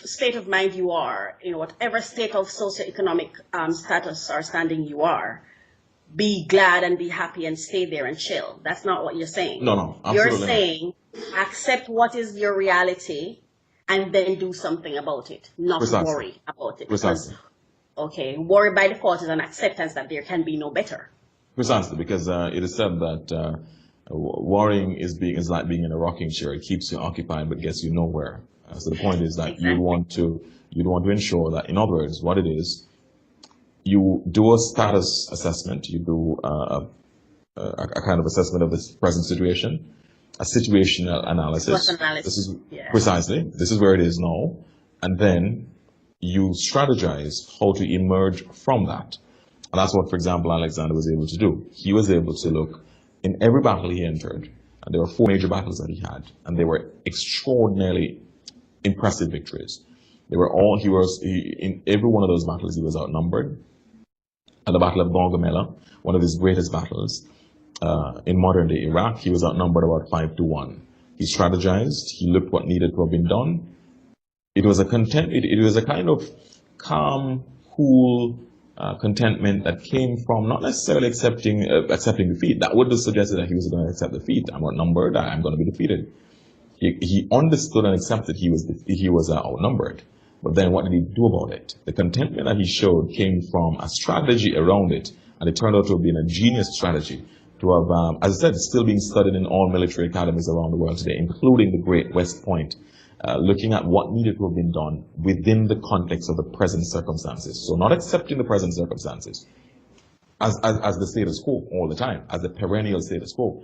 state of mind you are, in whatever state of socioeconomic status or standing you are, be glad and be happy and stay there and chill. That's not what you're saying. No, absolutely You're not. saying accept what is your reality and then do something about it, not Precisely. worry about it. Precisely. Okay, worry by default is an acceptance that there can be no better. Precisely, because it is said that worrying is like being in a rocking chair. It keeps you occupied but gets you nowhere. So the point is that you'd want to ensure that, in other words, what it is, you do a status assessment, you do a kind of assessment of the present situation, a situational analysis. This is precisely, this is where it is now, and then you strategize how to emerge from that. And that's what, for example, Alexander was able to do. He was able to look in every battle he entered, and there were 4 major battles that he had, and they were extraordinarily impressive victories. They were all, in every one of those battles, he was outnumbered. At the Battle of Gaugamela, one of his greatest battles in modern day Iraq, he was outnumbered about 5-1. He strategized, he looked what needed to have been done. It was a kind of calm, cool contentment that came from not necessarily accepting defeat. That would have suggested that he was going to accept defeat. I'm outnumbered, I'm going to be defeated. He understood and accepted he was outnumbered. But then what did he do about it? The contentment that he showed came from a strategy around it, and it turned out to have been a genius strategy to have, as I said, still being studied in all military academies around the world today, including the Great West Point, looking at what needed to have been done within the context of the present circumstances. So not accepting the present circumstances as the status quo all the time, as the perennial status quo,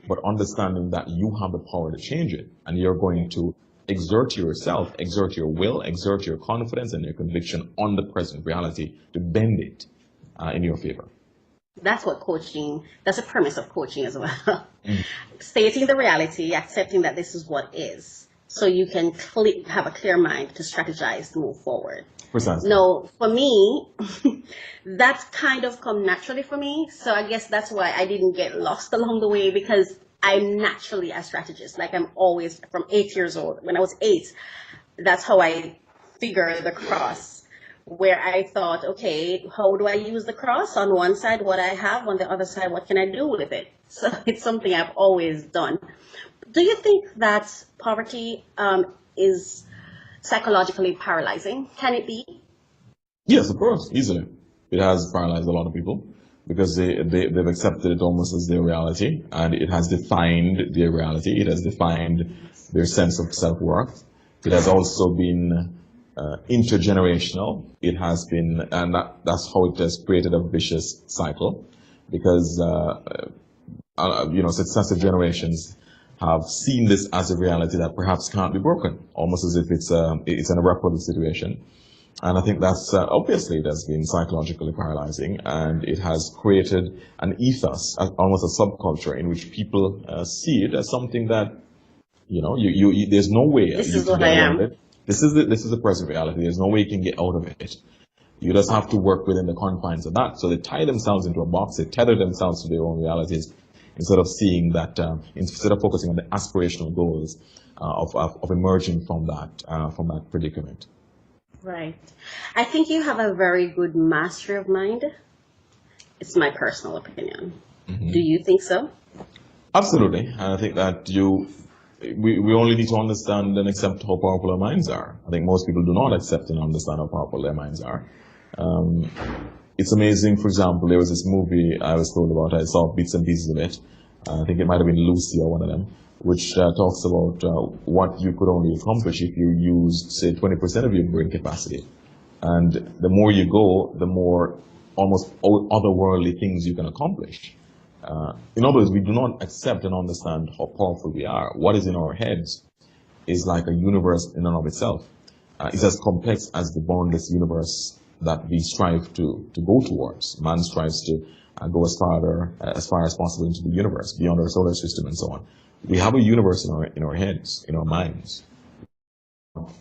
but understanding that you have the power to change it, and you're going to exert yourself, exert your will, exert your confidence and your conviction on the present reality to bend it in your favor. That's what that's a premise of coaching as well. Stating the reality, accepting that this is what is, so you can have a clear mind to strategize to move forward. Precisely. No, for me, that's kind of come naturally for me. So I guess that's why I didn't get lost along the way, because I'm naturally a strategist. Like, I'm always, from 8 years old, when I was 8, that's how I figured the cross, where I thought, okay, how do I use the cross? On one side, what I have, on the other side, what can I do with it? So it's something I've always done. Do you think that poverty is psychologically paralyzing? Can it be? Yes, of course, easily. It has paralyzed a lot of people, because they've accepted it almost as their reality, and it has defined their reality. It has defined their sense of self-worth. It has also been intergenerational. It has been, and that's how it has created a vicious cycle, because successive generations have seen this as a reality that perhaps can't be broken, almost as if it's an irreparable situation. And I think that's obviously it has been psychologically paralyzing, and it has created an ethos, almost a subculture, in which people see it as something that, there's no way this you is can what get I around am. it. This is the present reality. There's no way you can get out of it. You just have to work within the confines of that. So they tie themselves into a box. They tether themselves to their own realities, instead of seeing that, instead of focusing on the aspirational goals of emerging from that predicament. Right. I think you have a very good mastery of mind. It's my personal opinion. Mm-hmm. Do you think so? Absolutely. And I think that we only need to understand and accept how powerful our minds are. I think most people do not accept and understand how powerful their minds are. It's amazing. For example, there was this movie I was told about. I saw bits and pieces of it. I think it might have been Lucy or one of them, which talks about what you could only accomplish if you used, say, 20% of your brain capacity. And the more you go, the more almost otherworldly things you can accomplish. In other words, we do not accept and understand how powerful we are. What is in our heads is like a universe in and of itself. is as complex as the boundless universe that we strive to go towards. Man strives to go as far as possible into the universe, beyond our solar system and so on. We have a universe in our heads, in our minds,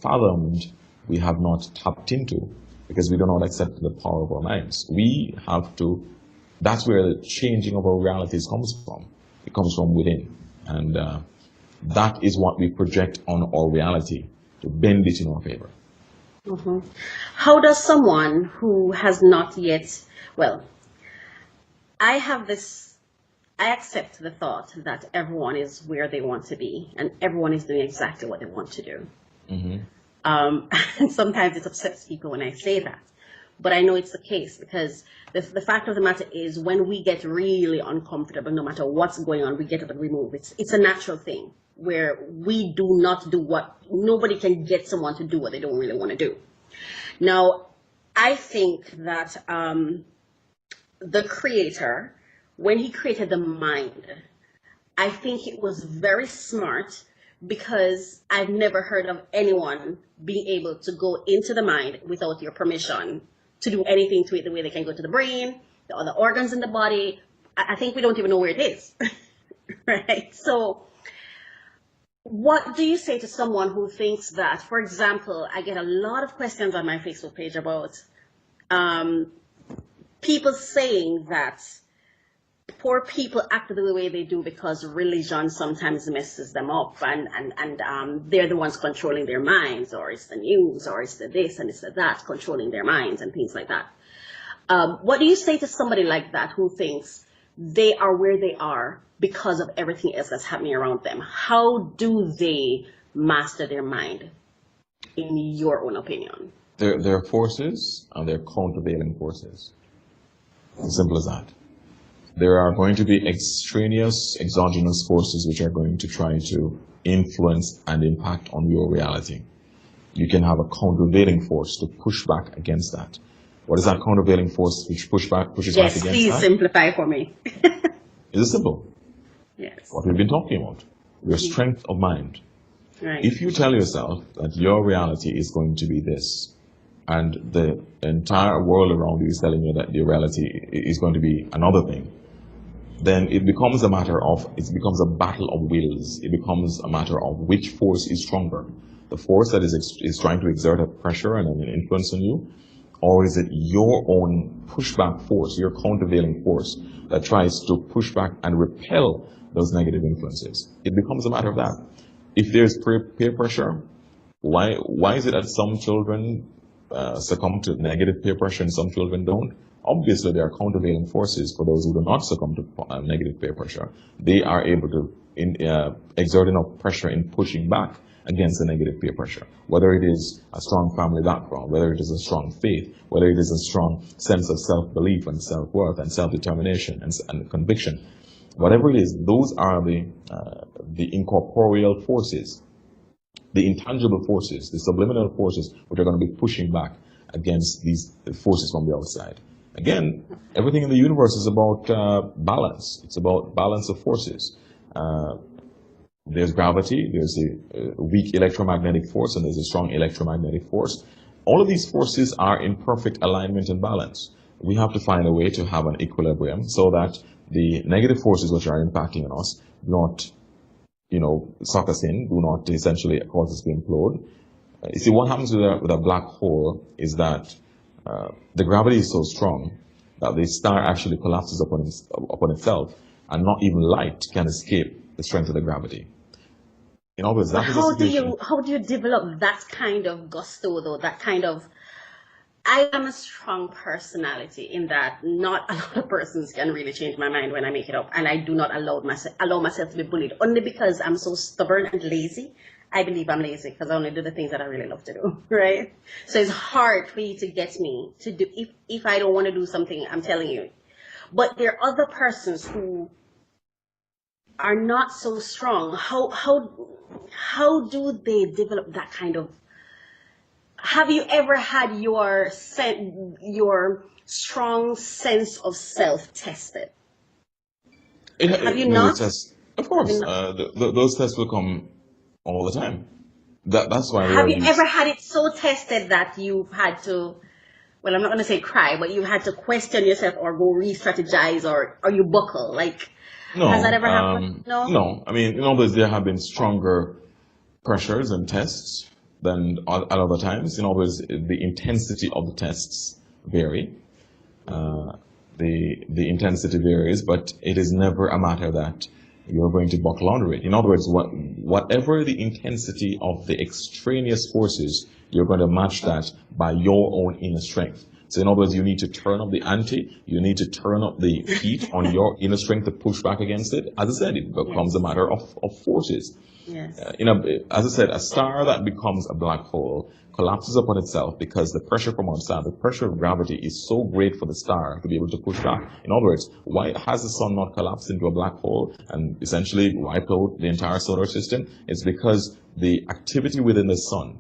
fathomed, we have not tapped into, because we do not accept the power of our minds. We have to, that's where the changing of our realities comes from. It comes from within. And that is what we project on our reality, to bend it in our favor. Mm-hmm. How does someone who has not yet, well, I accept the thought that everyone is where they want to be and everyone is doing exactly what they want to do. Mm-hmm. And sometimes it upsets people when I say that. But I know it's the case, because the fact of the matter is, when we get really uncomfortable, no matter what's going on, we get up and we move. It's a natural thing where we do not do what, nobody can get someone to do what they don't really want to do. Now, I think that the creator, when he created the mind, I think it was very smart, because I've never heard of anyone being able to go into the mind without your permission to do anything to it, the way they can go to the brain, the other organs in the body. I think we don't even know where it is, right? So what do you say to someone who thinks that, for example, I get a lot of questions on my Facebook page about people saying that poor people act the way they do because religion sometimes messes them up, and they're the ones controlling their minds, or it's the news, or it's the this and it's the that controlling their minds and things like that. What do you say to somebody like that who thinks they are where they are because of everything else that's happening around them? How do they master their mind, in your own opinion? There are forces and there are countervailing forces. As simple as that. There are going to be extraneous, exogenous forces which are going to try to influence and impact on your reality. You can have a countervailing force to push back against that. What is that countervailing force which pushes back against that? Yes, please simplify for me. It's simple. Yes. What we've been talking about. Your strength of mind. Right. If you tell yourself that your reality is going to be this, and the entire world around you is telling you that your reality is going to be another thing, then it becomes a matter of, it becomes a battle of wills. It becomes a matter of which force is stronger. The force that is trying to exert a pressure and an influence on you, or is it your own pushback force, your countervailing force that tries to push back and repel those negative influences? It becomes a matter of that. If there's peer pressure, why is it that some children succumb to negative peer pressure and some children don't? Obviously, there are countervailing forces for those who do not succumb to negative peer pressure. They are able to exert enough pressure in pushing back against the negative peer pressure. Whether it is a strong family background, whether it is a strong faith, whether it is a strong sense of self-belief and self-worth and self-determination and conviction. Whatever it is, those are the incorporeal forces, the intangible forces, the subliminal forces, which are going to be pushing back against these forces from the outside. Again, everything in the universe is about balance. It's about balance of forces. There's gravity, there's a weak electromagnetic force, and there's a strong electromagnetic force. All of these forces are in perfect alignment and balance. We have to find a way to have an equilibrium so that the negative forces which are impacting on us do not, suck us in, do not essentially cause us to implode. You see, what happens with a black hole is that the gravity is so strong that the star actually collapses upon itself, and not even light can escape the strength of the gravity. In other words, that is how do you develop that kind of gusto, though? That kind of, I am a strong personality in that not a lot of persons can really change my mind when I make it up, and I do not allow myself to be bullied, only because I'm so stubborn and lazy. I believe I'm lazy because I only do the things that I really love to do, right? So it's hard for you to get me to do, if I don't want to do something, I'm telling you. But there are other persons who are not so strong. How do they develop that kind of, have you ever had your strong sense of self tested? Have you not? Of course, those tests will come all the time. That's why we Have are you used. ever had it so tested that you've had to, well, I'm not going to say cry, but you had to question yourself or go re-strategize or you buckle? Like, No, has that ever happened? No? no. I mean, in other words, there have been stronger pressures and tests than at other times. In other words, the intensity of the tests vary. The intensity varies, but it is never a matter that you're going to buckle under it. In other words, whatever the intensity of the extraneous forces, you're going to match that by your own inner strength. So in other words, you need to turn up the ante, you need to turn up the heat on your inner strength to push back against it. As I said, it becomes a matter of forces. Yes. As I said, a star that becomes a black hole collapses upon itself because the pressure from outside, the pressure of gravity is so great for the star to be able to push back. In other words, why has the sun not collapsed into a black hole and essentially wiped out the entire solar system? It's because the activity within the sun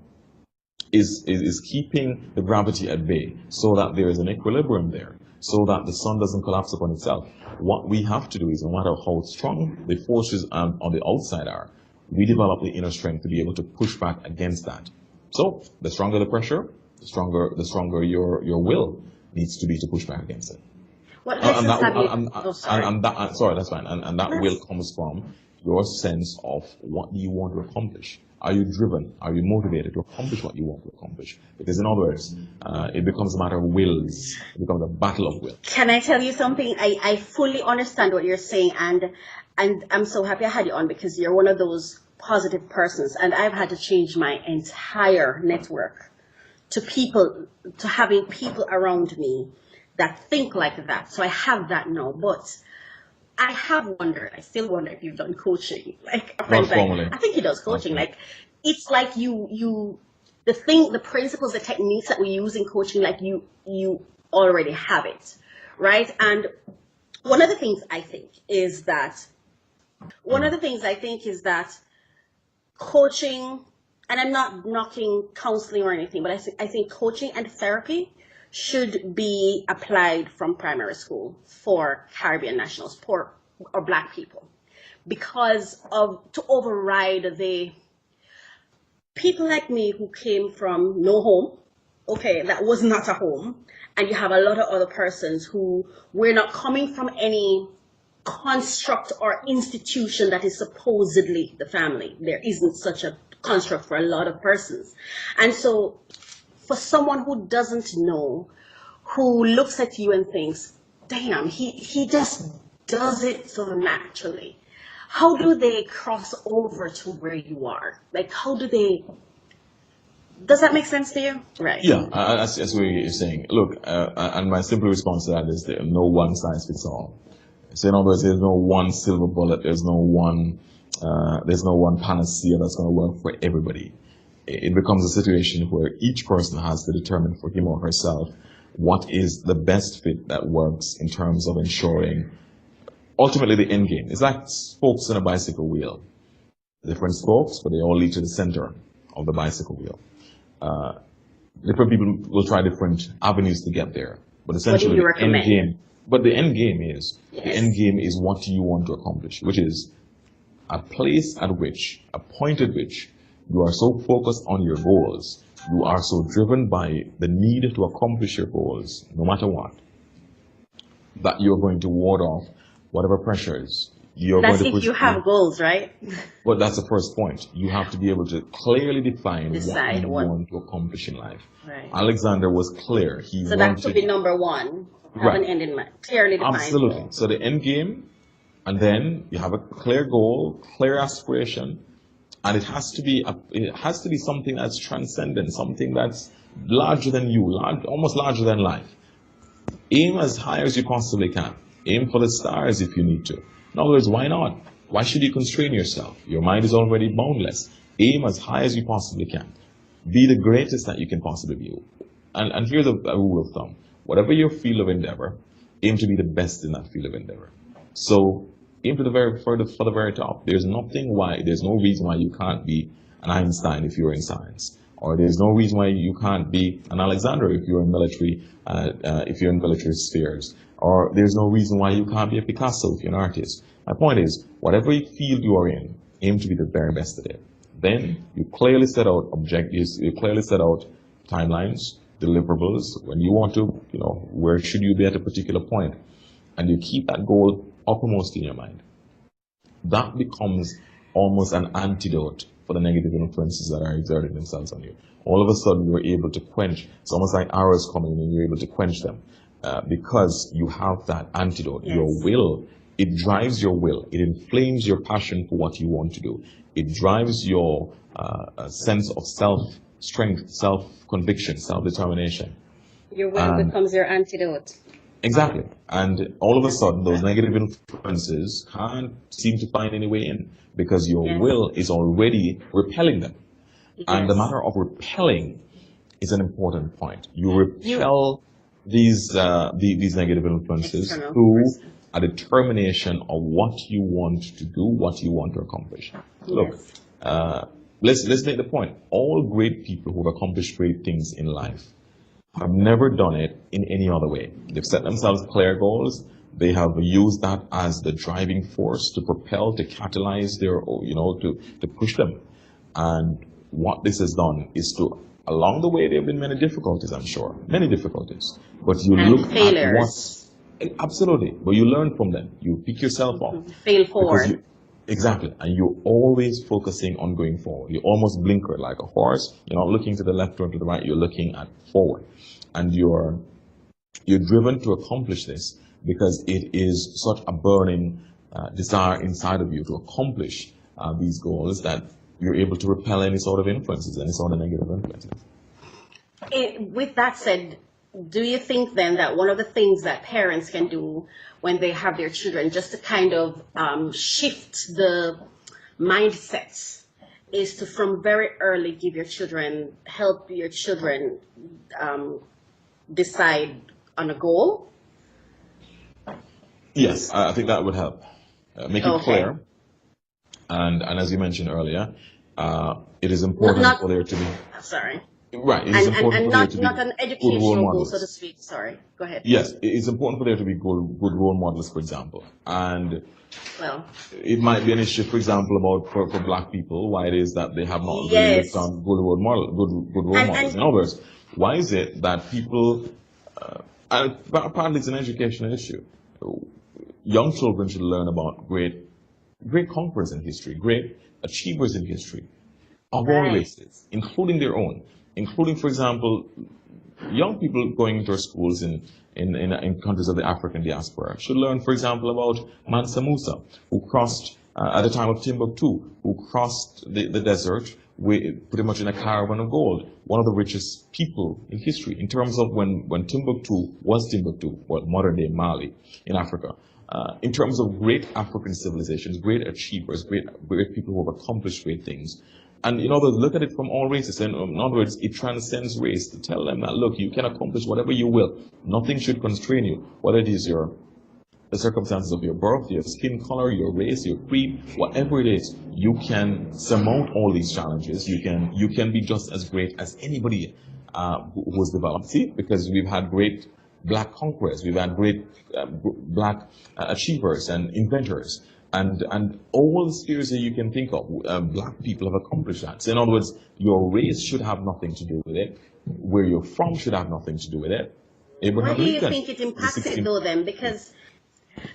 is keeping the gravity at bay so that there is an equilibrium there, so that the sun doesn't collapse upon itself. What we have to do is, no matter how strong the forces on the outside are, we develop the inner strength to be able to push back against that. So the stronger the pressure, the stronger your will needs to be to push back against it. What lessons have you? Sorry, that's fine. And that will comes from your sense of what you want to accomplish. Are you driven? Are you motivated to accomplish what you want to accomplish? Because in other words, it becomes a matter of wills. It becomes a battle of will. Can I tell you something? I fully understand what you're saying, and I'm so happy I had you on because you're one of those positive persons, and I've had to change my entire network to having people around me that think like that. So I have that now, but I have wondered, I still wonder if you've done coaching. Like a friend, I think he does coaching. Like it's like the principles, the techniques that we use in coaching, like you already have it, right? And one of the things I think is that coaching, and I'm not knocking counseling or anything, but I think coaching and therapy should be applied from primary school for Caribbean nationals or Black people, because to override the people like me who came from no home, okay, that was not a home, and you have a lot of other persons who were not coming from any construct or institution that is supposedly the family. There isn't such a construct for a lot of persons. And so for someone who doesn't know, who looks at you and thinks, damn, he just does it so naturally, how do they cross over to where you are? Like, does that make sense to you? Right. Yeah, that's what you're saying. Look, and my simple response to that is there no one size fits all. So in other words, there's no one silver bullet, there's no one panacea that's going to work for everybody. It becomes a situation where each person has to determine for him or herself what is the best fit that works in terms of ensuring ultimately the end game. It's like spokes in a bicycle wheel. Different spokes, but they all lead to the center of the bicycle wheel. Different people will try different avenues to get there, but essentially the end game. But the end game is what you want to accomplish, which is a point at which you are so focused on your goals, you are so driven by the need to accomplish your goals, no matter what, that you're going to ward off whatever pressures you're That's going to if you have goals, right? But that's the first point. You have to be able to clearly decide what you want to accomplish in life. Right. Alexander was clear. So that could be number one. Have an end in mind, clearly defined. Absolutely. So the end game, and then you have a clear goal, clear aspiration, and it has to be something that's transcendent, something that's larger than you, almost larger than life. Aim as high as you possibly can. Aim for the stars if you need to. In other words, why not? Why should you constrain yourself? Your mind is already boundless. Aim as high as you possibly can. Be the greatest that you can possibly be. And here's a rule of thumb. Whatever your field of endeavor, aim to be the best in that field of endeavor. So aim for the very top. There's no reason why you can't be an Einstein if you're in science, or there's no reason why you can't be an Alexander if you're in military spheres, or there's no reason why you can't be a Picasso if you're an artist. My point is, whatever field you are in, aim to be the very best at it. Then you clearly set out objectives, you clearly set out timelines, deliverables, when you want to, where should you be at a particular point, and you keep that goal uppermost in your mind. That becomes almost an antidote for the negative influences that are exerting themselves on you. All of a sudden, you're able to quench. It's almost like arrows coming in, and you're able to quench them because you have that antidote. Yes. Your will, it drives your will. It inflames your passion for what you want to do. It drives your sense of self-strength, self-conviction, self-determination. Your will becomes your antidote. Exactly. And all of a sudden, those negative influences can't seem to find any way in because your will is already repelling them. Yes. And the matter of repelling is an important point. You repel these negative influences through a determination of what you want to do, what you want to accomplish. Yes. Look, let's make the point. All great people who have accomplished great things in life have never done it in any other way. They've set themselves clear goals. They have used that as the driving force to propel, to catalyze their, to push them. And what this has done is to, along the way, there have been many difficulties, I'm sure, many difficulties. But you look failures. At what, absolutely, but you learn from them. You pick yourself up. Fail forward. Exactly, and you're always focusing on going forward. You almost blinker like a horse. You're not looking to the left or to the right. You're looking at forward, and you're driven to accomplish this because it is such a burning desire inside of you to accomplish these goals that you're able to repel any sort of influences, any sort of negative influences. With that said, do you think then that one of the things that parents can do when they have their children, just to kind of shift the mindsets, is to from very early help your children decide on a goal? Yes, I think that would help. Make it clear. And as you mentioned earlier, it is important for there to be... Sorry. Right. It is important for there to be not an educational goal, so to speak. Sorry. Go ahead. Yes, it's important for there to be good role models, for example. And it might be an issue, for example, about for Black people, why it is that they have not really found good role models. In other words, why is it that people, and partly it's an educational issue, young children should learn about great conquerors in history, great achievers in history, of all races, including their own. Including, for example, young people going into our schools in countries of the African diaspora should learn, for example, about Mansa Musa, who crossed, at the time of Timbuktu, who crossed the desert pretty much in a caravan of gold, one of the richest people in history, in terms of when Timbuktu was Timbuktu, modern day Mali in Africa. In terms of great African civilizations, great achievers, great people who have accomplished great things. And look at it from all races. And in other words, it transcends race to tell them that, look, you can accomplish whatever you will. Nothing should constrain you, whether it is the circumstances of your birth, your skin color, your race, your creed, whatever it is. You can surmount all these challenges. You can be just as great as anybody who has developed. See, because we've had great Black conquerors, we've had great Black achievers and inventors. And all the spheres that you can think of, Black people have accomplished that. So in other words, your race should have nothing to do with it. Where you're from should have nothing to do with it. Why do you think it impacts it though then? Because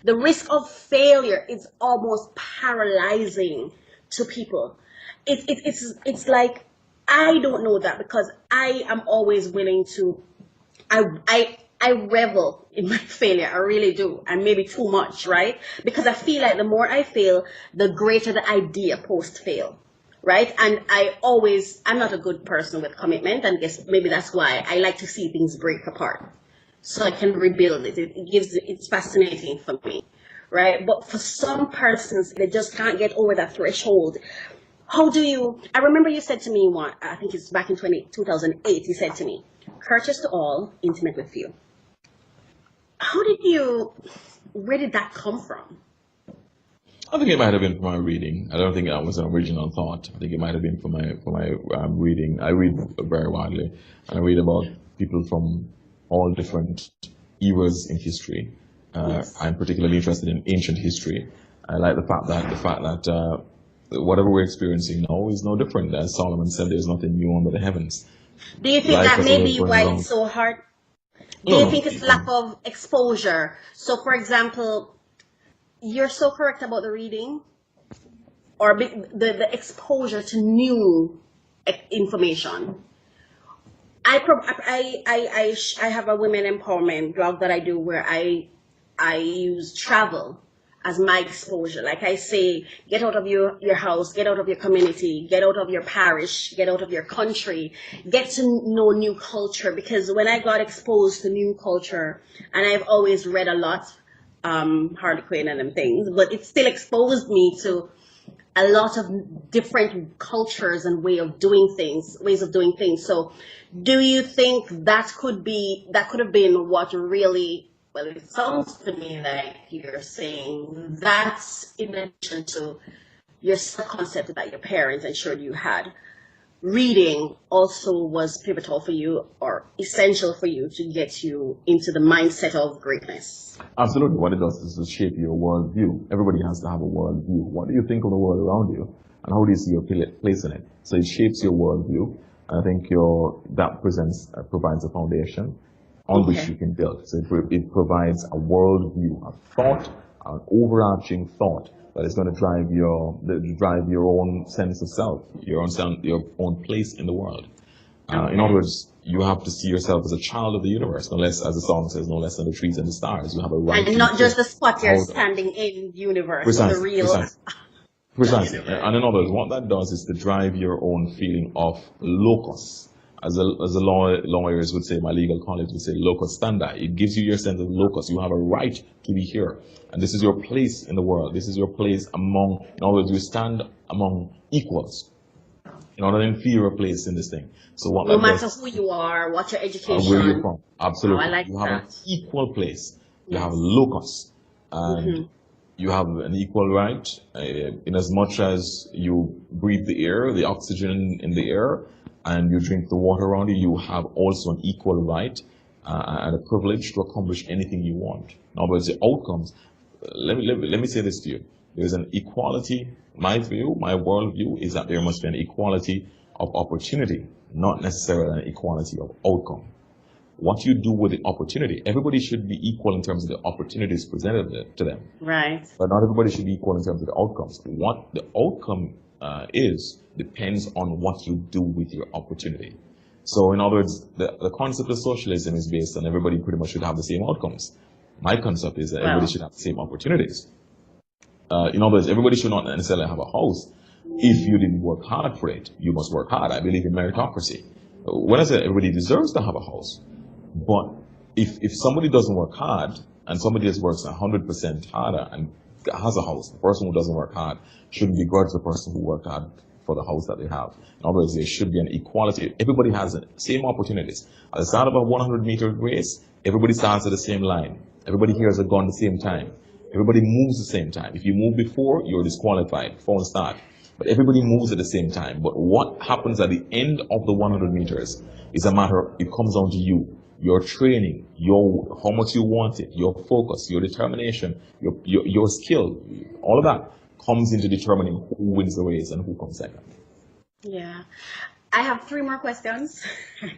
the risk of failure is almost paralyzing to people. It's like, I don't know that because I am always willing to, I revel in my failure, I really do, and maybe too much, right? Because I feel like the more I fail, the greater the idea post-fail, right? And I'm not a good person with commitment, and guess maybe that's why I like to see things break apart, so I can rebuild it. It's fascinating for me, right? But for some persons, they just can't get over that threshold. How do you, I remember you said to me one, I think it's back in 2008, you said to me, courteous to all, intimate with few. Where did that come from? I think it might have been from my reading. I don't think that was an original thought. I think it might have been from my reading. I read very widely, and I read about people from all different eras in history. I'm particularly interested in ancient history. I like the fact that whatever we're experiencing now is no different. As Solomon said, there's nothing new under the heavens. Do you think Life that as may we're be going why around. it's so hard? Do No, you no. think it's lack of exposure? So, for example, you're so correct about the reading or the exposure to new information. I have a women empowerment blog that I do where I use travel as my exposure. Like I say, get out of your house, get out of your community, get out of your parish, get out of your country, get to know new culture. Because when I got exposed to new culture, and I've always read a lot, Harlequin and them things, but it still exposed me to a lot of different cultures and ways of doing things. So do you think that could have been what really, well, it sounds to me like you're saying that's in addition to your self-concept that your parents ensured you had. Reading also was pivotal for you or essential for you to get you into the mindset of greatness. Absolutely. What it does is to shape your worldview. Everybody has to have a worldview. What do you think of the world around you? And how do you see your place in it? So it shapes your worldview. And I think that provides a foundation on which you can build. So it provides a worldview, a thought, an overarching thought that is going to drive your own sense of self, your own place in the world. In other words, you have to see yourself as a child of the universe, no less, as the song says, no less than the trees and the stars. You have a right and not just the spot you're standing in universe, precisely, the real. Precisely. And in other words, what that does is to drive your own feeling of locus. As the lawyers would say, my legal colleagues would say, locus standi. It gives you your sense of locus. You have a right to be here. And this is your place in the world. This is your place in other words, you stand among equals. You're not an inferior place in this thing. So what no matter who you are, what your education, where you're from. Absolutely. I like you have an equal place. You have a locus. And you have an equal right in as much as you breathe the air, the oxygen in the air, and you drink the water around you, you have also an equal right and a privilege to accomplish anything you want. In other words, the outcomes, let me say this to you. There's an equality. My view, my worldview is that there must be an equality of opportunity, not necessarily an equality of outcome. What you do with the opportunity, everybody should be equal in terms of the opportunities presented to them. Right. But not everybody should be equal in terms of the outcomes. What the outcome is depends on what you do with your opportunity. So in other words, the concept of socialism is based on everybody pretty much should have the same outcomes. My concept is that everybody should have the same opportunities. In other words, everybody should not necessarily have a house. If you didn't work hard for it, you must work hard. I believe in meritocracy. When I say everybody deserves to have a house, but if somebody doesn't work hard and somebody just works 100% harder and has a house, the person who doesn't work hard shouldn't begrudge the person who worked hard for the house that they have. In other words, there should be an equality. Everybody has the same opportunities. At the start of a 100-meter race, everybody starts at the same line. Everybody hears a gun at the same time. Everybody moves at the same time. If you move before, you're disqualified. False start. But everybody moves at the same time. But what happens at the end of the 100 meters is a matter of, it comes down to you. Your training, how much you want it, your focus, your determination, your skill, all of that comes into determining who wins the race and who comes second. Yeah. I have 3 more questions.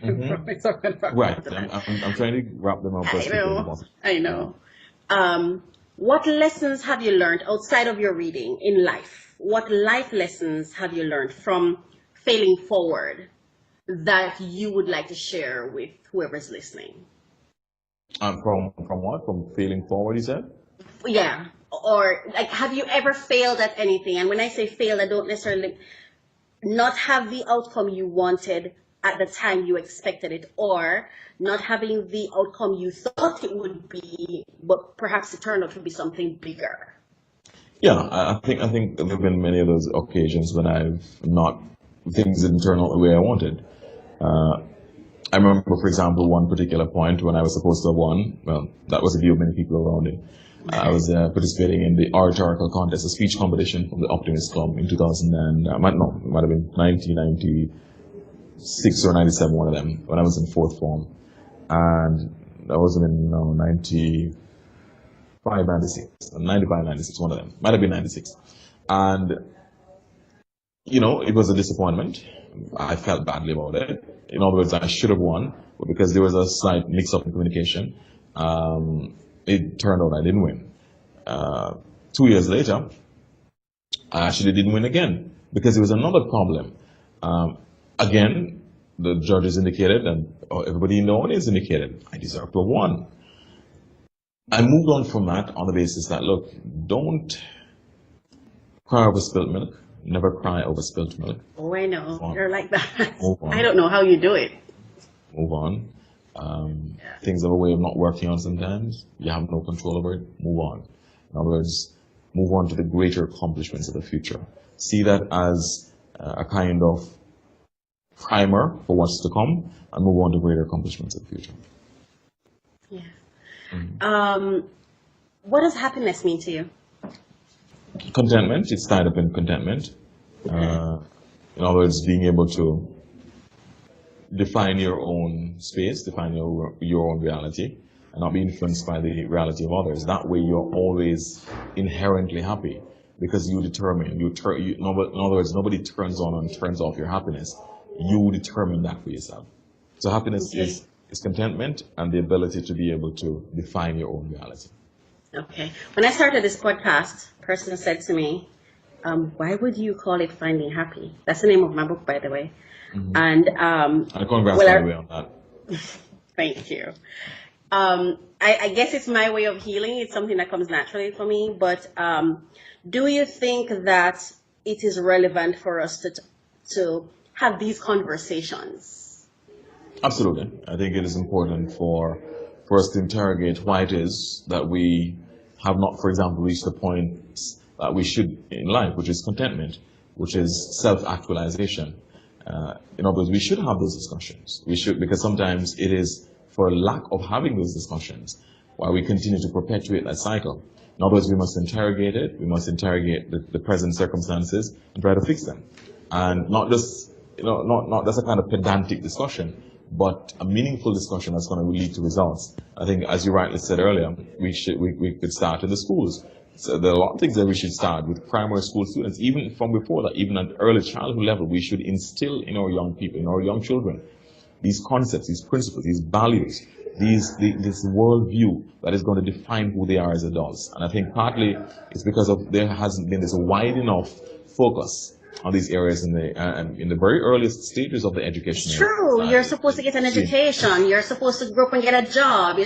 Right. I'm trying to wrap them up. I know. What lessons have you learned outside of your reading in life? What life lessons have you learned from failing forward that you would like to share with whoever's listening? From what? From failing forward, you said? Yeah. Or like, have you ever failed at anything? And when I say failed, I don't necessarily not have the outcome you wanted at the time you expected it, or not having the outcome you thought it would be, but perhaps it turned out to be something bigger. Yeah, I think there have been many of those occasions when things didn't turn out the way I wanted. I remember, for example, one particular point when I was supposed to have won. Well, that was a view of many people around it. I was participating in the oratorical contest, a speech competition from the Optimist Club in 2000 and, it might have been 1996 or 97, one of them, when I was in 4th form. And that was in 95, 96, 95, 96, one of them. Might have been 96. And it was a disappointment. I felt badly about it. In other words, I should have won, but because there was a slight mix-up in communication, it turned out I didn't win. 2 years later, I actually didn't win again because there was another problem. Again, the judges indicated, and everybody in the audience indicated, I deserve to have won. I moved on from that on the basis that, look, don't cry over spilt milk. Never cry over spilt milk. Oh, I know. You're like that. Move on. I don't know how you do it. Move on. Things have a way of not working out sometimes. You have no control over it. Move on. In other words, move on to the greater accomplishments of the future. See that as a kind of primer for what's to come, and move on to greater accomplishments of the future. Yeah. What does happiness mean to you? Contentment. It's tied up in contentment. In other words, being able to define your own space, define your own reality, and not be influenced by the reality of others. That way, you're always inherently happy because you determine. In other words, nobody turns on and turns off your happiness. You determine that for yourself. So happiness is contentment and the ability to be able to define your own reality. Okay. When I started this podcast, a person said to me, why would you call it Finding Happy? That's the name of my book, by the way. Mm-hmm. And congrats, by the way, on that. Thank you. I guess it's my way of healing. It's something that comes naturally for me. But do you think that it is relevant for us to have these conversations? Absolutely. I think it is important for us to interrogate why it is that we have not, for example, reached the point that we should in life, which is contentment, which is self-actualization. In other words, we should have those discussions. We should, because sometimes it is for lack of having those discussions why we continue to perpetuate that cycle. In other words, we must interrogate it. We must interrogate the present circumstances and try to fix them, and not just not just a kind of pedantic discussion, but a meaningful discussion that's going to lead to results. I think, as you rightly said earlier, we could start in the schools. So there are a lot of things that we should start with primary school students, even from before that, even at early childhood level. We should instill in our young people, in our young children, these concepts, these principles, these values, this worldview that is going to define who they are as adults. And I think partly it's because there hasn't been this wide enough focus on these areas in the very earliest stages of the education. It's true. You're supposed to get an education. You're supposed to grow up and get a job.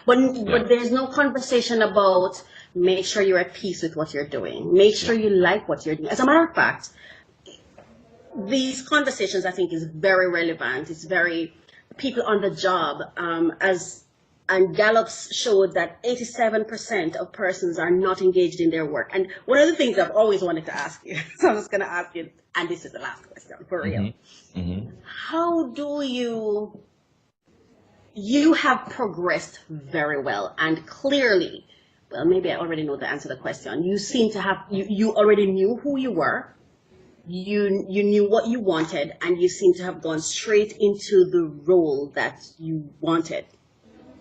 But there's no conversation about make sure you're at peace with what you're doing. Make sure you like what you're doing. As a matter of fact, these conversations I think is very relevant. It's very people on the job. And Gallup's showed that 87% of persons are not engaged in their work. And one of the things I've always wanted to ask you, so I'm just going to ask you, and this is the last question for real. Mm-hmm. Mm-hmm. How do you have progressed very well and clearly, well, maybe I already know the answer to the question. You seem to have, you already knew who you were. You knew what you wanted, and you seem to have gone straight into the role that you wanted,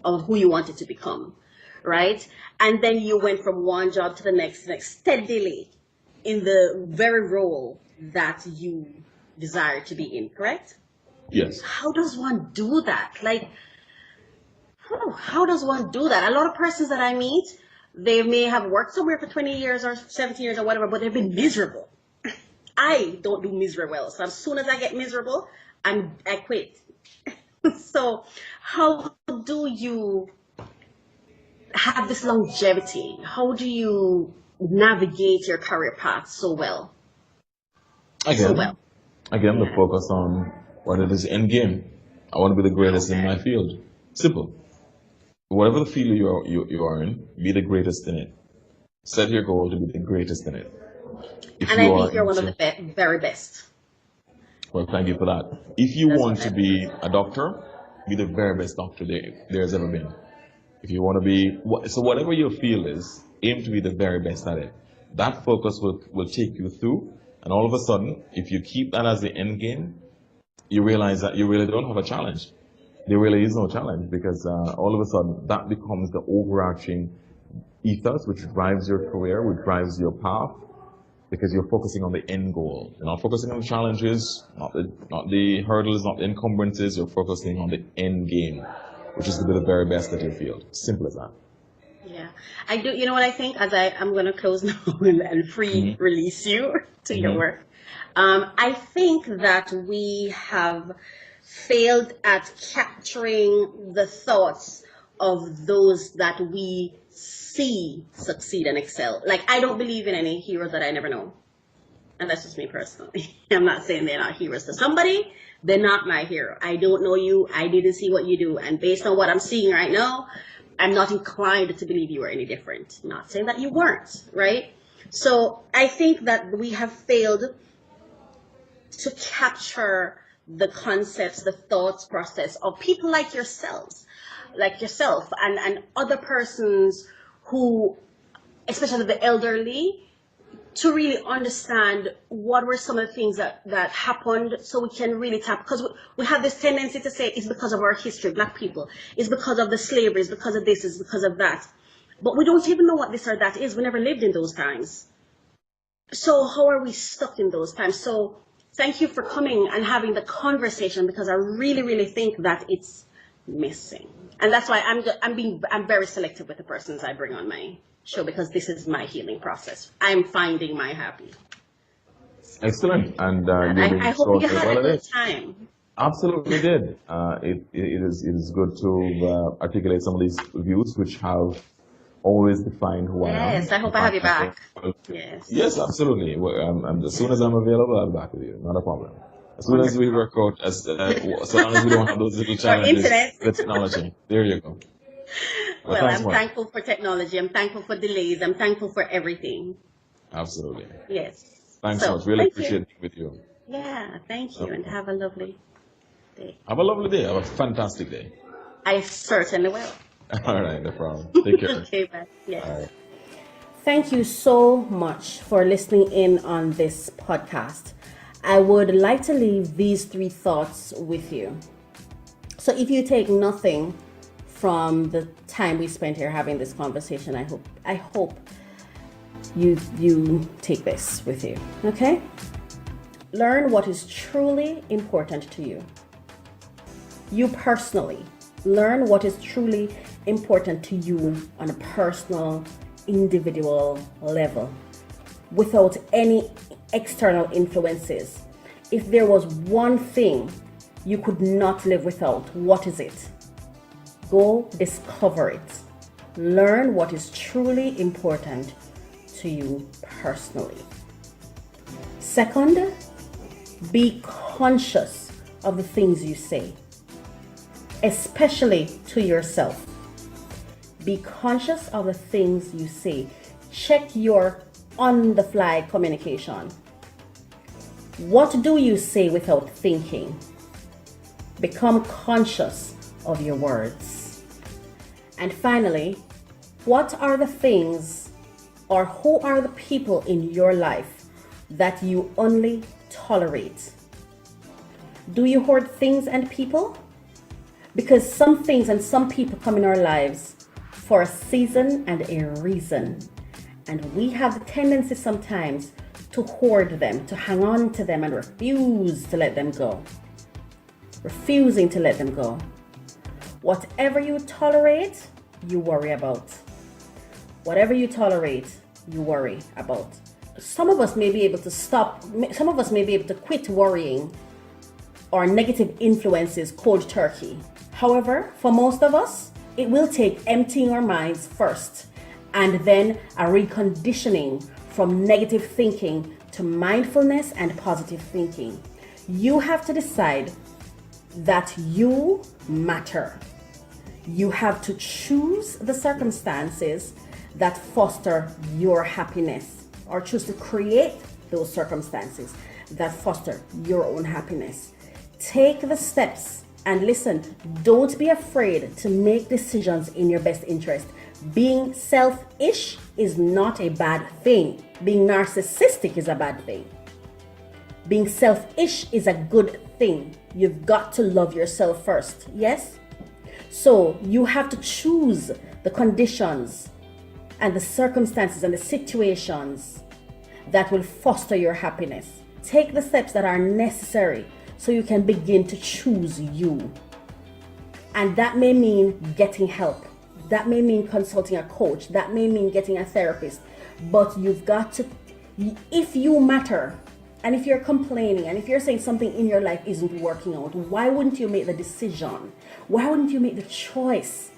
of who you wanted to become, right? And then you went from one job to the next steadily in the very role that you desire to be in, correct? Yes. How does one do that? Like, how does one do that? A lot of persons that I meet, they may have worked somewhere for 20 years or 17 years or whatever, but they've been miserable. I don't do misery well. So as soon as I get miserable, I quit. So how do you have this longevity? How do you navigate your career path so well? Again, the focus on what it is end game. I want to be the greatest in my field. Simple. Whatever the field you are in, be the greatest in it. Set your goal to be the greatest in it. And I think you're one of the very best. Well, thank you for that. If you want to be a doctor, be the very best doctor there's ever been. If you want to be, so whatever your field is, aim to be the very best at it. That focus will take you through, and all of a sudden, if you keep that as the end game, you realize that you really don't have a challenge. There really is no challenge, because all of a sudden, that becomes the overarching ethos which drives your career, which drives your path. because you're focusing on the end goal. You're not focusing on the challenges, not the hurdles, not the encumbrances. You're focusing on the end game, which is to be the very best at your field. Simple as that. Yeah, I do. You know what I think? As I'm going to close now and release you to your work. I think that we have failed at capturing the thoughts of those that we see succeed and excel. Like, I don't believe in any heroes that I never know. And that's just me personally. I'm not saying they're not heroes to somebody. They're not my hero. I don't know you. I didn't see what you do. And based on what I'm seeing right now, I'm not inclined to believe you were any different. Not saying that you weren't, right? So I think that we have failed to capture the concepts, the thoughts process of people like yourself and other persons who, especially the elderly, to really understand what were some of the things that happened, so we can really tap, because we have this tendency to say it's because of our history, Black people, it's because of the slavery, it's because of this, it's because of that. But we don't even know what this or that is. We never lived in those times. So how are we stuck in those times? So thank you for coming and having the conversation, because I really, really think that it's missing. And that's why I'm very selective with the persons I bring on my show, because this is my healing process. I'm finding my happy. Excellent. And I hope you had a good time. Absolutely did. It is good to articulate some of these views which have always defined who I am. Yes, I hope I have you back. Yes. Yes, absolutely. As soon as I'm available, I'll be back with you. Not a problem. As soon as we work out, so long as we don't have those little challenges with technology. There you go. Well, I'm thankful for technology. I'm thankful for delays. I'm thankful for everything. Absolutely. Yes. Thanks so much. Really appreciate being with you. Yeah, thank you, and have a lovely day. Have a lovely day. Have a fantastic day. I certainly will. All right, no problem. Take care. Okay, bye. Yes. All right. Thank you so much for listening in on this podcast. I would like to leave these 3 thoughts with you. So if you take nothing from the time we spent here having this conversation, I hope you take this with you. Okay? Learn what is truly important to you. You personally, learn what is truly important to you on a personal, individual level, without any external influences. If there was one thing you could not live without, what is it? Go discover it. Learn what is truly important to you personally. Second, be conscious of the things you say, especially to yourself. Be conscious of the things you say. Check your on-the-fly communication. What do you say without thinking? Become conscious of your words. And finally, what are the things or who are the people in your life that you only tolerate? Do you hoard things and people? Because some things and some people come in our lives for a season and a reason. And we have the tendency sometimes to hoard them, to hang on to them and refuse to let them go. Refusing to let them go. Whatever you tolerate, you worry about. Whatever you tolerate, you worry about. Some of us may be able to stop, some of us may be able to quit worrying or negative influences cold turkey. However, for most of us, it will take emptying our minds first and then a reconditioning from negative thinking to mindfulness and positive thinking. You have to decide that you matter. You have to choose the circumstances that foster your happiness, or choose to create those circumstances that foster your own happiness. Take the steps and listen, don't be afraid to make decisions in your best interest. Being selfish is not a bad thing. Being narcissistic is a bad thing. Being selfish is a good thing. You've got to love yourself first, yes? So you have to choose the conditions and the circumstances and the situations that will foster your happiness. Take the steps that are necessary so you can begin to choose you. And that may mean getting help. That may mean consulting a coach. That may mean getting a therapist. But you've got to, if you matter, and if you're complaining, and if you're saying something in your life isn't working out, why wouldn't you make the decision? Why wouldn't you make the choice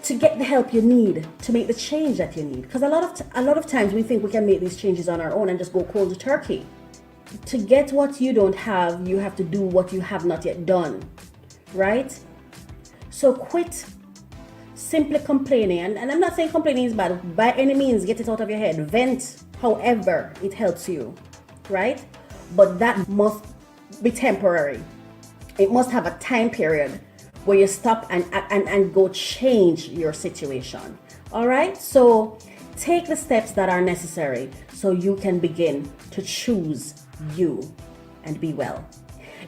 to get the help you need, to make the change that you need? Because a lot of times we think we can make these changes on our own and just go cold turkey. To get what you don't have, you have to do what you have not yet done, right? So quit simply complaining. And I'm not saying complaining is bad. By any means, get it out of your head. Vent however it helps you, right? But that must be temporary. It must have a time period where you stop and go change your situation. All right? So take the steps that are necessary so you can begin to choose you and be well.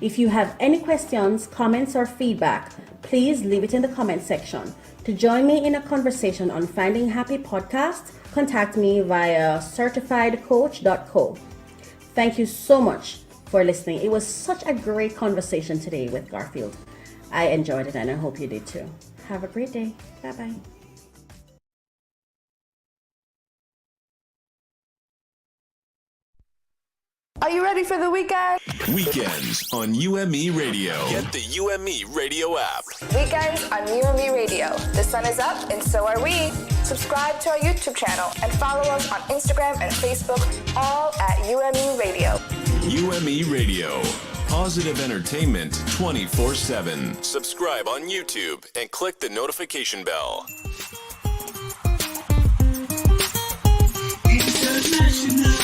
If you have any questions, comments, or feedback, please leave it in the comment section. To join me in a conversation on Finding Happy Podcast, contact me via certifiedcoach.co. Thank you so much for listening. It was such a great conversation today with Garfield. I enjoyed it and I hope you did too. Have a great day. Bye-bye. Are you ready for the weekend? Weekends on UME Radio. Get the UME Radio app. Weekends on UME Radio. The sun is up and so are we. Subscribe to our YouTube channel and follow us on Instagram and Facebook, all at UME Radio. UME Radio. Positive entertainment 24/7. Subscribe on YouTube and click the notification bell. International.